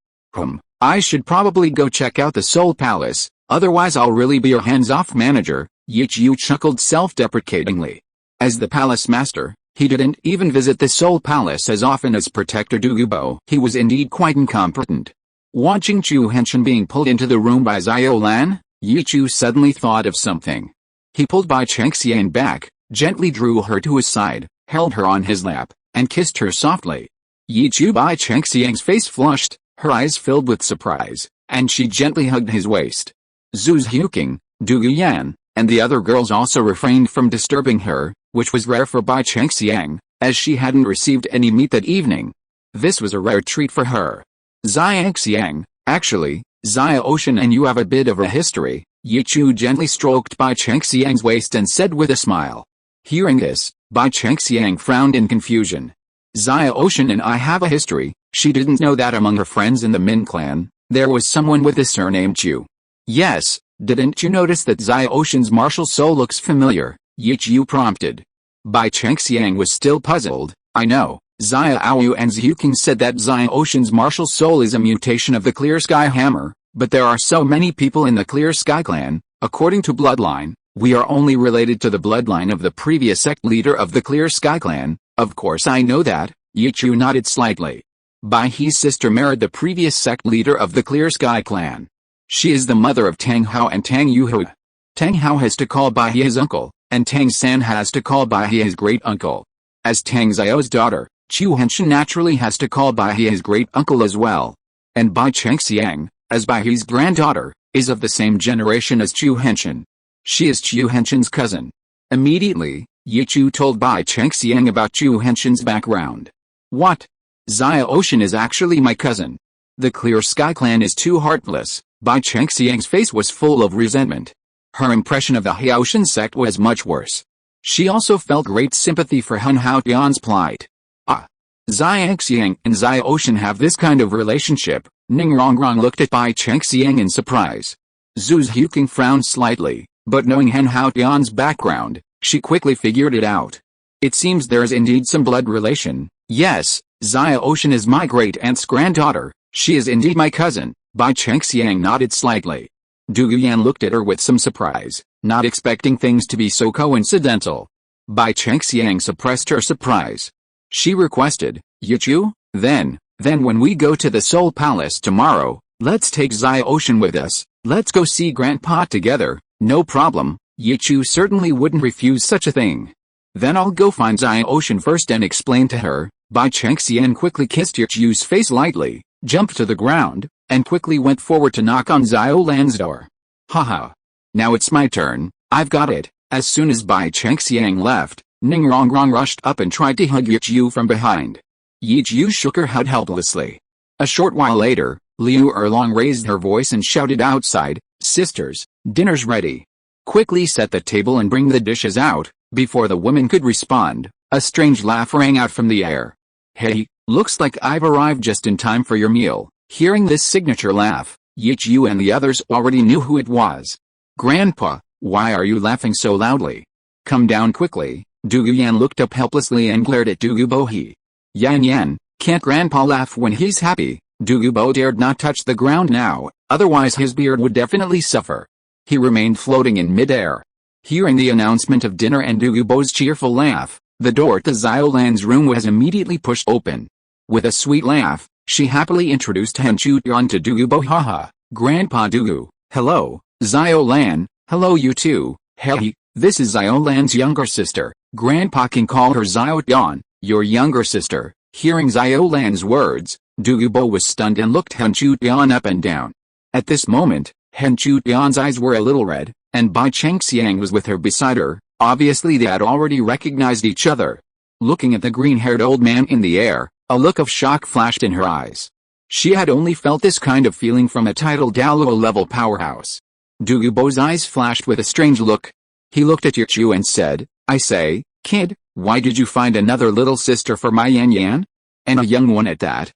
I should probably go check out the Soul Palace, otherwise I'll really be your hands-off manager. Yi Chu chuckled self-deprecatingly. As the palace master, he didn't even visit the Soul Palace as often as Protector Douluo. He was indeed quite incompetent. Watching Chu Henshin being pulled into the room by Xiao Lan, Yi Chu suddenly thought of something. He pulled Bai Chengxiang back, gently drew her to his side, held her on his lap, and kissed her softly. Yi Chu Bai Chengxiang's face flushed, her eyes filled with surprise, and she gently hugged his waist. Zhu Huqing, Du Yan, and the other girls also refrained from disturbing her, which was rare for Bai Chengxiang, as she hadn't received any meat that evening. This was a rare treat for her. Xiangxiang, actually, Xia Ocean and you have a bit of a history. Yi Chu gently stroked Bai Chengxiang's waist and said with a smile. Hearing this, Bai Chengxiang frowned in confusion. Xia Ocean and I have a history. She didn't know that among her friends in the Min clan, there was someone with the surname Chu. Yes, didn't you notice that Xia Ocean's martial soul looks familiar? Yi Chu prompted. Bai Chengxiang was still puzzled. I know, Xia Wu and Zhuqing said that Xia Ocean's martial soul is a mutation of the Clear Sky Hammer, but there are so many people in the Clear Sky clan. According to bloodline, we are only related to the bloodline of the previous sect leader of the Clear Sky clan. Of course I know that. Yi Chu nodded slightly. Bai He's sister married the previous sect leader of the Clear Sky clan. She is the mother of Tang Hao and Tang Yuhu. Tang Hao has to call Bai He his uncle, and Tang San has to call Bai He his great-uncle. As Tang Xiao's daughter, Chu Henshin naturally has to call Bai He his great-uncle as well. And Bai Chengxiang, as Bai He's granddaughter, is of the same generation as Chu Henshin. She is Chu Henshin's cousin. Immediately, Yichu told Bai Chengxiang about Chu Henshin's background. What? Xiao Ocean is actually my cousin. The Clear Sky Clan is too heartless. Bai Chengxiang's face was full of resentment. Her impression of the Haotian sect was much worse. She also felt great sympathy for Han Haotian's plight. Ah! Xiao Xiang and Xiao Ocean have this kind of relationship. Ning Rongrong looked at Bai Chengxiang in surprise. Zhu Huqing frowned slightly, but knowing Han Haotian's background, she quickly figured it out. It seems there is indeed some blood relation. Yes, Xiao Ocean is my great-aunt's granddaughter. She is indeed my cousin. Bai Chengxiang nodded slightly. Du Guyan looked at her with some surprise, not expecting things to be so coincidental. Bai Chengxiang suppressed her surprise. She requested, Yichu, then when we go to the Soul Palace tomorrow, let's take Xiao Ocean with us. Let's go see Grandpa together. No problem. Yichu certainly wouldn't refuse such a thing. Then I'll go find Xiao Ocean first and explain to her. Bai Chengxiang quickly kissed Yichu's face lightly, jumped to the ground, and quickly went forward to knock on Xiao Lan's door. Haha. Now it's my turn. I've got it. As soon as Bai Chengxiang left, Ning Rongrong rushed up and tried to hug Yichu from behind. Yichu shook her head helplessly. A short while later, Liu Erlong raised her voice and shouted outside, "Sisters, dinner's ready. Quickly set the table and bring the dishes out." Before the woman could respond, a strange laugh rang out from the air. "Hey, looks like I've arrived just in time for your meal." Hearing this signature laugh, Yichu and the others already knew who it was. "Grandpa, why are you laughing so loudly? Come down quickly." Du Guyan looked up helplessly and glared at Du Gubo. Yan, can't Grandpa laugh when he's happy?" Du Gubo dared not touch the ground now, otherwise his beard would definitely suffer. He remained floating in midair. Hearing the announcement of dinner and Du Gubo's cheerful laugh, the door to Xiao Lan's room was immediately pushed open. With a sweet laugh, she happily introduced Han Chuyan to Du Gubo. "Haha, Grandpa Dugu, hello, Xiao Lan, hello you too. Hey, this is Xiao Lan's younger sister. Grandpa can call her Xiao Tian, your younger sister." Hearing Xiao Lan's words, Du Gubo was stunned and looked Han Chuyan up and down. At this moment, Han Chuyan's eyes were a little red, and Bai Chengxiang was with her beside her. Obviously they had already recognized each other. Looking at the green-haired old man in the air, a look of shock flashed in her eyes. She had only felt this kind of feeling from a titled Douluo-level powerhouse. Du Gubo's eyes flashed with a strange look. He looked at Yichu and said, "I say, kid, why did you find another little sister for my Yan? And a young one at that?"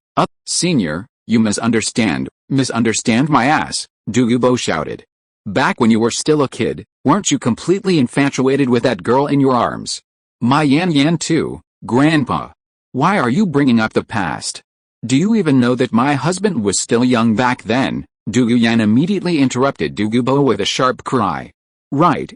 Senior, you misunderstand my ass," Du Gubo shouted. "Back when you were still a kid, weren't you completely infatuated with that girl in your arms? My Yan too, Grandpa. Why are you bringing up the past? Do you even know that my husband was still young back then?" Du Guyan immediately interrupted Du Gubo with a sharp cry. Right,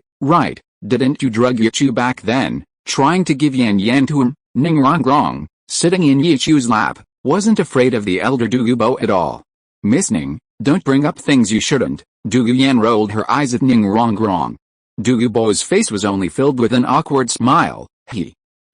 didn't you drug Yichu back then, trying to give Yan to him?" Ning Rongrong, sitting in Yichu's lap, wasn't afraid of the elder Du Gubo at all. "Miss Ning, don't bring up things you shouldn't." Du Guyan rolled her eyes at Ning Rongrong. Du Gubo's face was only filled with an awkward smile.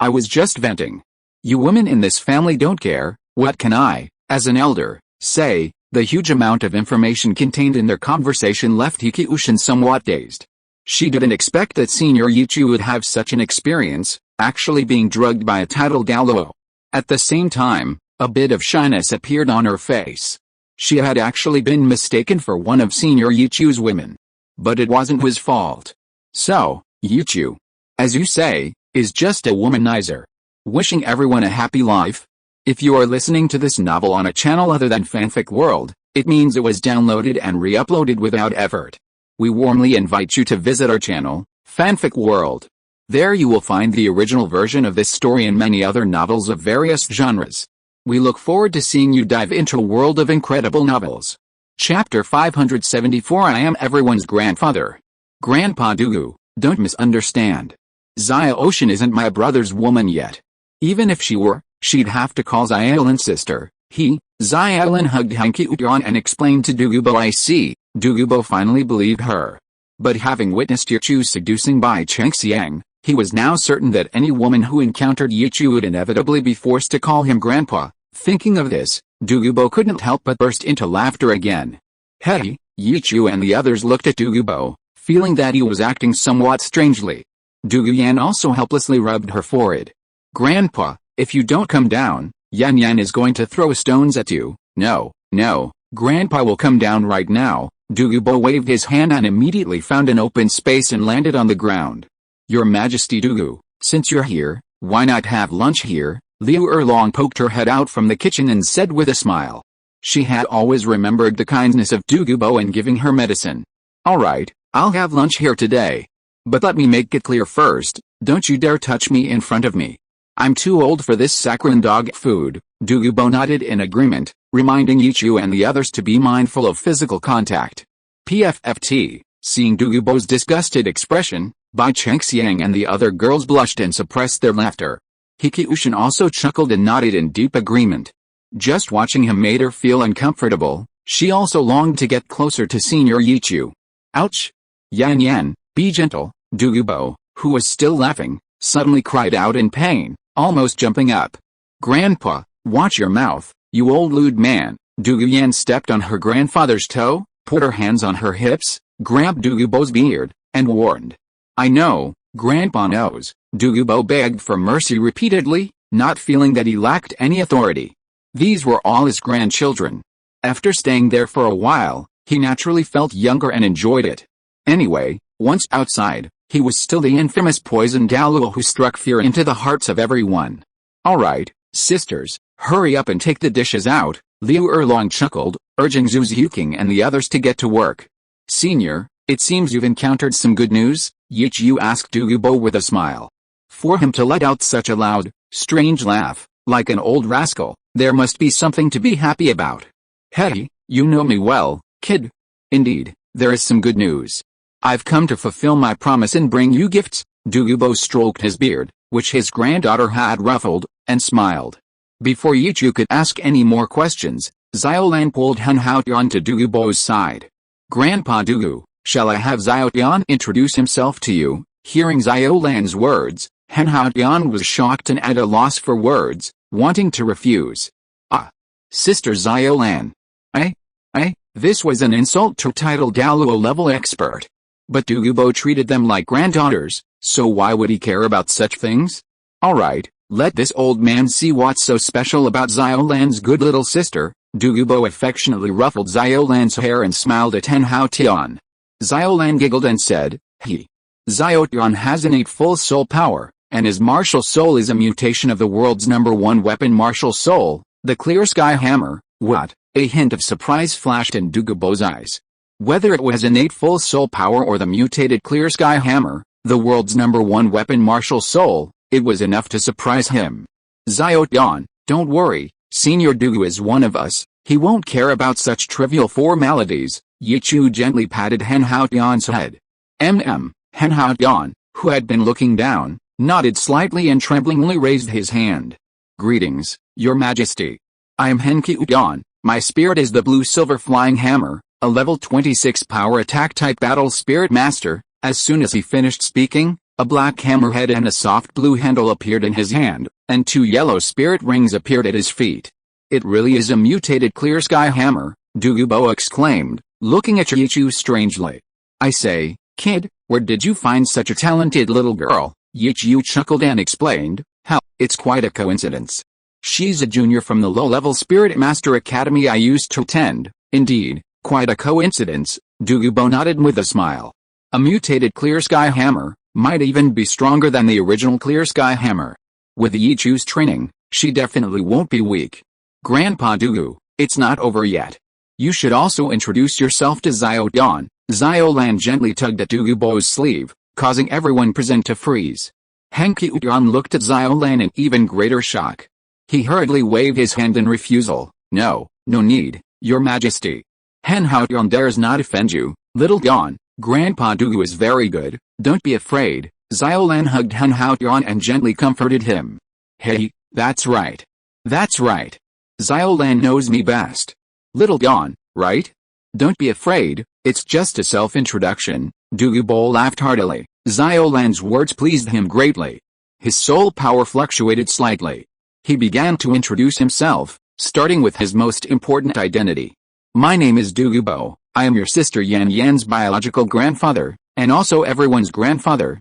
I was just venting. You women in this family don't care. What can I, as an elder, say?" The huge amount of information contained in their conversation left Yichu somewhat dazed. She didn't expect that Senior Yichu would have such an experience, actually being drugged by a titled Douluo. At the same time, a bit of shyness appeared on her face. She had actually been mistaken for one of Senior Yichu's women. But it wasn't his fault. So, Yichu, as you say, is just a womanizer. Wishing everyone a happy life. If you are listening to this novel on a channel other than Fanfic World, it means it was downloaded and re-uploaded without effort. We warmly invite you to visit our channel, Fanfic World. There you will find the original version of this story and many other novels of various genres. We look forward to seeing you dive into a world of incredible novels. Chapter 574 I am everyone's grandfather. Grandpa Dugu, don't misunderstand. Xiao Ocean isn't my brother's woman yet. Even if she were, she'd have to call Xiaolin sister. Xiaolin hugged Hanky Utron and explained to Du Gubo. I see. Du Gubo finally believed her. But having witnessed Yichu seducing Bai Chengxiang, he was now certain that any woman who encountered Yichu would inevitably be forced to call him grandpa. Thinking of this, Du Gubo couldn't help but burst into laughter again. Hey, Yichu and the others looked at Du Gubo, feeling that he was acting somewhat strangely. Douluo Yan also helplessly rubbed her forehead. Grandpa, if you don't come down, Yan Yan is going to throw stones at you. No, no, Grandpa will come down right now. Douluo waved his hand and immediately found an open space and landed on the ground. Your Majesty Douluo, since you're here, why not have lunch here? Liu Erlong poked her head out from the kitchen and said with a smile. She had always remembered the kindness of Douluo in giving her medicine. Alright, I'll have lunch here today. But let me make it clear first, don't you dare touch me in front of me. I'm too old for this saccharine dog food. Douluo nodded in agreement, reminding Yichu and the others to be mindful of physical contact. PFFT, seeing Douluo's disgusted expression, Bai Chengxiang and the other girls blushed and suppressed their laughter. Hikiushin also chuckled and nodded in deep agreement. Just watching him made her feel uncomfortable. She also longed to get closer to Senior Yichu. Ouch! Yan Yan, be gentle. Douluo, who was still laughing, suddenly cried out in pain, almost jumping up. Grandpa, watch your mouth, you old lewd man. Douluo Yan stepped on her grandfather's toe, put her hands on her hips, grabbed Douluo's beard, and warned. I know, Grandpa knows. Douluo begged for mercy repeatedly, not feeling that he lacked any authority. These were all his grandchildren. After staying there for a while, he naturally felt younger and enjoyed it. Anyway, once outside, he was still the infamous poison Douluo who struck fear into the hearts of everyone. Alright, sisters, hurry up and take the dishes out, Liu Erlong chuckled, urging Zhu Ziuqing and the others to get to work. Senior, it seems you've encountered some good news, Yichu asked Douluo with a smile. For him to let out such a loud, strange laugh, like an old rascal, there must be something to be happy about. Hey, you know me well, kid. Indeed, there is some good news. I've come to fulfill my promise and bring you gifts. Douluo stroked his beard, which his granddaughter had ruffled, and smiled. Before Yichu could ask any more questions, Xiaolan pulled Han Haotian to Douluo's side. Grandpa Douluo, shall I have Xiaotian introduce himself to you? Hearing Xiaolan's words, Han Haotian was shocked and at a loss for words, wanting to refuse. Ah! Sister Xiaolan. This was an insult to title Douluo-level expert. But Douluo treated them like granddaughters, so why would he care about such things? Alright, let this old man see what's so special about Xiaolan's good little sister. Douluo affectionately ruffled Xiaolan's hair and smiled at Han Haotian. Xiaolan giggled and said, Xiaotian has innate full soul power, and his martial soul is a mutation of the world's #1 weapon martial soul, the Clear Sky Hammer. What? A hint of surprise flashed in Douluo's eyes. Whether it was innate full soul power or the mutated Clear Sky Hammer, the world's #1 weapon martial soul, it was enough to surprise him. Xiaotian, don't worry, Senior Douluo is one of us, he won't care about such trivial formalities. Yichu gently patted Han Haotian's head. Han Haotian, who had been looking down, nodded slightly and tremblingly raised his hand. Greetings, Your Majesty. I am Han Haotian, my spirit is the blue-silver flying hammer, a level 26 power attack type battle spirit master. As soon as he finished speaking, a black hammerhead and a soft blue handle appeared in his hand, and 2 yellow spirit rings appeared at his feet. It really is a mutated Clear Sky Hammer, Douluo exclaimed, looking at Yichu strangely. I say, kid, where did you find such a talented little girl? Yichu chuckled and explained, how, it's quite a coincidence. She's a junior from the low-level Spirit Master Academy I used to attend. Indeed, quite a coincidence, Douluo nodded with a smile. A mutated Clear Sky Hammer might even be stronger than the original Clear Sky Hammer. With Yichu's training, she definitely won't be weak. Grandpa Douluo, it's not over yet. You should also introduce yourself to Xiaotian. Xiaolan gently tugged at Douluo's sleeve, causing everyone present to freeze. Han Haotian looked at Xiaolan in even greater shock. He hurriedly waved his hand in refusal. No need, Your Majesty. Han Haotian dares not offend you, little Yan. Grandpa Douluo is very good, don't be afraid. Xiaolan hugged Han Haotian and gently comforted him. Hey, that's right. That's right. Xiaolan knows me best. Little Yan, right? Don't be afraid, it's just a self-introduction. Douluo laughed heartily. Xiaolan's words pleased him greatly. His soul power fluctuated slightly. He began to introduce himself, starting with his most important identity. My name is Douluo, I am your sister Yan Yan's biological grandfather. and also everyone's grandfather.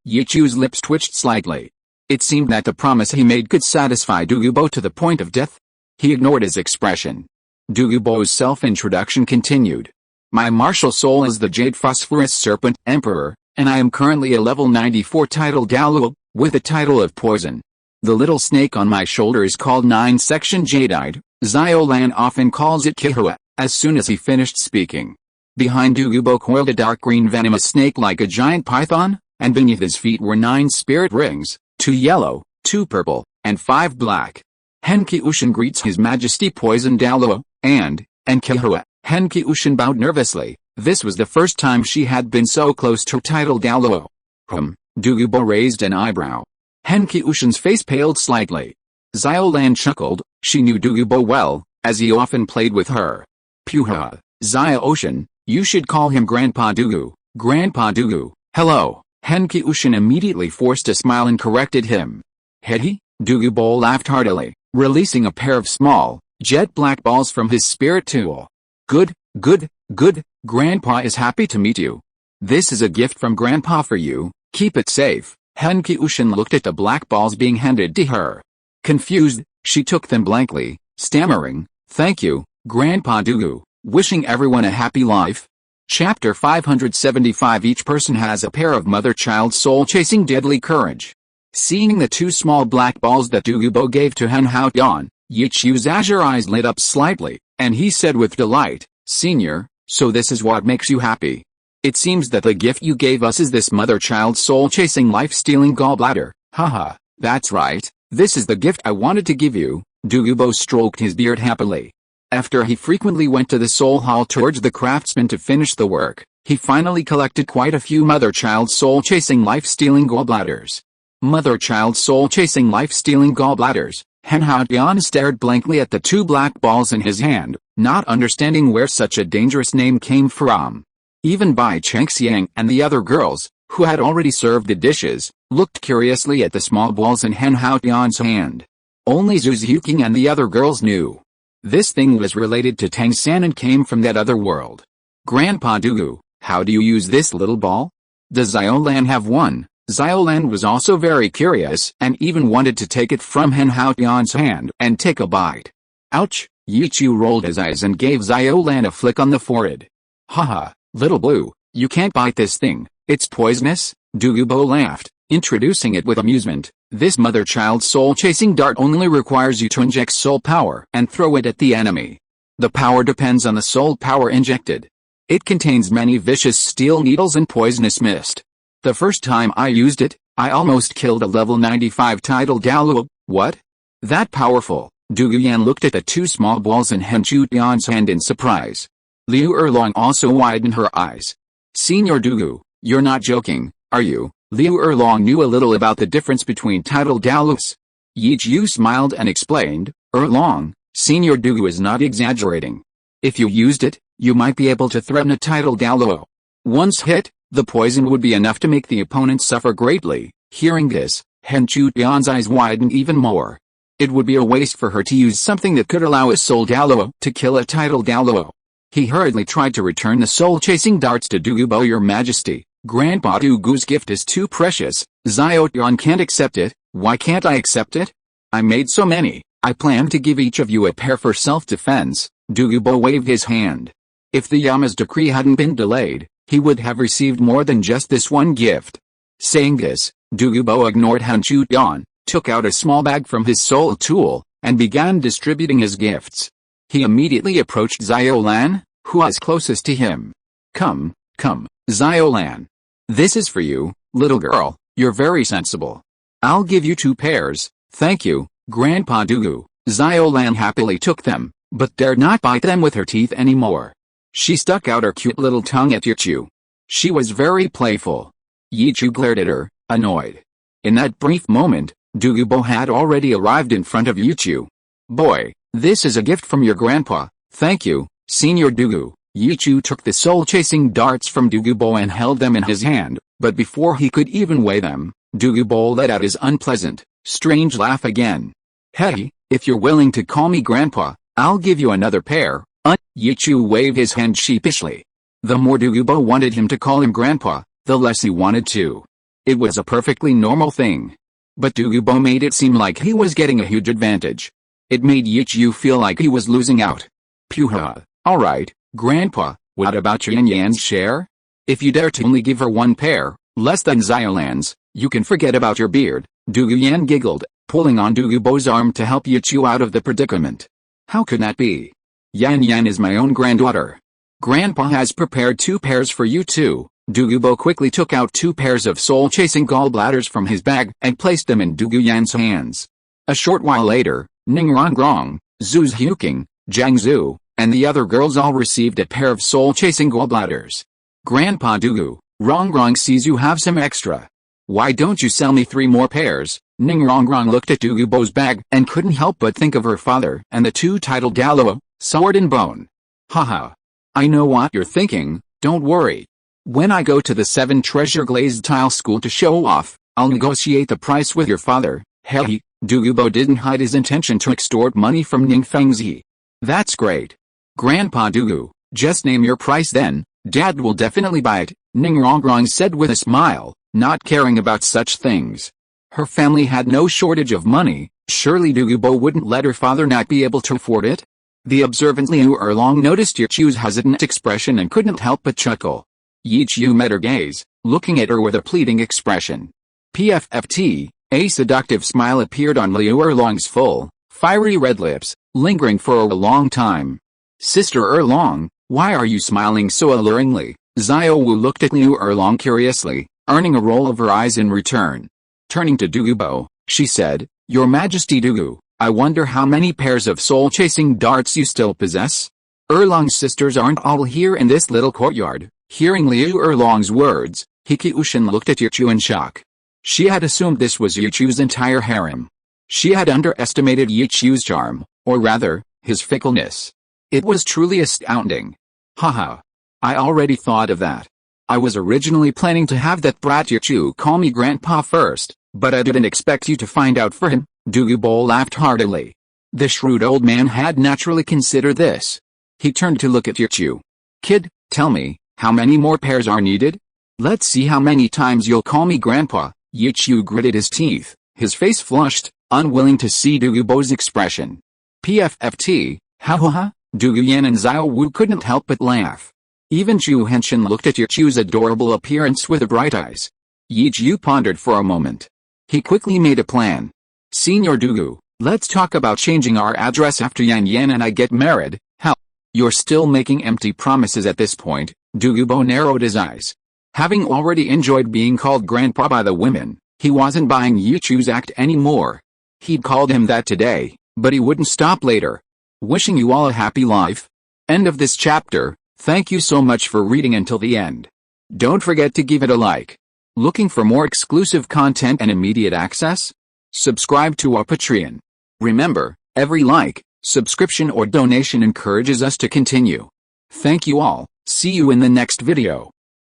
Yichu's lips twitched slightly. It seemed that the promise he made could satisfy Douluo to the point of death. He ignored his expression. Douluo's self-introduction continued. My martial soul is the Jade Phosphorus Serpent Emperor, and I am currently a level 94 title Douluo, with the title of Poison. The little snake on my shoulder is called 9-section Jadeite. Xiao Lan often calls it Kihua. As soon as he finished speaking, behind Douluo coiled a dark green venomous snake like a giant python, and beneath his feet were 9 spirit rings, 2 yellow, 2 purple, and 5 black. Henki Ushin greets His Majesty Poison Douluo, and Kihua. Henki Ushin bowed nervously. This was the first time she had been so close to her title Douluo. Douluo raised an eyebrow. Henki Ushin's face paled slightly. Xiao Lan chuckled. She knew Douluo well, as he often played with her. Puha, Xiao Ushin, you should call him Grandpa Douluo. Grandpa Douluo, hello. Henki Ushin immediately forced a smile and corrected him. Hedi? Douluo laughed heartily, releasing a pair of small, jet black balls from his spirit tool. Good, good, good, Grandpa is happy to meet you. This is a gift from Grandpa for you, keep it safe. Henki Ushin looked at the black balls being handed to her. Confused, she took them blankly, stammering, thank you, Grandpa Douluo, wishing everyone a happy life. Chapter 575. Each person has a pair of mother-child soul-chasing deadly courage. Seeing the 2 small black balls that Douluo gave to Hen Haotian, Yichu's azure eyes lit up slightly, and he said with delight, Senior, so this is what makes you happy. It seems that the gift you gave us is this mother-child soul-chasing life-stealing gallbladder. Haha, that's right, this is the gift I wanted to give you. Douluo stroked his beard happily. After he frequently went to the soul hall to urge the craftsman to finish the work, he finally collected quite a few mother-child soul-chasing life-stealing gallbladders. Mother-child soul-chasing life-stealing gallbladders. Hen Haotian stared blankly at the 2 black balls in his hand, not understanding where such a dangerous name came from. Even Bai Chengxiang and the other girls, who had already served the dishes, looked curiously at the small balls in Hen Haotian's hand. Only Zhu Zhuqing and the other girls knew. This thing was related to Tang San and came from that other world. Grandpa Douluo, how do you use this little ball? Does Xiao Lan have one? Xiao Lan was also very curious and even wanted to take it from Hen Haotian's hand and take a bite. Ouch! Yichu rolled his eyes and gave Xiao Lan a flick on the forehead. Haha, little blue, you can't bite this thing, it's poisonous. Douluo laughed, introducing it with amusement. This mother-child soul-chasing dart only requires you to inject soul power and throw it at the enemy. The power depends on the soul power injected. It contains many vicious steel needles and poisonous mist. The first time I used it, I almost killed a level 95 title Douluo. What? That powerful? Douluo looked at the 2 small balls in Hen Haotian's hand in surprise. Liu Erlong also widened her eyes. Senior Douluo, you're not joking, are you? Liu Erlong knew a little about the difference between title Douluos. Yichu smiled and explained, Erlong, Senior Douluo is not exaggerating. If you used it, you might be able to threaten a title Douluo. Once hit, the poison would be enough to make the opponent suffer greatly. Hearing this, Hen Haotian's eyes widened even more. It would be a waste for her to use something that could allow a soul Douluo to kill a title Douluo. He hurriedly tried to return the soul-chasing darts to Douluo. Your Majesty, Grandpa Douluo's gift is too precious. Xiaotian can't accept it. Why can't I accept it? I made so many. I plan to give each of you a pair for self-defense. Douluo waved his hand. If the Yama's decree hadn't been delayed, he would have received more than just this one gift. Saying this, Douluo ignored Hen Haotian, took out a small bag from his soul tool, and began distributing his gifts. He immediately approached Xiao Lan, who was closest to him. Come, Xiao Lan. This is for you, little girl, you're very sensible. I'll give you 2 pairs, thank you, Grandpa Douluo. Xiao Lan happily took them, but dared not bite them with her teeth anymore. She stuck out her cute little tongue at Yichu. She was very playful. Yichu glared at her, annoyed. In that brief moment, Douluo had already arrived in front of Yichu. Boy, this is a gift from your grandpa, thank you, Senior Douluo. Yichu took the soul-chasing darts from Douluo and held them in his hand, but before he could even weigh them, Douluo let out his unpleasant, strange laugh again. Hey, if you're willing to call me grandpa, I'll give you another pair. Yichu waved his hand sheepishly. The more Douluo wanted him to call him grandpa, the less he wanted to. It was a perfectly normal thing. But Douluo made it seem like he was getting a huge advantage. It made Yichu feel like he was losing out. Puha, alright, Grandpa, what about your Yan-Yan's share? If you dare to only give her one pair, less than Xiaolan's, you can forget about your beard. Douluo giggled, pulling on Douluo's arm to help Yichu out of the predicament. How could that be? Yan-Yan is my own granddaughter. Grandpa has prepared 2 pairs for you too. Douluo quickly took out 2 pairs of soul-chasing gallbladders from his bag and placed them in Douluo's hands. A short while later, Ning Rongrong, Zhu's Huking, Jiang Zhu, and the other girls all received a pair of soul-chasing gallbladders. Grandpa Douluo, Rongrong sees you have some extra. Why don't you sell me 3 more pairs? Ning Rongrong looked at Douluo's bag and couldn't help but think of her father and the 2 titled Douluo, Sword and Bone. Haha. I know what you're thinking, don't worry. When I go to the 7 treasure glazed tile school to show off, I'll negotiate the price with your father. Hey, Douluo didn't hide his intention to extort money from Ning Fengzi. That's great. Grandpa Douluo, just name your price then, Dad will definitely buy it, Ning Rongrong said with a smile, not caring about such things. Her family had no shortage of money, surely Douluo wouldn't let her father not be able to afford it? The observant Liu Erlong noticed Yichu's hesitant expression and couldn't help but chuckle. Yichu met her gaze, looking at her with a pleading expression. PFFT, a seductive smile appeared on Liu Erlong's full, fiery red lips, lingering for a long time. Sister Erlong, why are you smiling so alluringly? Xiao Wu looked at Liu Erlong curiously, earning a roll of her eyes in return. Turning to Douluo, she said, Your Majesty Douluo, I wonder how many pairs of soul-chasing darts you still possess? Erlong's sisters aren't all here in this little courtyard. Hearing Liu Erlong's words, Hikiushin looked at Yichu in shock. She had assumed this was Yichu's entire harem. She had underestimated Yichu's charm, or rather, his fickleness. It was truly astounding. Haha. I already thought of that. I was originally planning to have that brat Yichu call me Grandpa first, but I didn't expect you to find out for him. Douluo laughed heartily. The shrewd old man had naturally considered this. He turned to look at Yichu. Kid, tell me, how many more pairs are needed? Let's see how many times you'll call me Grandpa. Yichu gritted his teeth, his face flushed, unwilling to see Douluo's expression. PFFT, ha. Douluo and Xiao Wu couldn't help but laugh. Even Zhu Henshin looked at Yichu's adorable appearance with bright eyes. Yichu pondered for a moment. He quickly made a plan. Senior Douluo, let's talk about changing our address after Yan and I get married. How? You're still making empty promises at this point. Douluo narrowed his eyes. Having already enjoyed being called Grandpa by the women, he wasn't buying Yichu's act anymore. He'd called him that today, but he wouldn't stop later. Wishing you all a happy life. End of this chapter. Thank you so much for reading until the end. Don't forget to give it a like. Looking for more exclusive content and immediate access? Subscribe to our Patreon. Remember, every like, subscription or donation encourages us to continue. Thank you all. See you in the next video.